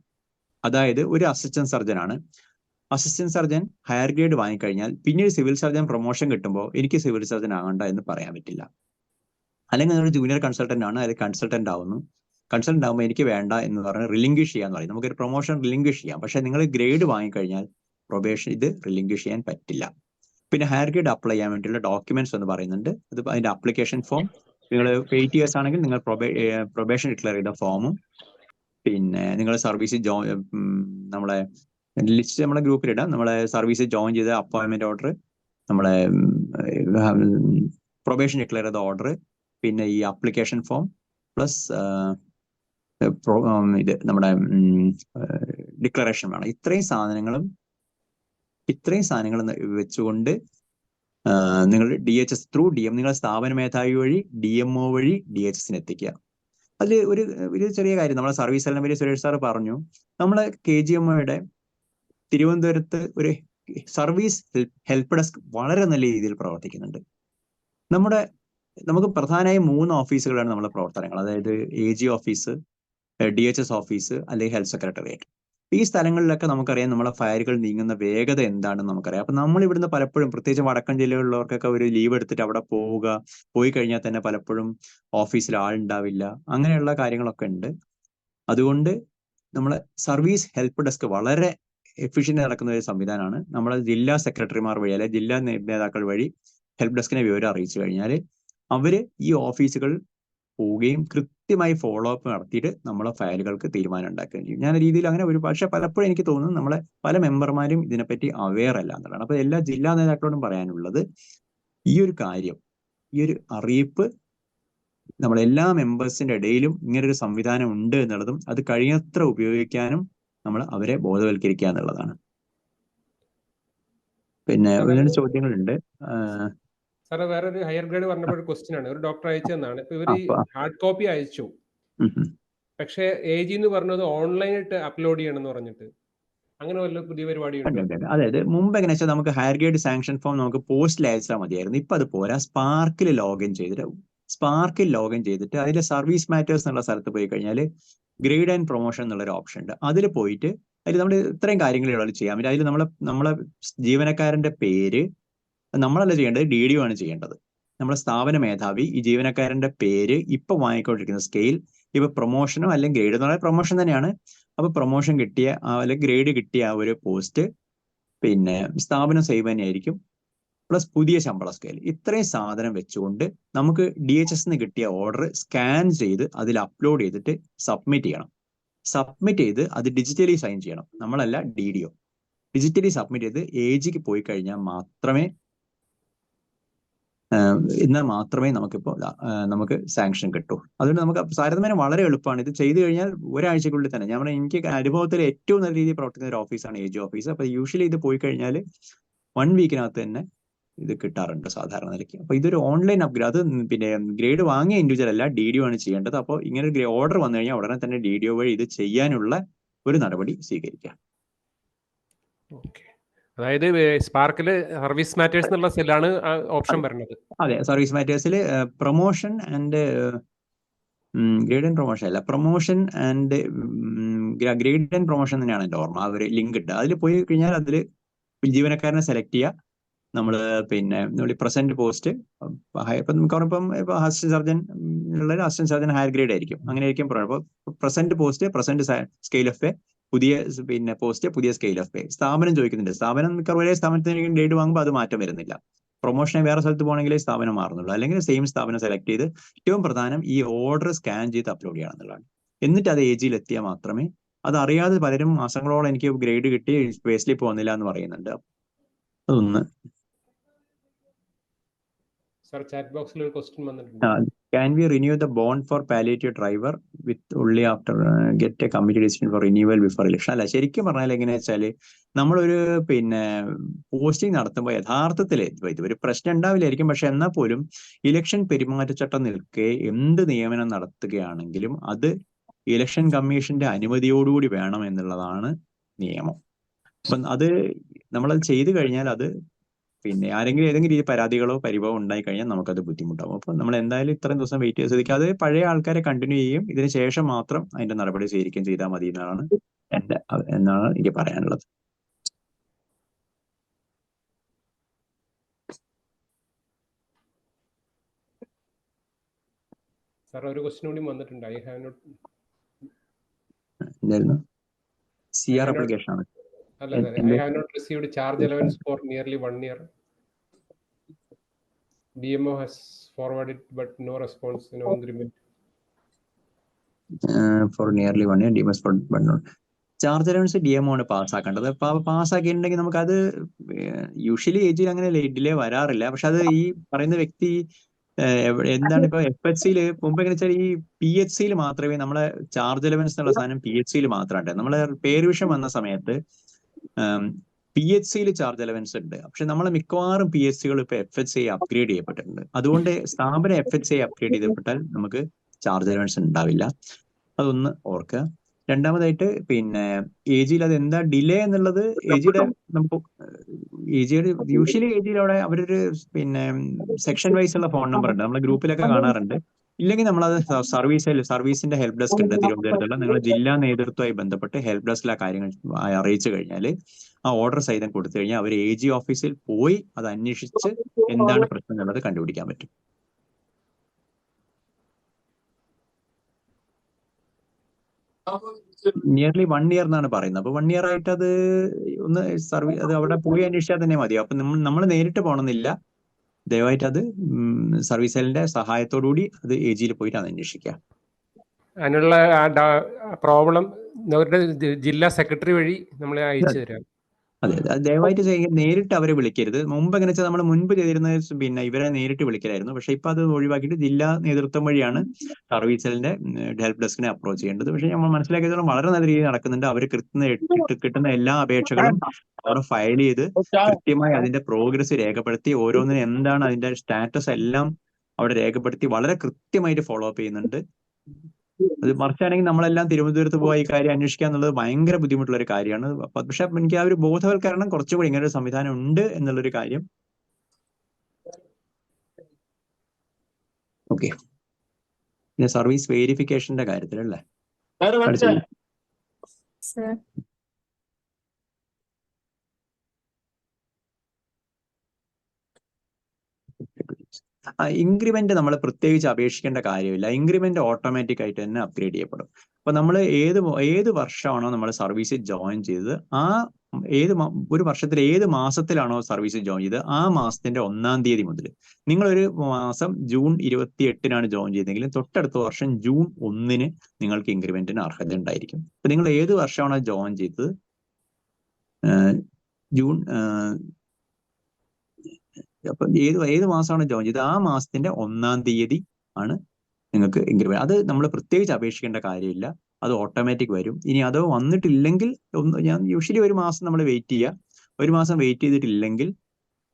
അതായത് ഒരു അസിസ്റ്റന്റ് സർജൻ ആണ്, അസിസ്റ്റന്റ് സർജൻ ഹയർ ഗ്രേഡ് വാങ്ങിക്കഴിഞ്ഞാൽ പിന്നീട് സിവിൽ സർജൻ പ്രൊമോഷൻ കിട്ടുമ്പോൾ എനിക്ക് സിവിൽ സർജൻ ആകണ്ട എന്ന് പറയാൻ പറ്റില്ല. അല്ലെങ്കിൽ നിങ്ങൾ ജൂനിയർ കൺസൾട്ടന്റ് ആണ്, അതിൽ കൺസൾട്ടന്റ് ആവുന്നു, കൺസൾട്ടന്റ് ആകുമ്പോൾ എനിക്ക് വേണ്ട എന്ന് പറഞ്ഞ് റിലിംഗ്വിഷ് ചെയ്യാന്ന് പറയും. നമുക്കൊരു പ്രൊമോഷൻ റിലിംഗ്വിഷ് ചെയ്യാം. പക്ഷെ നിങ്ങൾ ഗ്രേഡ് വാങ്ങിക്കഴിഞ്ഞാൽ പ്രൊബേഷൻ ഇത് റിലിംഗ്വിഷ് ചെയ്യാൻ പറ്റില്ല. പിന്നെ ഹയർ ഗ്രേഡ് അപ്ലൈ ചെയ്യാൻ വേണ്ടിയുള്ള ഡോക്യുമെന്റ്സ് എന്ന് പറയുന്നുണ്ട്. അത് അതിന്റെ അപ്ലിക്കേഷൻ ഫോം, നിങ്ങൾ 8 ഇയേഴ്സ് ആണെങ്കിൽ നിങ്ങൾ പ്രൊബേഷൻ ഡിക്ലെയർ ചെയ്ത ഫോമും, പിന്നെ നിങ്ങൾ സർവീസ് നമ്മളെ ലിസ്റ്റ് നമ്മളെ ഗ്രൂപ്പിലിടാം, നമ്മളെ സർവീസ് ജോയിൻ ചെയ്ത അപ്പോയിന്റ്മെന്റ് ഓർഡർ, നമ്മളെ പ്രൊബേഷൻ ഡിക്ലെയർ ചെയ്ത ഓർഡർ, പിന്നെ ഈ അപ്ലിക്കേഷൻ ഫോം പ്ലസ് ഇത് നമ്മുടെ ഡിക്ലറേഷൻ വേണം. ഇത്രയും സാധനങ്ങളും വെച്ചുകൊണ്ട് നിങ്ങൾ DHS ത്രൂ DM നിങ്ങളുടെ സ്ഥാപന മേധാവി വഴി DMO വഴി DHSന് എത്തിക്കുക. അതിൽ ഒരു ചെറിയ കാര്യം നമ്മളെ സർവീസ് എലമെന്റ് സുരേഷ് സാർ പറഞ്ഞു. നമ്മളെ KGMOയുടെ തിരുവനന്തപുരത്ത് ഒരു സർവീസ് ഹെൽപ്പ് ഡെസ്ക് വളരെ നല്ല രീതിയിൽ പ്രവർത്തിക്കുന്നുണ്ട്. നമുക്ക് പ്രധാനമായും 3 ഓഫീസുകളാണ് നമ്മളെ പ്രവർത്തനങ്ങൾ. അതായത് AG ഓഫീസ്, DHS ഓഫീസ്, അല്ലെങ്കിൽ ഹെൽത്ത് സെക്രട്ടേറിയറ്റ്. ഈ സ്ഥലങ്ങളിലൊക്കെ നമുക്കറിയാം നമ്മളെ ഫയലുകൾ നീങ്ങുന്ന വേഗത എന്താണെന്ന് നമുക്കറിയാം. അപ്പൊ നമ്മൾ ഇവിടുന്ന് പലപ്പോഴും, പ്രത്യേകിച്ച് വടക്കൻ ജില്ലകളിലുള്ളവർക്കൊക്കെ ഒരു ലീവ് എടുത്തിട്ട് അവിടെ പോയി കഴിഞ്ഞാൽ തന്നെ പലപ്പോഴും ഓഫീസിൽ ആളുണ്ടാവില്ല, അങ്ങനെയുള്ള കാര്യങ്ങളൊക്കെ ഉണ്ട്. അതുകൊണ്ട് നമ്മളെ സർവീസ് ഹെൽപ്പ് ഡെസ്ക് വളരെ എഫിഷ്യന്റ് നടക്കുന്ന ഒരു സംവിധാനമാണ്. നമ്മളെ ജില്ലാ സെക്രട്ടറിമാർ വഴി അല്ലെങ്കിൽ ജില്ലാ നേതാക്കൾ വഴി ഹെൽപ്പ് ഡെസ്കിനെ വിവരം അറിയിച്ചു കഴിഞ്ഞാൽ അവര് ഈ ഓഫീസുകൾ പോവുകയും കൃത്യമായി ഫോളോ അപ്പ് നടത്തിയിട്ട് നമ്മളെ ഫയലുകൾക്ക് തീരുമാനം ഉണ്ടാക്കുകയും ചെയ്യും. ഞാൻ രീതിയിൽ അങ്ങനെ പക്ഷെ പലപ്പോഴും എനിക്ക് തോന്നുന്നു നമ്മളെ പല മെമ്പർമാരും ഇതിനെപ്പറ്റി അവെയർ അല്ല എന്നുള്ളതാണ്. അപ്പൊ എല്ലാ ജില്ലാ നേതാക്കളോടും പറയാനുള്ളത്, ഈ ഒരു കാര്യം, ഈ ഒരു അറിയിപ്പ് നമ്മളെല്ലാ മെമ്പേഴ്സിന്റെ ഇടയിലും ഇങ്ങനൊരു സംവിധാനം ഉണ്ട് എന്നുള്ളതും അത് കഴിയത്ര ഉപയോഗിക്കാനും നമ്മൾ അവരെ ബോധവൽക്കരിക്കുക എന്നുള്ളതാണ്. പിന്നെ ഒരുപാട് ചോദ്യങ്ങളുണ്ട്. സാറേ, വേറെ ഒരു ഹയർ ഗ്രേഡ് പറഞ്ഞപ്പോൾ ഒരു ക്വസ്റ്റ്യൻ ആണ്. ഒരു ഡോക്ടർ അയച്ചതെന്നാണ്. ഇപ്പൊ ഇവര് ഹാർഡ് കോപ്പി അയച്ചു, പക്ഷെ AG എന്ന് പറഞ്ഞത് ഓൺലൈനായിട്ട് അപ്ലോഡ് ചെയ്യണമെന്ന് പറഞ്ഞിട്ട്, അങ്ങനെ വല്ല പുതിയ പരിപാടി ഉണ്ട്? അതായത് മുമ്പ് എങ്ങനെ വെച്ചാൽ നമുക്ക് ഹയർ ഗ്രേഡ് സാങ്ഷൻ ഫോം നമുക്ക് പോസ്റ്റിൽ അയച്ചാൽ മതിയായിരുന്നു. ഇപ്പൊ അത് പോരാ, സ്പാർക്കിൽ ലോഗിൻ ചെയ്തിട്ട് അതിലെ സർവീസ് മാറ്റേഴ്സ് എന്നുള്ള സ്ഥലത്ത് പോയി കഴിഞ്ഞാൽ ഗ്രേഡ് ആൻഡ് പ്രൊമോഷൻ എന്നുള്ളൊരു ഓപ്ഷൻ ഉണ്ട്. അതിൽ പോയിട്ട് അതിൽ നമ്മൾ ഇത്രയും കാര്യങ്ങൾ ചെയ്യാൻ പറ്റും. അതിൽ നമ്മളെ ജീവനക്കാരന്റെ പേര് നമ്മളല്ല ചെയ്യേണ്ടത്, DDO ആണ് ചെയ്യേണ്ടത്. നമ്മുടെ സ്ഥാപന മേധാവി ഈ ജീവനക്കാരന്റെ പേര്, ഇപ്പൊ വാങ്ങിക്കൊണ്ടിരിക്കുന്ന സ്കെയിൽ, ഇപ്പൊ പ്രൊമോഷനോ അല്ലെങ്കിൽ ഗ്രേഡ് എന്ന് പറയുന്നത് പ്രൊമോഷൻ തന്നെയാണ്. അപ്പൊ പ്രൊമോഷൻ കിട്ടിയ അല്ലെങ്കിൽ ഗ്രേഡ് കിട്ടിയ ആ ഒരു പോസ്റ്റ്, പിന്നെ സ്ഥാപനം സേവ് തന്നെയായിരിക്കും, പ്ലസ് പുതിയ ശമ്പള സ്കെയിൽ. ഇത്രയും സാധനം വെച്ചുകൊണ്ട് നമുക്ക് DHS കിട്ടിയ ഓർഡർ സ്കാൻ ചെയ്ത് അതിൽ അപ്ലോഡ് ചെയ്തിട്ട് സബ്മിറ്റ് ചെയ്യണം. സബ്മിറ്റ് ചെയ്ത് അത് ഡിജിറ്റലി സൈൻ ചെയ്യണം, നമ്മളല്ല DDO. ഡിജിറ്റലി സബ്മിറ്റ് ചെയ്ത് AGക്ക് പോയി കഴിഞ്ഞാൽ മാത്രമേ നമുക്ക് സാങ്ഷൻ കിട്ടൂ. അതുകൊണ്ട് നമുക്ക് താരതമ്യേന വളരെ എളുപ്പമാണ്. ഇത് ചെയ്തു കഴിഞ്ഞാൽ ഒരാഴ്ചക്കുള്ളിൽ തന്നെ, ഞാൻ പറഞ്ഞ എനിക്ക് അനുഭവത്തിൽ ഏറ്റവും നല്ല രീതിയിൽ പ്രവർത്തിക്കുന്ന ഒരു ഓഫീസാണ് AG ഓഫീസ്. അപ്പൊ യൂഷ്വലി ഇത് പോയി കഴിഞ്ഞാൽ 1 വീക്കിനകത്ത് തന്നെ ഇത് കിട്ടാറുണ്ട് സാധാരണ നിലയ്ക്ക്. അപ്പൊ ഇതൊരു ഓൺലൈൻ അപ്ഗ്രേഡ്. അത് പിന്നെ ഗ്രേഡ് വാങ്ങിയ ഇൻഡിവിജ്വൽ അല്ല, DDO ആണ് ചെയ്യേണ്ടത്. അപ്പോൾ ഇങ്ങനെ ഒരു ഓർഡർ വന്നു കഴിഞ്ഞാൽ ഉടനെ തന്നെ DDO വഴി ഇത് ചെയ്യാനുള്ള ഒരു നടപടി സ്വീകരിക്കാം. അതായത് സ്പാർക്കിൽ സർവീസ് മാറ്റേഴ്സ് എന്നുള്ള സെല്ലാണ് ഓപ്ഷൻ വരുന്നത്. അതെ, സർവീസ് മാറ്റേഴ്സിൽ promotion and grade and promotion അല്ല, promotion and grade and promotion തന്നെയാണ് എൻ്റെ ഓർമ്മ. അവർ ലിങ്ക് ഇട്ട് അതിൽ പോയി കഴിഞ്ഞാൽ അതിൽ ജീവനക്കാരനെ സെലക്ട് ചെയ്യുക. നമ്മൾ പിന്നെ പ്രസന്റ് പോസ്റ്റ് ഇപ്പം അസിസ്റ്റന്റ് സർജൻ ഉള്ള അസിസ്റ്റന്റ് സർജൻ ഹയർ ഗ്രേഡ് ആയിരിക്കും, അങ്ങനെ ആയിരിക്കും. അപ്പോൾ present post, present scale of pay, പുതിയ പിന്നെ പോസ്റ്റ്, പുതിയ സ്കെയിൽ ഓഫ് പേ. സ്ഥാപനം ചോദിക്കുന്നുണ്ട്. സ്ഥാപനം ഒരേ സ്ഥാപനത്തിന് ഗ്രേഡ് വാങ്ങുമ്പോൾ അത് മാറ്റം വരുന്നില്ല. പ്രൊമോഷനെ വേറെ സ്ഥലത്ത് പോകണമെങ്കിൽ സ്ഥാപനം മാറുന്നുള്ളൂ, അല്ലെങ്കിൽ സെയിം സ്ഥാപനം സെലക്ട് ചെയ്ത് ഏറ്റവും പ്രധാനം ഈ ഓർഡർ സ്കാൻ ചെയ്ത് അപ്ലോഡ് ചെയ്യണം എന്നുള്ളതാണ്. എന്നിട്ട് അത് AGയിൽ എത്തിയാൽ മാത്രമേ, അത് അറിയാതെ പലരും മാസങ്ങളോളം എനിക്ക് ഗ്രേഡ് കിട്ടി പേ സ്ലിപ്പ് വന്നില്ല എന്ന് പറയുന്നുണ്ട്. അതൊന്ന് സർ, ചാറ്റ് ബോക്സിൽ ഒരു ക്വസ്റ്റ്യൻ വന്നിട്ടുണ്ട്. Can we renew the bond for palliative driver with only after get a committee decision for renewal before election? അല്ല, ശരിക്കും പറഞ്ഞാൽ എങ്ങനെയാ വെച്ചാല് നമ്മളൊരു പിന്നെ പോസ്റ്റിംഗ് നടത്തുമ്പോൾ യഥാർത്ഥത്തിൽ ഇതൊരു പ്രശ്നം ഉണ്ടാവില്ലായിരിക്കും, പക്ഷെ എന്നാൽ പോലും ഇലക്ഷൻ പെരുമാറ്റച്ചട്ടം നിൽക്കെ എന്ത് നിയമനം നടത്തുകയാണെങ്കിലും അത് ഇലക്ഷൻ കമ്മീഷന്റെ അനുമതിയോടുകൂടി വേണം എന്നുള്ളതാണ് നിയമം. അപ്പം അത് നമ്മളത് ചെയ്തു കഴിഞ്ഞാൽ അത് പിന്നെ ഏതെങ്കിലും രീതി പരാതികളോ പരിഭവം ഉണ്ടായി കഴിഞ്ഞാൽ നമുക്കത് ബുദ്ധിമുട്ടാവും. അപ്പൊ നമ്മൾ എന്തായാലും ഇത്രയും ദിവസം വെയിറ്റ് ചെയ്ത് ശ്രദ്ധിക്കുക. അത് പഴയ ആൾക്കാരെ കണ്ടിന്യൂ ചെയ്യും, ഇതിന് ശേഷം മാത്രം അതിന്റെ നടപടി സ്വീകരിക്കുകയും ചെയ്താൽ മതി എന്നാണ് എനിക്ക് പറയാനുള്ളത്. സർ, ഒരു ക്വസ്റ്റ്യൻ കൂടി വന്നിട്ടുണ്ട്. എന്തായിരുന്നു? CR ആപ്ലിക്കേഷൻ ആണ്. I have not received charge allowance for nearly 1 year. DMO has forwarded but no response, no agreement. For nearly 1 year, DMO has forwarded but no. Charge allowance DMO ആണ് പാസ്സാക്കേണ്ടത്. പാസ്സാക്കിയിട്ടുണ്ടെങ്കിൽ നമുക്കത് usually ഏജിൽ അങ്ങനെ delay വരാറില്ല. പക്ഷെ അത് ഈ പറയുന്ന വ്യക്തി എന്താണ് ഇപ്പൊ FHCയിൽ മുമ്പ് എങ്ങനെ വെച്ചാൽ ഈ PHCയിൽ മാത്രമേ നമ്മളെ ചാർജ് അലവൻസ് എന്നുള്ള സാധനം PHCയിൽ മാത്രമാണ്. നമ്മളെ പേര് വിഷയം വന്ന സമയത്ത് PHCയിൽ ചാർജ് അലവൻസ് ഉണ്ട്. പക്ഷെ നമ്മളെ മിക്കവാറും PHCകൾ ഇപ്പൊ FHCI അപ്ഗ്രേഡ് ചെയ്യപ്പെട്ടിട്ടുണ്ട്. അതുകൊണ്ട് സ്ഥാപനം FHCI അപ്ഗ്രേഡ് ചെയ്യപ്പെട്ടാൽ നമുക്ക് ചാർജ് അലവൻസ് ഉണ്ടാവില്ല. അതൊന്ന് ഓർക്കുക. രണ്ടാമതായിട്ട് പിന്നെ AGയിൽ അത് എന്താ ഡിലേ എന്നുള്ളത് AGയുടെ നമുക്ക് AGയുടെ യൂഷ്വലി AGയിൽ അവിടെ അവരൊരു പിന്നെ സെക്ഷൻ വൈസ് ഉള്ള ഫോൺ നമ്പർ ഉണ്ട്, നമ്മളെ ഗ്രൂപ്പിലൊക്കെ കാണാറുണ്ട്. ഇല്ലെങ്കിൽ നമ്മളത് സർവീസിന്റെ ഹെൽപ്പ് ഡെസ്ക് ഉണ്ട് തിരുവനന്തപുരത്തുള്ള. നിങ്ങൾ ജില്ലാ നേതൃത്വമായി ബന്ധപ്പെട്ട് ഹെൽപ്പ് ഡെസ്കിൽ ആ കാര്യങ്ങൾ അറിയിച്ചു കഴിഞ്ഞാൽ ആ ഓർഡർ സഹിതം കൊടുത്തു കഴിഞ്ഞാൽ അവർ AG ഓഫീസിൽ പോയി അത് അന്വേഷിച്ച് എന്താണ് പ്രശ്നം എന്നുള്ളത് കണ്ടുപിടിക്കാൻ പറ്റും. നിയർലി 1 ഇയർ എന്നാണ് പറയുന്നത്. അപ്പൊ 1 ഇയർ ആയിട്ട് അത് ഒന്ന് അത് അവിടെ പോയി അന്വേഷിച്ചാൽ തന്നെ മതി. അപ്പൊ നമ്മൾ നേരിട്ട് പോകണമെന്നില്ല. ദയവായിട്ട് അത് സർവീസ് സെല്ലിന്റെ സഹായത്തോടുകൂടി അത് AGയിൽ പോയിട്ട് അത് അന്വേഷിക്കുക. അതിനുള്ള പ്രോബ്ലം ജില്ലാ സെക്രട്ടറി വഴി നമ്മളെ അയച്ചു തരാം. അതെ, അത് ദയവായിട്ട് നേരിട്ട് അവരെ വിളിക്കരുത്. മുമ്പ് എങ്ങനെ വെച്ചാൽ നമ്മൾ മുൻപ് ചെയ്തിരുന്നത് പിന്നെ ഇവരെ നേരിട്ട് വിളിക്കലായിരുന്നു. പക്ഷെ ഇപ്പൊ അത് ഒഴിവാക്കിയിട്ട് ജില്ലാ നേതൃത്വം വഴിയാണ് സർവീസ് സെല്ലിന്റെ ഹെൽപ്പ് ഡെസ്കിനെ അപ്രോച്ച് ചെയ്യേണ്ടത്. പക്ഷെ നമ്മൾ മനസ്സിലാക്കിയതോളം വളരെ നല്ല രീതിയിൽ നടക്കുന്നുണ്ട്. അവർ കിട്ടുന്ന എല്ലാ അപേക്ഷകളും അവർ ഫയൽ ചെയ്ത് കൃത്യമായി അതിന്റെ പ്രോഗ്രസ് രേഖപ്പെടുത്തി ഓരോന്നിനും എന്താണ് അതിന്റെ സ്റ്റാറ്റസ് എല്ലാം അവിടെ രേഖപ്പെടുത്തി വളരെ കൃത്യമായിട്ട് ഫോളോ അപ്പ് ചെയ്യുന്നുണ്ട്. അത് മറിച്ചാണെങ്കിൽ നമ്മളെല്ലാം തിരുവനന്തപുരത്ത് പോയി ഈ കാര്യം അന്വേഷിക്കുക എന്നുള്ളത് ഭയങ്കര ബുദ്ധിമുട്ടുള്ള ഒരു കാര്യമാണ്. പക്ഷെ എനിക്ക് ആ ഒരു ബോധവൽക്കരണം കുറച്ചുകൂടി ഇങ്ങനെ ഒരു സംവിധാനം ഉണ്ട് എന്നുള്ളൊരു കാര്യം. ഓക്കെ, പിന്നെ സർവീസ് വെരിഫിക്കേഷന്റെ കാര്യത്തിലല്ലേ ഇൻക്രിമെന്റ് നമ്മൾ പ്രത്യേകിച്ച് അപേക്ഷിക്കേണ്ട കാര്യമില്ല. ഇൻക്രിമെന്റ് ഓട്ടോമാറ്റിക് ആയിട്ട് തന്നെ അപ്ഗ്രേഡ് ചെയ്യപ്പെടും. അപ്പൊ നമ്മൾ ഏത് വർഷമാണോ നമ്മൾ സർവീസിൽ ജോയിൻ ചെയ്തത് ആ ഒരു വർഷത്തിൽ ഏത് മാസത്തിലാണോ സർവീസ് ജോയിൻ ചെയ്തത് ആ മാസത്തിന്റെ 1-ാം തീയതി മുതൽ, നിങ്ങളൊരു മാസം ജൂൺ 28-നാണ് ജോയിൻ ചെയ്തെങ്കിലും തൊട്ടടുത്ത വർഷം ജൂൺ 1-ന് നിങ്ങൾക്ക് ഇൻക്രിമെന്റിന് അർഹത ഉണ്ടായിരിക്കും. അപ്പൊ നിങ്ങൾ ഏത് വർഷമാണോ ജോയിൻ ചെയ്തത്, ജൂൺ അപ്പൊ ഏത് മാസമാണോ ജോയിൻ ചെയ്തത് ആ മാസത്തിന്റെ 1-ാം തീയതി ആണ് നിങ്ങൾക്ക് ഇൻക്രിമെന്റ്. അത് നമ്മൾ പ്രത്യേകിച്ച് അപേക്ഷിക്കേണ്ട കാര്യമില്ല, അത് ഓട്ടോമാറ്റിക് വരും. ഇനി അതോ വന്നിട്ടില്ലെങ്കിൽ ഞാൻ യൂഷ്വലി ഒരു മാസം നമ്മൾ വെയിറ്റ് ചെയ്യുക. ഒരു മാസം വെയിറ്റ് ചെയ്തിട്ടില്ലെങ്കിൽ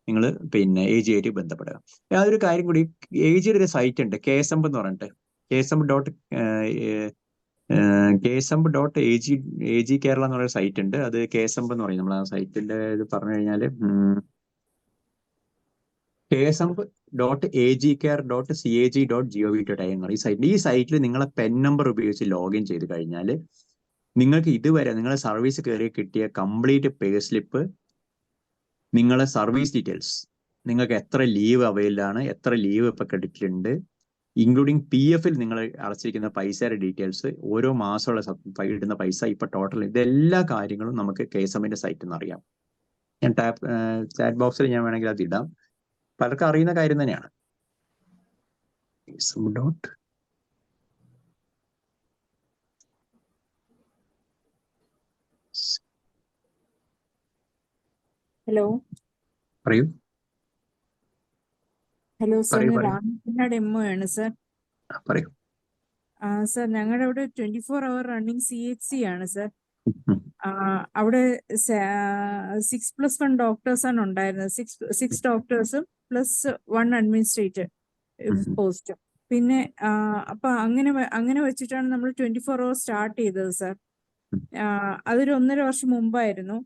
നിങ്ങൾ പിന്നെ AG ആയിട്ട് ബന്ധപ്പെടുക. യാതൊരു കാര്യം കൂടി, AGയുടെ ഒരു സൈറ്റ് ഉണ്ട് KSEMB എന്ന് പറഞ്ഞിട്ട്, KSEMB.AG കേരള എന്ന് പറയുന്ന സൈറ്റ് ഉണ്ട്. അത് KSEMB എന്ന് പറയും. നമ്മൾ ആ സൈറ്റിന്റെ ഇത് പറഞ്ഞു കഴിഞ്ഞാൽ KSEMB.agcare.cag.gov.in ഈ സൈറ്റിൽ നിങ്ങളെ പെൻ നമ്പർ ഉപയോഗിച്ച് ലോഗിൻ ചെയ്ത് കഴിഞ്ഞാൽ നിങ്ങൾക്ക് ഇതുവരെ നിങ്ങളെ സർവീസ് കയറി കിട്ടിയ കംപ്ലീറ്റ് പേ സ്ലിപ്പ്, നിങ്ങളെ സർവീസ് ഡീറ്റെയിൽസ്, നിങ്ങൾക്ക് എത്ര ലീവ് അവൈലബിൾ ആണ്, എത്ര ലീവ് ഇപ്പൊ ക്രെഡിറ്റ് ഉണ്ട്, ഇൻക്ലൂഡിങ് PF-ൽ നിങ്ങൾ അടച്ചിരിക്കുന്ന പൈസയുടെ ഡീറ്റെയിൽസ്, ഓരോ മാസമുള്ള ഇടുന്ന പൈസ, ഇപ്പൊ ടോട്ടൽ, ഇതെല്ലാ കാര്യങ്ങളും നമുക്ക് KSEMB-ന്റെ സൈറ്റിൽ നിന്ന് അറിയാം. ഞാൻ ചാറ്റ് ബോക്സിൽ ഞാൻ വേണമെങ്കിൽ അത് ഇടാം. പലർക്കും അറിയുന്ന കാര്യം തന്നെയാണ്. ഹലോ പറയൂ. ഹലോ സർ, പറയൂ ഞാൻ പറയൂ രാമനാട് MO ആണ് സർ. പറയൂ. സർ, ഞങ്ങളുടെ അവിടെ 24 hour റണ്ണിങ് CHC ആണ് സർ. അവിടെ 6+1 ഡോക്ടേഴ്സ് ആണ് ഉണ്ടായിരുന്നത്. 6 ഡോക്ടേഴ്സും +1 അഡ്മിനിസ്ട്രേറ്റർ പോസ്റ്റും. പിന്നെ അപ്പൊ അങ്ങനെ വെച്ചിട്ടാണ് നമ്മൾ 24 hours സ്റ്റാർട്ട് ചെയ്തത് സർ. അതൊരു 1.5 വർഷം മുമ്പായിരുന്നു.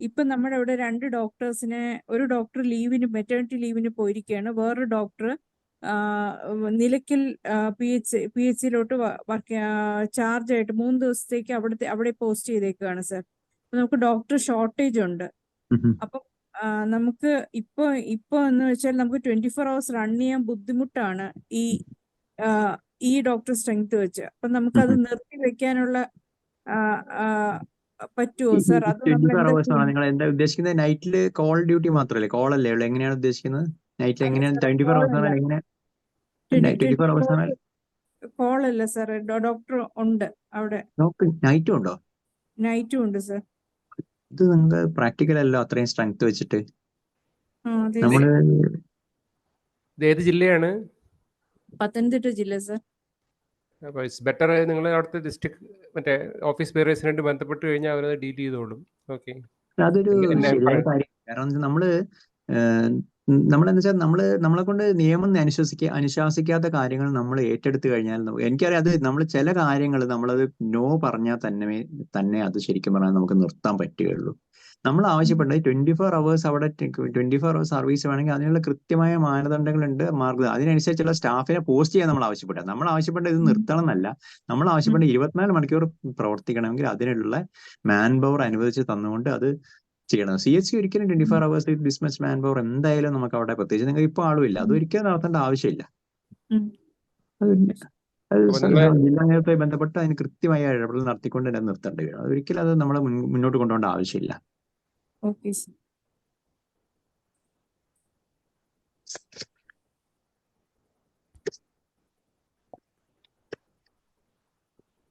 ഇപ്പൊ നമ്മുടെ അവിടെ 2 ഡോക്ടേഴ്സിനെ, ഒരു ഡോക്ടർ ലീവിന്, മെറ്റേണിറ്റി ലീവിന് പോയിരിക്കുകയാണ്. വേറൊരു ഡോക്ടർ നിലയ്ക്കൽ PHCയിലോട്ട് ചാർജ് ആയിട്ട് 3 ദിവസത്തേക്ക് അവിടെ പോസ്റ്റ് ചെയ്തേക്കുകയാണ് സർ. നമുക്ക് ഡോക്ടർ ഷോർട്ടേജ് ഉണ്ട്. അപ്പം നമുക്ക് ഇപ്പൊ എന്ന് വെച്ചാൽ നമുക്ക് 24 hours റൺ ചെയ്യാൻ ബുദ്ധിമുട്ടാണ് ഈ ഡോക്ടർ സ്ട്രെങ്ത് വെച്ച്. അപ്പൊ നമുക്കത് നിർത്തി വെക്കാനുള്ള പറ്റുമോ സർ? അത് 24 hours ആണ് നിങ്ങൾ എന്താ ഉദ്ദേശിക്കുന്നത്? നൈറ്റിൽ കോൾ ഡ്യൂട്ടി മാത്രമല്ലേ? കോൾ അല്ലേ ഉള്ളൂ? എങ്ങനെയാണ് ഉദ്ദേശിക്കുന്നത്? നൈറ്റിൽ എങ്ങനെയാണ് 24 hours ആണ്? എങ്ങനെ 24 hours ആണ്? കോൾ അല്ല സർ, ഡോക്ടർ ഉണ്ട് അവിടെ. നൈറ്റും ഉണ്ടോ? നൈറ്റും ഉണ്ട് സർ. ഇത് നിങ്ങൾക്ക് പ്രാക്ടിക്കൽ അല്ലോ അത്രയും സ്ട്രെങ്ത് വെച്ചിട്ട്. അതെ നമ്മള് ഏത് ജില്ലയാണ്? പത്തനംതിട്ട ജില്ല സർ. അപ്പോൾ ഇറ്റ്സ് ബെറ്റർ നിങ്ങൾ അവിടുത്തെ ഡിസ്ട്രിക്ട് മറ്റേ ഓഫീസ് ബേറേഴ്സിനായിട്ട് ബന്ധപ്പെട്ട് കഴിഞ്ഞാൽ അവരത് ഡീൽ ചെയ്തോളും. ഓക്കെ, അതൊരു ശരിയായ കാര്യം. കാരണം നമ്മളെന്ന് വെച്ചാൽ നമ്മളെ കൊണ്ട് നിയമം അനുശാസിക്കാത്ത കാര്യങ്ങൾ നമ്മൾ ഏറ്റെടുത്ത് കഴിഞ്ഞാൽ എനിക്കറിയാം, അത് നമ്മൾ ചില കാര്യങ്ങൾ നമ്മളത് നോ പറഞ്ഞാൽ തന്നെ അത് ശരിക്കും പറഞ്ഞാൽ നമുക്ക് നിർത്താൻ പറ്റുകയുള്ളൂ. നമ്മൾ ആവശ്യപ്പെട്ടത് 24 hours അവിടെ 24 hours സർവീസ് വേണമെങ്കിൽ അതിനുള്ള കൃത്യമായ മാനദണ്ഡങ്ങളുണ്ട്, അതിനനുസരിച്ചുള്ള സ്റ്റാഫിനെ പോസ്റ്റ് ചെയ്യാൻ നമ്മൾ ആവശ്യപ്പെട്ടത്. നമ്മൾ ആവശ്യപ്പെട്ടത് ഇത് നിർത്തണം എന്നല്ല, നമ്മൾ ആവശ്യപ്പെട്ടത് 24 മണിക്കൂർ പ്രവർത്തിക്കണമെങ്കിൽ അതിനുള്ള മാൻ പവർ അനുവദിച്ച് തന്നുകൊണ്ട് അത് ചെയ്യണം. CHC ഒരിക്കലും 24 hours ഡിസ്മസ് മാൻ പവർ എന്തായാലും നമുക്ക് അവിടെ, പ്രത്യേകിച്ച് നിങ്ങൾക്ക് ഇപ്പോൾ ആളുമില്ല, അത് ഒരിക്കലും നടത്തേണ്ട ആവശ്യമില്ല. ജില്ലാ നേതൃത്വമായി ബന്ധപ്പെട്ട് അതിന് കൃത്യമായ ഇടപെടൽ നടത്തിക്കൊണ്ട് തന്നെ നിർത്തേണ്ടി വരും. അതൊരിക്കലും അത് നമ്മൾ മുന്നോട്ട് കൊണ്ടുപോകേണ്ട ആവശ്യമില്ല. Okay sir.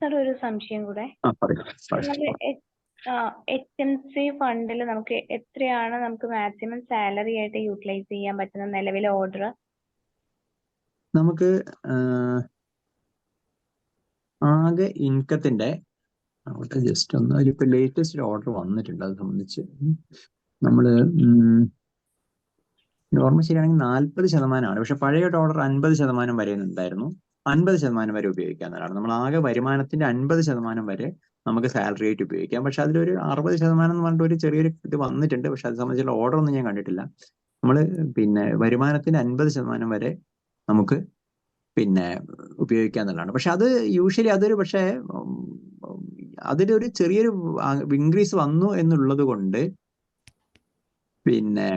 സർ, ഒരു സംശയം കൂടെ. HMC ഫണ്ടിൽ നമുക്ക് എത്രയാണ് നമുക്ക് മാക്സിമം സാലറി ആയിട്ട് യൂട്ടിലൈസ് ചെയ്യാൻ പറ്റുന്ന നിലവിലെ ഓർഡർ? നമുക്ക് ആകെ ഇൻകത്തിന്റെ ജസ്റ്റ് ഒന്ന് ഇപ്പൊ ലേറ്റസ്റ്റ് ഓർഡർ വന്നിട്ടുണ്ട്. അത് സംബന്ധിച്ച് നമ്മള് ഓർമ്മ ശരിയാണെങ്കിൽ 40% പക്ഷെ പഴയ ഓർഡർ 50% വരെ ഉണ്ടായിരുന്നു. 50% വരെ ഉപയോഗിക്കാവുന്നതാണ്. നമ്മൾ ആകെ വരുമാനത്തിന്റെ 50% വരെ നമുക്ക് സാലറി ആയിട്ട് ഉപയോഗിക്കാം. പക്ഷെ അതിലൊരു 60% എന്ന് പറഞ്ഞിട്ട് ഒരു ചെറിയൊരു ഇത് വന്നിട്ടുണ്ട്. പക്ഷെ അത് സംബന്ധിച്ചുള്ള ഓർഡർ ഒന്നും ഞാൻ കണ്ടിട്ടില്ല. നമ്മൾ പിന്നെ വരുമാനത്തിന്റെ 50% വരെ നമുക്ക് പിന്നെ ഉപയോഗിക്കാന്നുള്ളതാണ്. പക്ഷെ അത് യൂഷ്വലി പക്ഷേ അതിലൊരു ചെറിയൊരു ഇൻക്രീസ് വന്നു എന്നുള്ളത് കൊണ്ട് പിന്നെ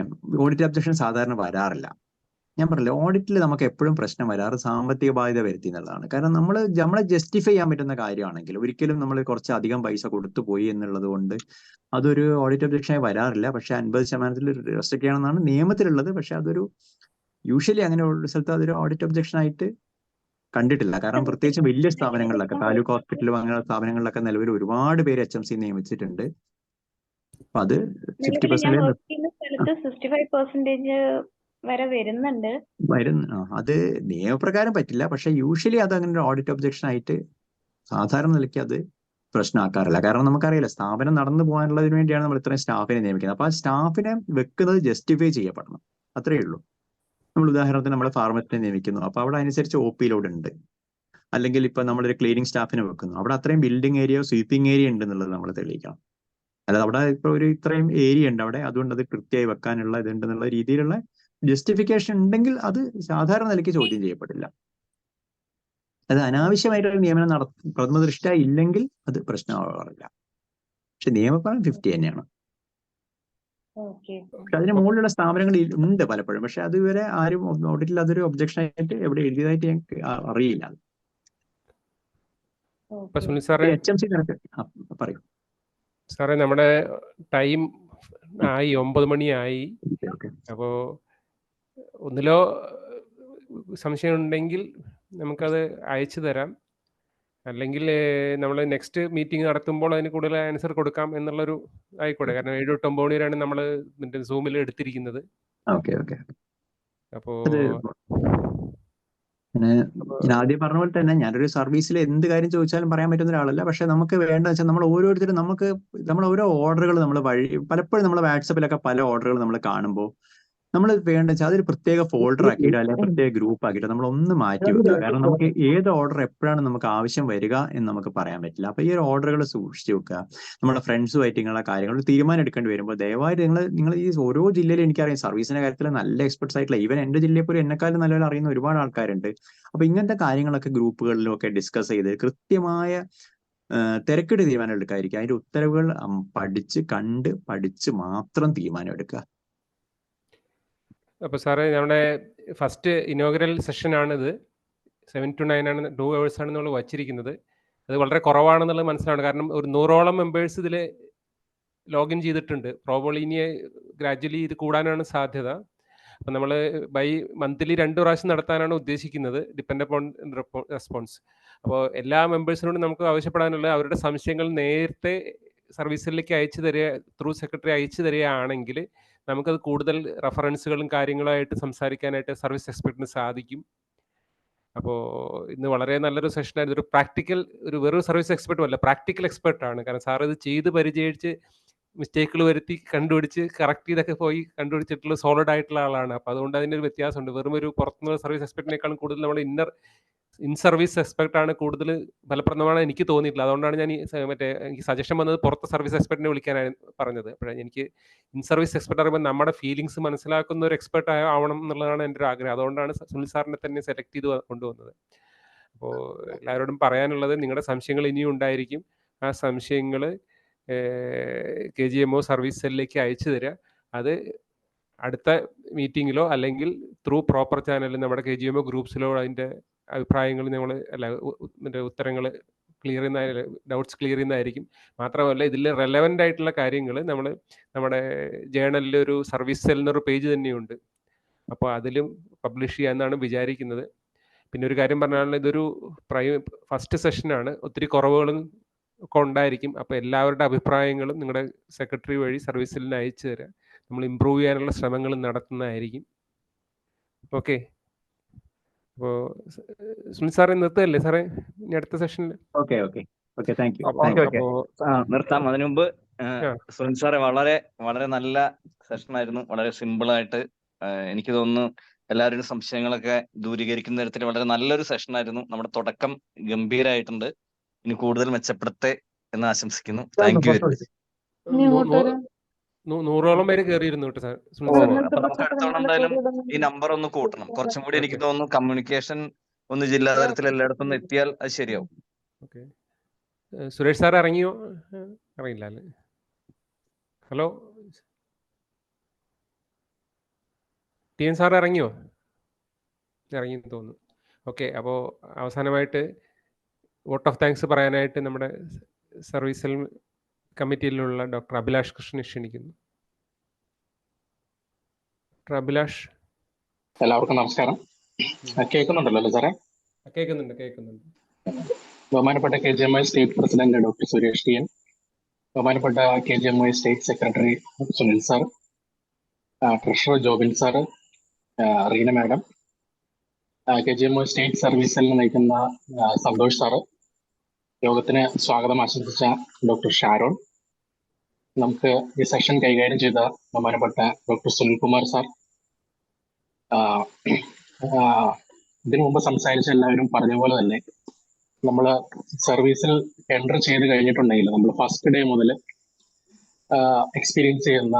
ഓഡിറ്റ് അബ്ജക്ഷൻ സാധാരണ വരാറില്ല. ഞാൻ പറഞ്ഞില്ല, ഓഡിറ്റിൽ നമുക്ക് എപ്പോഴും പ്രശ്നം വരാറ് സാമ്പത്തിക ബാധ്യത വരുത്തി എന്നുള്ളതാണ്. കാരണം നമ്മളെ ജസ്റ്റിഫൈ ചെയ്യാൻ പറ്റുന്ന കാര്യമാണെങ്കിൽ ഒരിക്കലും നമ്മൾ കുറച്ച് അധികം പൈസ കൊടുത്തു പോയി എന്നുള്ളത് കൊണ്ട് അതൊരു ഓഡിറ്റ് ഒബ്ജക്ഷനായി വരാറില്ല. പക്ഷെ 50% റെസ്ട്രിക്ട് ചെയ്യണമെന്നാണ് നിയമത്തിലുള്ളത്. പക്ഷെ അതൊരു യൂഷ്വലി അങ്ങനെ ഉള്ള സ്ഥലത്ത് അതൊരു ഓഡിറ്റ് ഒബ്ജക്ഷൻ ആയിട്ട് കണ്ടിട്ടില്ല. കാരണം പ്രത്യേകിച്ച് വലിയ സ്ഥാപനങ്ങളിലൊക്കെ, താലൂക്ക് ഹോസ്പിറ്റലും അങ്ങനെയുള്ള സ്ഥാപനങ്ങളിലൊക്കെ നിലവിൽ ഒരുപാട് പേര് HMC നിയമിച്ചിട്ടുണ്ട്. അപ്പൊ അത് നിലവിൽ ഞാൻ 60% വർക്ക് ചെയ്യുന്ന സ്ഥലത്ത് 65% വരെ വരുന്നുണ്ട്. അത് നിയമപ്രകാരം പറ്റില്ല. പക്ഷെ യൂഷ്വലി അത് അങ്ങനെ ഒരു ഓഡിറ്റ് ഒബ്ജക്ഷൻ ആയിട്ട് സാധാരണ നിലയ്ക്ക് അത് പ്രശ്നമാക്കാറില്ല. കാരണം നമുക്കറിയില്ല, സ്ഥാപനം നടന്നു പോകാനുള്ളതിന് വേണ്ടിയാണ് നമ്മൾ ഇത്രയും സ്റ്റാഫിനെ നിയമിക്കുന്നത്. അപ്പൊ ആ സ്റ്റാഫിനെ വെക്കുന്നത് ജസ്റ്റിഫൈ ചെയ്യപ്പെടണം, അത്രയേ ഉള്ളൂ. നമ്മൾ ഉദാഹരണത്തിന് നമ്മൾ ഫാർമസിനെ നിയമിക്കുന്നു, അപ്പൊ അവിടെ അനുസരിച്ച് OP ലോഡ് ഉണ്ട്. അല്ലെങ്കിൽ ഇപ്പൊ നമ്മളൊരു ക്ലീനിങ് സ്റ്റാഫിനെ വെക്കുന്നു, അവിടെ അത്രയും ബിൽഡിംഗ് ഏരിയയോ സ്വീപ്പിംഗ് ഏരിയ ഉണ്ട് എന്നുള്ളത് നമ്മൾ തെളിയിക്കണം. അല്ലാതെ അവിടെ ഇപ്പൊ ഒരു ഇത്രയും ഏരിയ ഉണ്ട് അവിടെ, അതുകൊണ്ട് അത് കൃത്യമായി വെക്കാനുള്ള ഇതുണ്ടെന്നുള്ള രീതിയിലുള്ള ജസ്റ്റിഫിക്കേഷൻ ഉണ്ടെങ്കിൽ അത് സാധാരണ നിലയ്ക്ക് ചോദ്യം ചെയ്യപ്പെടില്ല. അത് അനാവശ്യമായിട്ടൊരു നിയമനം പ്രഥമ ദൃഷ്ട്യാ ഇല്ലെങ്കിൽ അത് പ്രശ്നമാകാറില്ല. പക്ഷെ നിയമപ്രകാരം 50 തന്നെയാണ്. പക്ഷെ അതിന് മുകളിലുള്ള സ്ഥാപനങ്ങളിൽ ഉണ്ട് പലപ്പോഴും. പക്ഷെ അതുവരെ ആരും ഓഡിറ്റിൽ അതൊരു ഒബ്ജക്ഷൻ ആയിട്ട് എവിടെ എഴുതിയതായിട്ട് ഞങ്ങൾക്ക് അറിയില്ല. HMC പറയൂ സാറേ. നമ്മുടെ ടൈം ആയി, 9 മണിയായി. അപ്പോ ഒന്നിലോ സംശയം ഉണ്ടെങ്കിൽ നമുക്കത് അയച്ചു തരാം, അല്ലെങ്കിൽ നമ്മൾ നെക്സ്റ്റ് മീറ്റിംഗ് നടത്തുമ്പോൾ അതിന് കൂടുതൽ ആൻസർ കൊടുക്കാം എന്നുള്ളൊരു ആയിക്കോട്ടെ. കാരണം 7 to 9 വരെയാണ് നമ്മൾ സൂമിൽ എടുത്തിരിക്കുന്നത്. അപ്പോ ഞാൻ ആദ്യം പറഞ്ഞ പോലെ തന്നെ ഞാനൊരു സർവീസിൽ എന്ത് കാര്യം ചോദിച്ചാലും പറയാൻ പറ്റുന്ന ഒരാളല്ല. പക്ഷെ നമുക്ക് വേണ്ടതെന്ന് വെച്ചാൽ നമ്മൾ ഓരോരുത്തരും നമ്മൾ ഓരോ ഓർഡറുകൾ നമ്മൾ പലപ്പോഴും നമ്മൾ വാട്സപ്പിലൊക്കെ പല ഓർഡറുകൾ നമ്മൾ കാണുമ്പോൾ നമ്മൾ വേണ്ടത് വെച്ചാൽ അതൊരു പ്രത്യേക ഫോൾഡർ ആക്കിയിട്ട് അല്ലെങ്കിൽ പ്രത്യേക ഗ്രൂപ്പ് ആക്കിയിട്ട് നമ്മൾ ഒന്ന് മാറ്റി വെക്കുക. കാരണം നമുക്ക് ഏത് ഓർഡർ എപ്പോഴാണ് നമുക്ക് ആവശ്യം വരിക എന്ന് നമുക്ക് പറയാൻ പറ്റില്ല. അപ്പൊ ഈ ഒരു ഓർഡറുകൾ സൂക്ഷിച്ചു വെക്കുക. നമ്മുടെ ഫ്രണ്ട്സുമായിട്ട് നിങ്ങളുടെ കാര്യങ്ങൾ തീരുമാനം എടുക്കേണ്ടി വരുമ്പോൾ ദയവായിട്ട് നിങ്ങൾ ഈ ഓരോ ജില്ലയിലും എനിക്കറിയാം സർവീസിന്റെ കാര്യത്തിൽ നല്ല എക്സ്പെർട്സ് ആയിട്ടുള്ള, ഈവൻ എന്റെ ജില്ലയിൽ പോലും എന്നെക്കാളും നല്ലപോലെ അറിയുന്ന ഒരുപാട് ആൾക്കാരുണ്ട്. അപ്പൊ ഇങ്ങനത്തെ കാര്യങ്ങളൊക്കെ ഗ്രൂപ്പുകളിലും ഒക്കെ ഡിസ്കസ് ചെയ്ത് കൃത്യമായ തിരക്കിട്ട് തീരുമാനം എടുക്കാതിരിക്കുക. അതിന്റെ ഉത്തരവുകൾ പഠിച്ച് മാത്രം തീരുമാനം എടുക്കുക. അപ്പോൾ സാറേ, നമ്മുടെ ഫസ്റ്റ് ഇനോഗ്രൽ സെഷനാണിത്. 7 to 9 ആണ്, 2 hours ആണ് നമ്മൾ വച്ചിരിക്കുന്നത്. അത് വളരെ കുറവാണെന്നുള്ളത് മനസ്സിലാണ്. കാരണം ഒരു 100ഓളം മെമ്പേഴ്സ് ഇതിൽ ലോഗിൻ ചെയ്തിട്ടുണ്ട്. പ്രോബബ്ലി ഇനി ഗ്രാജ്വലി ഇത് കൂടാനാണ് സാധ്യത. അപ്പം നമ്മൾ ബൈ മന്ത്ലി 2 പ്രാവശ്യം നടത്താനാണ് ഉദ്ദേശിക്കുന്നത്, ഡിപ്പെൻഡ് അപ്പോൺ റെസ്പോൺസ്. അപ്പോൾ എല്ലാ മെമ്പേഴ്സിനോടും നമുക്ക് ആവശ്യപ്പെടാനുള്ള അവരുടെ സംശയങ്ങൾ നേരത്തെ സർവീസിലേക്ക് അയച്ചു തരിക, ത്രൂ സെക്രട്ടറി അയച്ചു തരികയാണെങ്കിൽ നമുക്കത് കൂടുതൽ റെഫറൻസുകളും കാര്യങ്ങളായിട്ട് സംസാരിക്കാനായിട്ട് സർവീസ് എക്സ്പെർട്ടിന് സാധിക്കും. അപ്പോൾ ഇന്ന് വളരെ നല്ലൊരു സെഷനായിരുന്നു. ഒരു പ്രാക്ടിക്കൽ, വെറും സർവീസ് എക്സ്പെർട്ടും അല്ല, പ്രാക്ടിക്കൽ എക്സ്പെർട്ടാണ്. കാരണം സാർ ഇത് ചെയ്ത് പരിചയിച്ച് മിസ്റ്റേക്കുകൾ വരുത്തി കണ്ടുപിടിച്ച് കറക്റ്റ് ചെയ്തൊക്കെ പോയി കണ്ടുപിടിച്ചിട്ടുള്ള സോളിഡ് ആയിട്ടുള്ള ആളാണ്. അപ്പോൾ അതുകൊണ്ട് അതിൻ്റെ ഒരു വ്യത്യാസമുണ്ട്. വെറും ഒരു പുറത്തുനിന്നുള്ള സർവീസ് എക്സ്പെർട്ടിനേക്കാളും കൂടുതൽ നമ്മൾ ഇൻ സർവീസ് എക്സ്പെർട്ടാണ് കൂടുതൽ ഫലപ്രദമാണ് എനിക്ക് തോന്നിയിട്ടില്ല. അതുകൊണ്ടാണ് ഞാൻ എനിക്ക് സജഷൻ വന്നത് പുറത്തെ സർവീസ് എക്സ്പെർട്ടിനെ വിളിക്കാനാണ് പറഞ്ഞത്. അപ്പോഴേ എനിക്ക് ഇൻ സർവീസ് എക്സ്പെർട്ട് പറയുമ്പോൾ നമ്മുടെ ഫീലിങ്സ് മനസ്സിലാക്കുന്ന ഒരു എക്സ്പെർട്ട് ആവണം എന്നുള്ളതാണ് എൻ്റെ ഒരു ആഗ്രഹം. അതുകൊണ്ടാണ് സുനിൽ സാറിനെ തന്നെ സെലക്ട് ചെയ്ത് കൊണ്ടുവന്നത്. അപ്പോൾ എല്ലാവരോടും പറയാനുള്ളത്, നിങ്ങളുടെ സംശയങ്ങൾ ഇനിയും ഉണ്ടായിരിക്കും. ആ സംശയങ്ങൾ KGMO സർവീസ് സെല്ലിലേക്ക് അയച്ചു തരിക. അത് അടുത്ത മീറ്റിങ്ങിലോ അല്ലെങ്കിൽ ത്രൂ പ്രോപ്പർ ചാനലിൽ നമ്മുടെ KGMO ഗ്രൂപ്പ്സിലോ അതിൻ്റെ അഭിപ്രായങ്ങൾ ഉത്തരങ്ങൾ ക്ലിയർ ചെയ്യുന്ന, ഡൗട്ട്സ് ക്ലിയർ ചെയ്യുന്നതായിരിക്കും. മാത്രമല്ല ഇതിൽ റെലവൻ്റ് ആയിട്ടുള്ള കാര്യങ്ങൾ നമ്മൾ നമ്മുടെ ജേണലിൽ ഒരു സർവീസ് സെൽ എന്നൊരു പേജ് തന്നെയുണ്ട്. അപ്പോൾ അതിലും പബ്ലിഷ് ചെയ്യാമെന്നാണ് വിചാരിക്കുന്നത്. പിന്നെ ഒരു കാര്യം പറഞ്ഞാൽ ഇതൊരു ഫസ്റ്റ് സെഷനാണ്, ഒത്തിരി കുറവുകളും ഒക്കെ ഉണ്ടായിരിക്കും. അപ്പോൾ എല്ലാവരുടെ അഭിപ്രായങ്ങളും നിങ്ങളുടെ സെക്രട്ടറി വഴി സർവീസ് സെല്ലിന് അയച്ചു തരാം. നമ്മൾ ഇമ്പ്രൂവ് ചെയ്യാനുള്ള ശ്രമങ്ങൾ നടത്തുന്നതായിരിക്കും. ഓക്കെ. അപ്പോൾ സുനിൽ സാറേ നിർത്തുകയല്ലേ സാറേ ഇനി അടുത്ത സെഷനിൽ? നിർത്താം. അതിനു മുമ്പ് സുനിൽ സാറെ, വളരെ വളരെ നല്ല സെഷനായിരുന്നു. വളരെ സിമ്പിളായിട്ട് എനിക്ക് തോന്നുന്നു എല്ലാവരുടെയും സംശയങ്ങളൊക്കെ ദൂരീകരിക്കുന്ന തരത്തിൽ വളരെ നല്ലൊരു സെഷനായിരുന്നു. നമ്മുടെ തുടക്കം ഗംഭീരമായിട്ടുണ്ട്. ഇനി കൂടുതൽ മെച്ചപ്പെടുത്തേ എന്ന് ആശംസിക്കുന്നു. Thank you very much. 100ഓളം പേര് കയറിയിരുന്നു കേട്ടോ സാർ. അപ്പൊ നമുക്ക് അടുത്തോളം എന്തായാലും ഈ നമ്പർ ഒന്ന് കൂട്ടണം. കുറച്ചും കൂടി എനിക്ക് തോന്നുന്നു കമ്മ്യൂണിക്കേഷൻ ഒന്ന് ജില്ലാ തലത്തിൽ എല്ലായിടത്തും എത്തിയാൽ അത് ശരിയാവും. ഓക്കെ. സുരേഷ് സാർ ഇറങ്ങിയോ? അറിയില്ല അല്ലേ? ഹലോ, TN സാർ ഇറങ്ങിയോ? ഇറങ്ങിയെന്ന് തോന്നുന്നു. ഓക്കെ, അപ്പോൾ അവസാനമായിട്ട് വോട്ട് ഓഫ് താങ്ക്സ് പറയാനായിട്ട് നമ്മുടെ സർവീസ് കമ്മിറ്റിയിലുള്ള ഡോക്ടർ അഭിലാഷ് കൃഷ്ണനെ ക്ഷണിക്കുന്നു. ഡോക്ടർ അഭിലാഷ്. എല്ലാവർക്കും നമസ്കാരം. കേൾക്കുന്നുണ്ടല്ലോ അല്ലേ സാറേ? കേൾക്കുന്നുണ്ട്. ബഹുമാനപ്പെട്ട KGMI state president doctor Suresh T N, ബഹുമാനപ്പെട്ട KGMI state secretary Sunil sir, treasurer Jobin sir, Reena madam, KGMI state service സെല്ലിൽ നയിക്കുന്ന സന്തോഷ് സാറ്, യോഗത്തിന് സ്വാഗതം ആശംസിച്ച ഡോക്ടർ ഷാരോൺ, നമുക്ക് ഈ സെഷൻ കൈകാര്യം ചെയ്ത ബഹുമാനപ്പെട്ട ഡോക്ടർ സുനിൽകുമാർ സാർ, ഇതിനു മുമ്പ് സംസാരിച്ച എല്ലാവരും പറഞ്ഞ പോലെ തന്നെ നമ്മൾ സർവീസിൽ എൻ്റർ ചെയ്ത് കഴിഞ്ഞിട്ടുണ്ടെങ്കിൽ നമ്മൾ ഫസ്റ്റ് ഡേ മുതൽ എക്സ്പീരിയൻസ് ചെയ്യുന്ന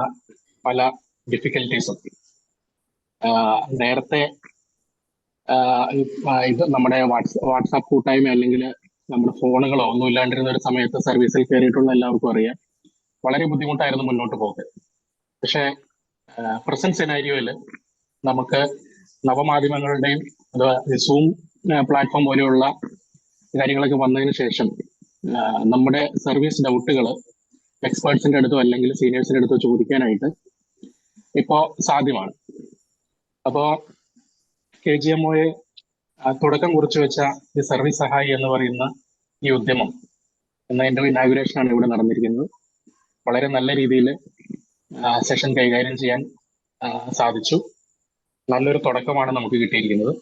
പല ഡിഫിക്കൽട്ടീസും നേരത്തെ ഇത് നമ്മുടെ വാട്സാപ്പ് കൂട്ടായ്മ അല്ലെങ്കിൽ നമ്മുടെ ഫോണുകളോ ഒന്നും ഇല്ലാണ്ടിരുന്ന ഒരു സമയത്ത് സർവീസിൽ കയറിയിട്ടുള്ള എല്ലാവർക്കും അറിയാം വളരെ ബുദ്ധിമുട്ടായിരുന്നു മുന്നോട്ട് പോക്ക്. പക്ഷേ പ്രസന്റ് സെനാരിയോയിൽ നമുക്ക് നവമാധ്യമങ്ങളുടെയും അഥവാ സൂം പ്ലാറ്റ്ഫോം പോലെയുള്ള കാര്യങ്ങളൊക്കെ വന്നതിന് ശേഷം നമ്മുടെ സർവീസ് ഡൗട്ടുകൾ എക്സ്പേർട്സിന്റെ അടുത്തോ അല്ലെങ്കിൽ സീനിയേഴ്സിന്റെ അടുത്തോ ചോദിക്കാനായിട്ട് ഇപ്പോൾ സാധ്യമാണ്. അപ്പോൾ KGMOയെ തുടക്കം കുറിച്ചു വെച്ച ഈ സർവീസ് സഹായി എന്ന് പറയുന്ന ഈ ഉദ്യമം എന്നതിൻ്റെ ഇനാഗുറേഷനാണ് ഇവിടെ നടന്നിരിക്കുന്നത്. വളരെ നല്ല രീതിയിൽ സെഷൻ കൈകാര്യം ചെയ്യാൻ സാധിച്ചു. നല്ലൊരു തുടക്കമാണ് നമുക്ക് കിട്ടിയിരിക്കുന്നത്.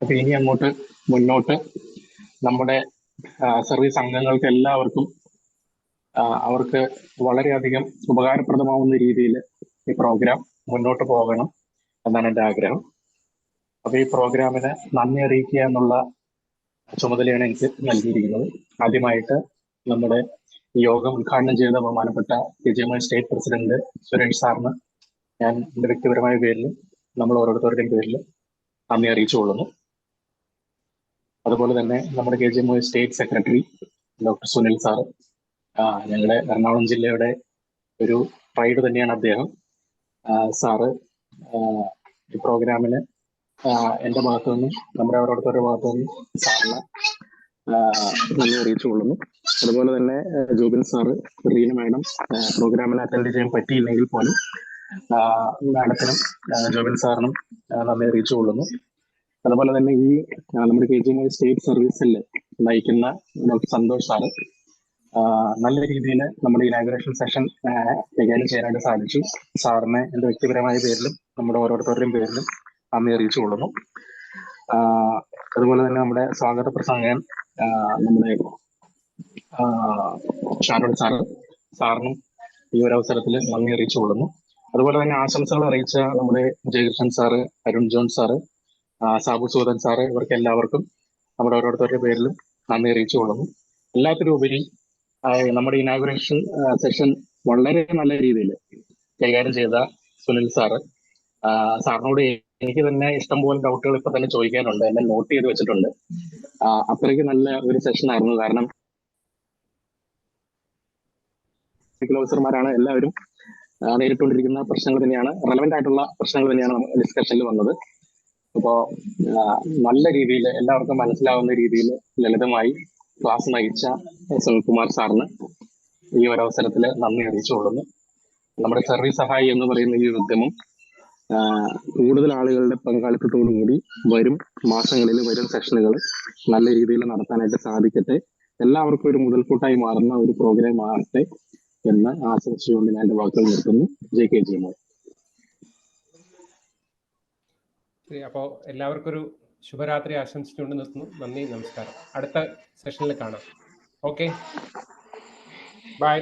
അപ്പൊ ഇനി അങ്ങോട്ട് മുന്നോട്ട് നമ്മുടെ സർവീസ് അംഗങ്ങൾക്ക് എല്ലാവർക്കും അവർക്ക് വളരെയധികം ഉപകാരപ്രദമാവുന്ന രീതിയിൽ ഈ പ്രോഗ്രാം മുന്നോട്ട് പോകണം എന്നാണ് എൻ്റെ ആഗ്രഹം. അപ്പൊ ഈ പ്രോഗ്രാമിന് നന്ദി അറിയിക്കുക എന്നുള്ള ചുമതലയാണ് എനിക്ക് നൽകിയിരിക്കുന്നത്. ആദ്യമായിട്ട് നമ്മുടെ യോഗം ഉദ്ഘാടനം ചെയ്ത ബഹുമാനപ്പെട്ട KGMI സ്റ്റേറ്റ് പ്രസിഡന്റ് സുരേഷ് സാറിന് ഞാൻ എൻ്റെ വ്യക്തിപരമായ പേരിലും നമ്മൾ ഓരോരുത്തരുടെയും പേരിൽ നന്ദി അറിയിച്ചുകൊള്ളുന്നു. അതുപോലെ തന്നെ നമ്മുടെ KGMI state secretary doctor Sunil sir, ഞങ്ങളുടെ എറണാകുളം ജില്ലയുടെ ഒരു പ്രൈഡ് തന്നെയാണ് അദ്ദേഹം. സാറ് ഈ പ്രോഗ്രാമിന് എൻ്റെ ഭാഗത്തു നിന്നും നമ്മുടെ ഓരോരുത്തരുടെ ഭാഗത്തു നിന്നും സാറിന് നന്ദി അറിയിച്ചുകൊള്ളുന്നു. അതുപോലെ തന്നെ ജോബിൻ സാറ്, റീന മാഡം പ്രോഗ്രാമിന് അറ്റൻഡ് ചെയ്യാൻ പറ്റിയില്ലെങ്കിൽ പോലും മാഡത്തിനും ജോബിൻ സാറിനും നന്ദി അറിയിച്ചുകൊള്ളുന്നു. അതുപോലെ തന്നെ ഈ നമ്മുടെ KGMI സ്റ്റേറ്റ് സർവീസിൽ നയിക്കുന്ന ഡോക്ടർ സന്തോഷ് സാറ് നല്ല രീതിയിൽ നമ്മുടെ ഇനാഗുറേഷൻ സെഷൻ കൈകാര്യം ചെയ്യാനായിട്ട് സാധിച്ചു. സാറിനെ എൻ്റെ വ്യക്തിപരമായ പേരിലും നമ്മുടെ ഓരോരുത്തരുടെയും പേരിലും നന്ദി അറിയിച്ചുകൊള്ളുന്നു. അതുപോലെ തന്നെ നമ്മുടെ സ്വാഗത പ്രസംഗകൻ നമ്മുടെ ഷാരോൺ സാറിനും ഈ ഒരു അവസരത്തിൽ നന്ദി അറിയിച്ചുകൊള്ളുന്നു. അതുപോലെ തന്നെ ആശംസകൾ അറിയിച്ച നമ്മുടെ Jayakrishnan sir, Arun John sir, Sabu Soodan sir, ഇവർക്ക് എല്ലാവർക്കും നമ്മുടെ ഓരോരുത്തരുടെ പേരിലും നന്ദി അറിയിച്ചുകൊള്ളുന്നു. എല്ലാത്തിനും ഉപരി നമ്മുടെ ഇനാഗുറേഷൻ സെഷൻ വളരെ നല്ല രീതിയിൽ കൈകാര്യം ചെയ്ത സുനിൽ സാറ്, സാറിനോട് എനിക്ക് തന്നെ ഇഷ്ടംപോലെ ഡൗട്ടുകൾ ഇപ്പൊ തന്നെ ചോദിക്കാനുണ്ട്, എന്നെ നോട്ട് ചെയ്ത് വെച്ചിട്ടുണ്ട്. അത്രയ്ക്ക് നല്ല ഒരു സെഷൻ ആയിരുന്നു. കാരണം ഓഫീസർമാരാണ് എല്ലാവരും നേരിട്ടുകൊണ്ടിരിക്കുന്ന പ്രശ്നങ്ങൾ തന്നെയാണ്, റെലവെന്റ് ആയിട്ടുള്ള പ്രശ്നങ്ങൾ തന്നെയാണ് ഡിസ്കഷനിൽ വന്നത്. അപ്പോൾ നല്ല രീതിയിൽ എല്ലാവർക്കും മനസ്സിലാവുന്ന രീതിയിൽ ലളിതമായി ക്ലാസ് നയിച്ച സുനിൽകുമാർ സാറിന് ഈ ഒരു അവസരത്തിൽ നന്ദി അറിയിച്ചുകൊള്ളുന്നു. നമ്മുടെ സർവീസ് സഹായി എന്ന് പറയുന്ന ഈ ഉദ്യമം കൂടുതൽ ആളുകളുടെ പങ്കാളിത്തത്തോടുകൂടി വരും മാസങ്ങളിൽ വരും സെഷനുകൾ നല്ല രീതിയിൽ നടത്താനായിട്ട് സാധിക്കട്ടെ. എല്ലാവർക്കും ഒരു മുതൽക്കൂട്ടായി മാറുന്ന ഒരു പ്രോഗ്രാം ആകട്ടെ എന്ന് ആശംസിച്ചുകൊണ്ട് ഞാൻ എൻ്റെ വാക്കുകൾ നിർത്തുന്നു. KGMI. അപ്പോൾ എല്ലാവർക്കും ഒരു ശുഭരാത്രി ആശംസിച്ചുകൊണ്ട് നിർത്തുന്നു. നന്ദി, നമസ്കാരം. അടുത്ത സെഷനിൽ കാണാം. Okay, by.